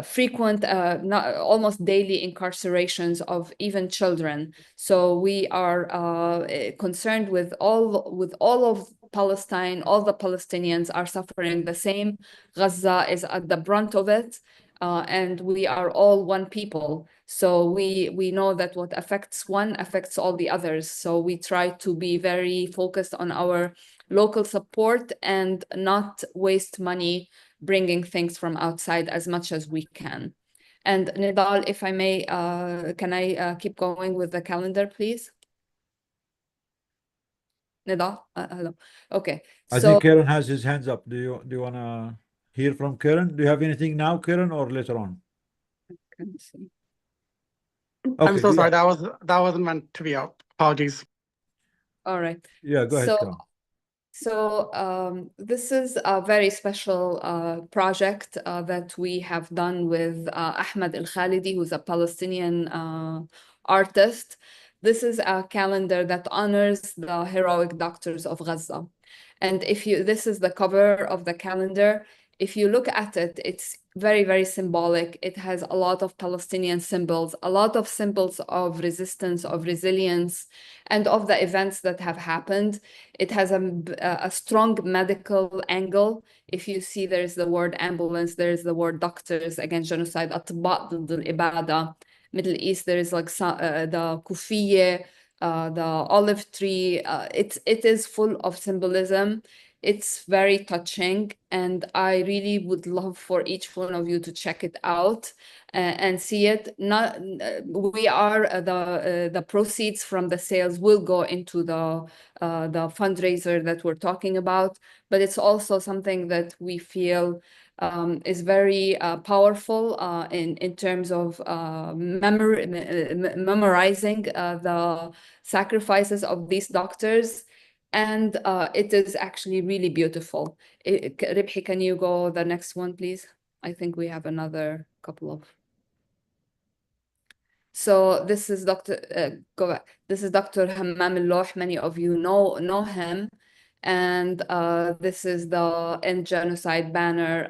frequent, almost daily incarcerations of even children. So we are concerned with all of Palestine. All the Palestinians are suffering the same. Gaza is at the brunt of it, and we are all one people. So we know that what affects one affects all the others. So we try to be very focused on our local support and not waste money bringing things from outside as much as we can. And Nidal, if I may, can I keep going with the calendar, please? Nidal, hello. Okay. I think Karen has his hands up. Do you want to hear from Karen? Do you have anything now, Karen, or later on? Can see. Okay, I'm so sorry. That wasn't meant to be up. Apologies. All right. Yeah, go ahead, Karen. So this is a very special project that we have done with Ahmed El-Khalidi, who's a Palestinian artist. This is a calendar that honors the heroic doctors of Gaza. And this is the cover of the calendar. If you look at it, it's very, very symbolic. It has a lot of Palestinian symbols, a lot of symbols of resistance, of resilience, and of the events that have happened. It has a strong medical angle. If you see, there's the word ambulance, there's the word doctors against genocide, أطباء ضد الإبادة. Middle East, there is like the kufiye, the olive tree. It is full of symbolism. It's very touching, and I really would love for each one of you to check it out and see it. The proceeds from the sales will go into the fundraiser that we're talking about, but it's also something that we feel is very powerful in terms of memorizing the sacrifices of these doctors. And it is actually really beautiful. Ribhi, can you go the next one, please? I think we have another couple of. So this is Dr. Go back. This is Dr. Hammam al-Loh. Many of you know him. And this is the End Genocide banner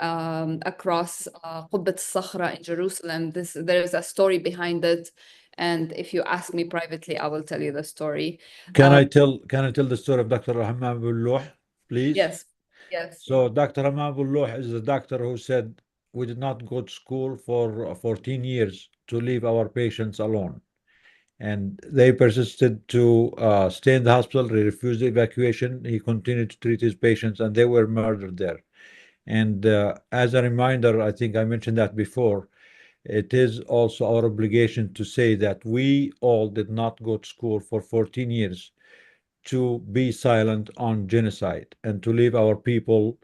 across Qubbat al-Sakhra in Jerusalem. There's a story behind it. And if you ask me privately, I will tell you the story. Can I tell the story of Dr. Hammam al-Loh, please? Yes. So Dr. Hammam al-Loh is a doctor who said, we did not go to school for 14 years to leave our patients alone. And they persisted to stay in the hospital. They refused the evacuation. He continued to treat his patients, and they were murdered there. And as a reminder, I think I mentioned that before, it is also our obligation to say that we all did not go to school for 14 years to be silent on genocide and to leave our people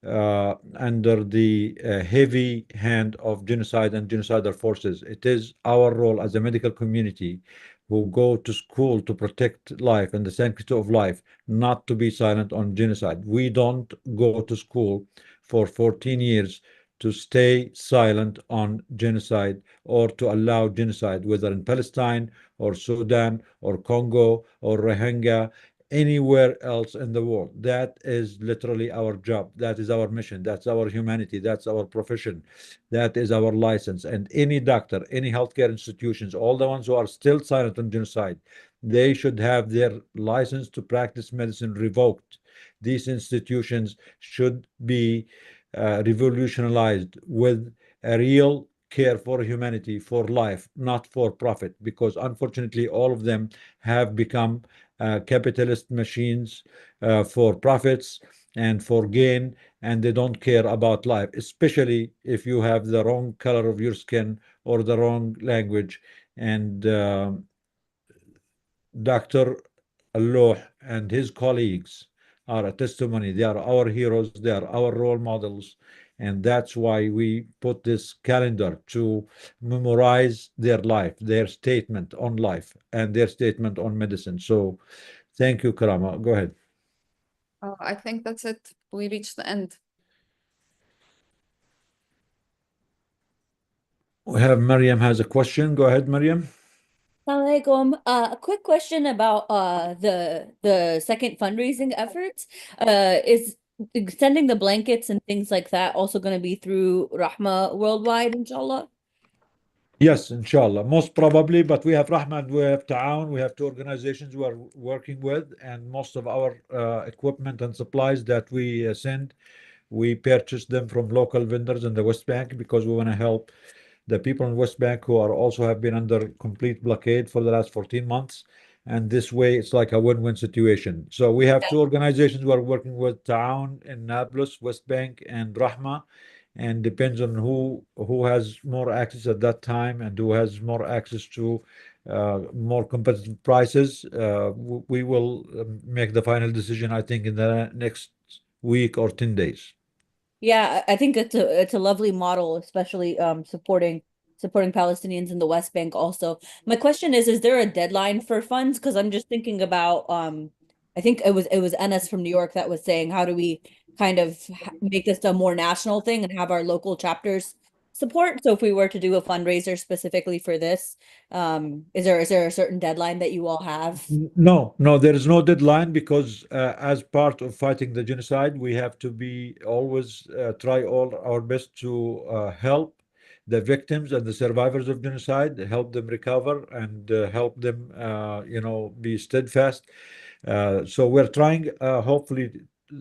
under the heavy hand of genocide and genocidal forces. It is our role as a medical community who go to school to protect life and the sanctity of life, not to be silent on genocide. We don't go to school for 14 years to stay silent on genocide or to allow genocide, whether in Palestine or Sudan or Congo or Rohingya, anywhere else in the world. That is literally our job. That is our mission. That's our humanity. That's our profession. That is our license. And any doctor, any healthcare institutions, all the ones who are still silent on genocide, they should have their license to practice medicine revoked. These institutions should be revolutionized with a real care for humanity, for life, not for profit, because unfortunately all of them have become capitalist machines for profits and for gain, and they don't care about life, especially if you have the wrong color of your skin or the wrong language. And Dr. Allah and his colleagues are a testimony. They are our heroes. They are our role models. And that's why we put this calendar to memorize their life, their statement on life, and their statement on medicine. So thank you, Karama. Go ahead. I think that's it. We reached the end. We have Mariam has a question. Go ahead, Mariam. Assalamualaikum. A quick question about the second fundraising efforts. Is sending the blankets and things like that also going to be through Rahma Worldwide, inshallah? Yes, inshallah, most probably, but we have Rahma and we have Ta'awun. We have two organizations we are working with, and most of our equipment and supplies that we send, we purchase them from local vendors in the West Bank because we want to help the people in West Bank who are also have been under complete blockade for the last 14 months. And this way, it's like a win-win situation. So we have two organizations we are working with, Ta'awun in Nablus, West Bank, and Rahma. And depends on who has more access at that time and who has more access to more competitive prices. We will make the final decision, I think, in the next week or 10 days. Yeah, I think it's a lovely model, especially supporting Palestinians in the West Bank also. My question is there a deadline for funds? Because I'm just thinking about I think it was Enes from New York that was saying, how do we kind of make this a more national thing and have our local chapters support? So if we were to do a fundraiser specifically for this, is there a certain deadline that you all have? No, there is no deadline because as part of fighting the genocide, we have to be always try all our best to help the victims and the survivors of genocide, help them recover and help them, be steadfast. So we're trying, hopefully,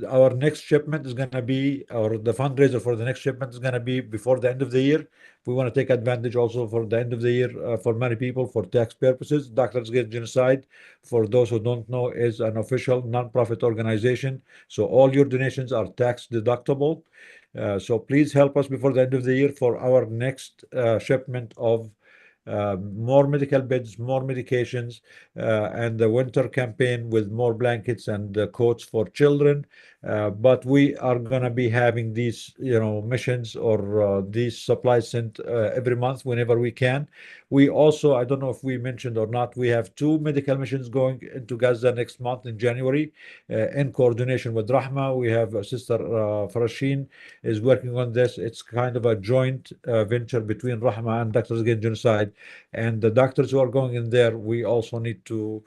our next shipment is going to be, or the fundraiser for the next shipment is going to be before the end of the year. We want to take advantage also for the end of the year for many people for tax purposes. Doctors Against Genocide, for those who don't know, is an official non-profit organization. So all your donations are tax deductible. So please help us before the end of the year for our next shipment of more medical beds, more medications, and the winter campaign with more blankets and coats for children. But we are going to be having these, missions or these supplies sent every month whenever we can. We also, I don't know if we mentioned or not, we have two medical missions going into Gaza next month in January in coordination with Rahma. We have Sister Farasheen is working on this. It's kind of a joint venture between Rahma and Doctors Against Genocide. And the doctors who are going in there, we also need to,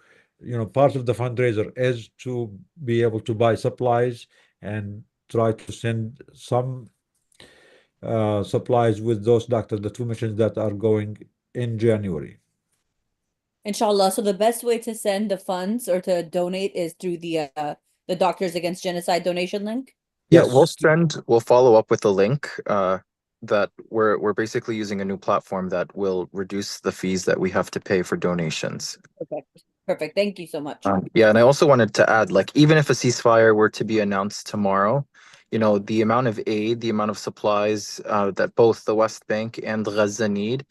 part of the fundraiser is to be able to buy supplies and try to send some supplies with those doctors, the two missions that are going in January. Inshallah. So the best way to send the funds or to donate is through the Doctors Against Genocide donation link? Yeah, Yes. we'll follow up with a link that we're basically using a new platform that will reduce the fees that we have to pay for donations. Perfect. Thank you so much. Yeah, and I also wanted to add, like, even if a ceasefire were to be announced tomorrow, the amount of aid, the amount of supplies that both the West Bank and Gaza need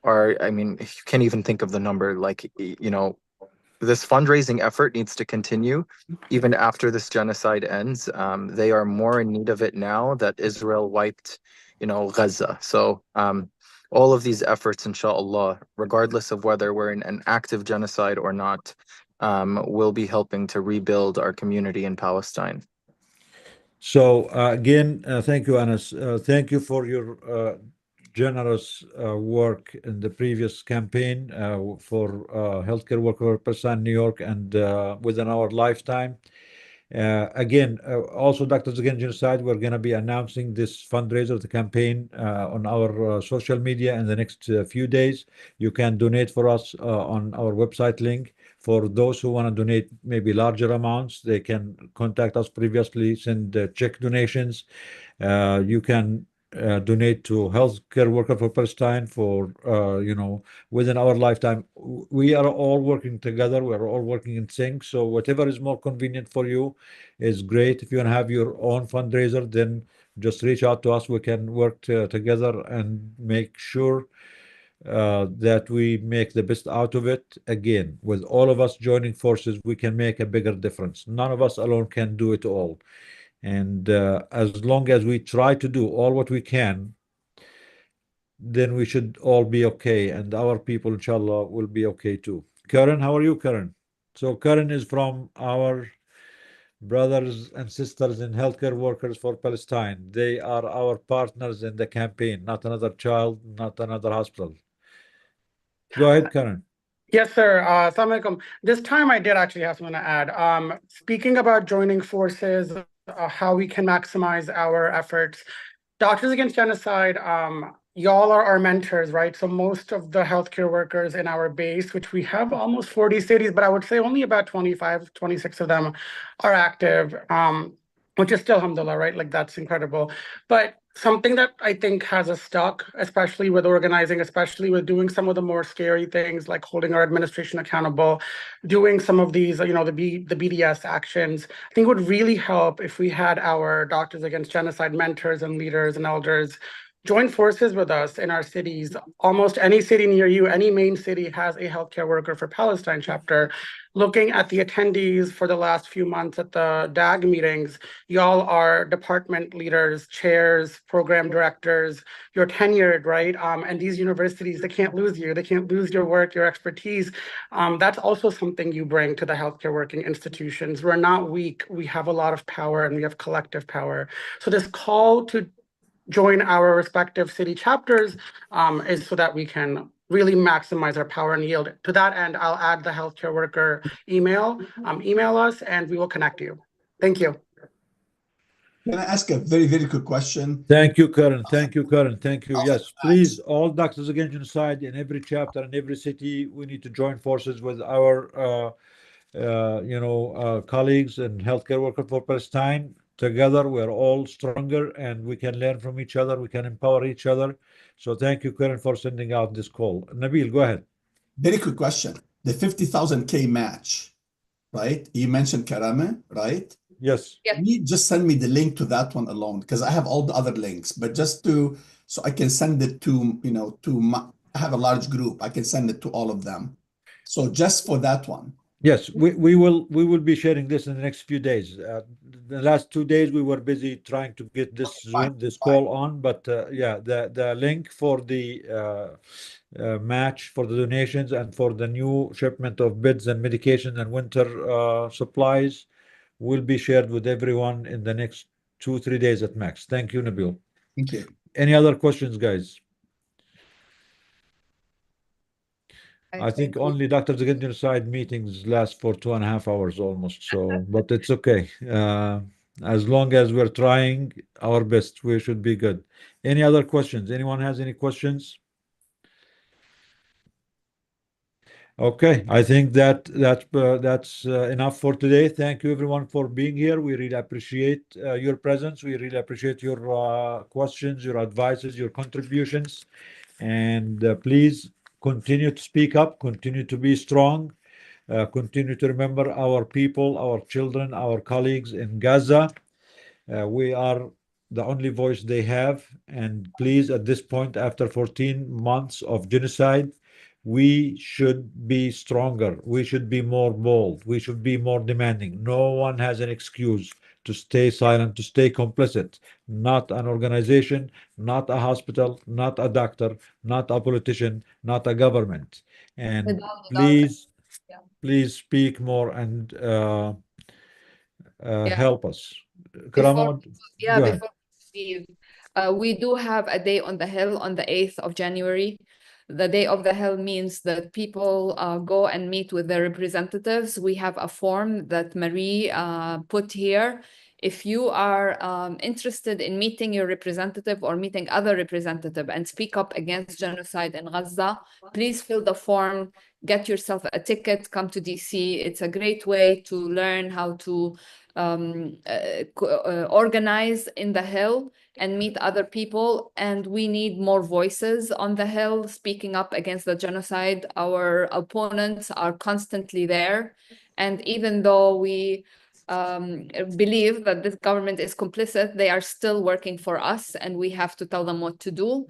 are, I mean, you can't even think of the number. Like, this fundraising effort needs to continue even after this genocide ends. They are more in need of it now that Israel wiped, Gaza. So all of these efforts, inshallah, regardless of whether we're in an active genocide or not, will be helping to rebuild our community in Palestine. So again, thank you, Anas. Thank you for your generous work in the previous campaign for healthcare worker person New York and within our lifetime. Again, also Doctors Against Genocide, we're going to be announcing this fundraiser, the campaign on our social media in the next few days. You can donate for us on our website link. For those who want to donate maybe larger amounts, they can contact us previously, send check donations. You can donate to Healthcare Worker for Palestine for, within our lifetime. We are all working together. We're all working in sync. So whatever is more convenient for you is great. If you want to have your own fundraiser, then just reach out to us. We can work together and make sure that we make the best out of it. Again, with all of us joining forces, we can make a bigger difference. None of us alone can do it all. And as long as we try to do all what we can, then we should all be okay, and our people, inshallah, will be okay too. Karen, how are you, Karen? So Karen is from our brothers and sisters in Healthcare Workers for Palestine. They are our partners in the campaign, not another child, not another hospital. Go ahead, Karen. Yes, sir. Assalamu alaikum. This time I did actually have something to add. Speaking about joining forces, how we can maximize our efforts. Doctors Against Genocide, y'all are our mentors, right? So most of the healthcare workers in our base, which we have almost 40 cities, but I would say only about 25, 26 of them are active, which is still, alhamdulillah, right? Like that's incredible. But something that I think has us stuck, especially with organizing, especially with doing some of the more scary things like holding our administration accountable, doing some of these, the BDS actions, I think would really help if we had our Doctors Against Genocide mentors and leaders and elders join forces with us in our cities. Almost any city near you, any main city has a healthcare worker for Palestine chapter. Looking at the attendees for the last few months at the DAG meetings, y'all are department leaders, chairs, program directors, you're tenured, right? And these universities, they can't lose you. They can't lose your work, your expertise. That's also something you bring to the healthcare working institutions. We're not weak. We have a lot of power and we have collective power. So this call to join our respective city chapters is so that we can really maximize our power and yield. To that end, I'll add the healthcare worker email. Email us and we will connect you. Thank you. Can I ask a very, very quick question? Thank you, Karen. Thank you, Karen. Thank you. Yes, please, all Doctors Against Genocide in every chapter in every city, we need to join forces with our, colleagues and healthcare workers for Palestine. Together, we're all stronger and we can learn from each other. We can empower each other. So thank you, Karen, for sending out this call. Nabil, go ahead. Very quick question. The 50,000K match, right? You mentioned Karame, right? Yes. Can you just send me the link to that one alone? Because I have all the other links, but just so I can send it to, I have a large group. I can send it to all of them. So just for that one. Yes, we will be sharing this in the next few days. The last 2 days we were busy trying to get this call on, but yeah, the link for the match for the donations and for the new shipment of beds and medication and winter supplies will be shared with everyone in the next 2-3 days at max. Thank you, Nabil. Thank you. Any other questions, guys? I think only Doctors Against Genocide meetings last for 2.5 hours almost. So, but it's okay. As long as we're trying our best, we should be good. Any other questions? Anyone has any questions? Okay, I think that's enough for today. Thank you everyone for being here. We really appreciate your presence. We really appreciate your questions, your advices, your contributions, and please continue to speak up, continue to be strong, continue to remember our people, our children, our colleagues in Gaza. We are the only voice they have, and please, at this point, after 14 months of genocide, we should be stronger. We should be more bold. We should be more demanding. No one has an excuse to stay silent, to stay complicit. Not an organization, not a hospital, not a doctor, not a politician, not a government. And please speak more and help us. Before we leave, we do have a day on the Hill on the 8th of January. The Day of the Hill means that people go and meet with their representatives. We have a form that Marie put here. If you are interested in meeting your representative or meeting other representative and speak up against genocide in Gaza, please fill the form, get yourself a ticket, come to DC. It's a great way to learn how to organize in the Hill and meet other people. And we need more voices on the Hill speaking up against the genocide. Our opponents are constantly there. And even though we believe that this government is complicit, they are still working for us and we have to tell them what to do.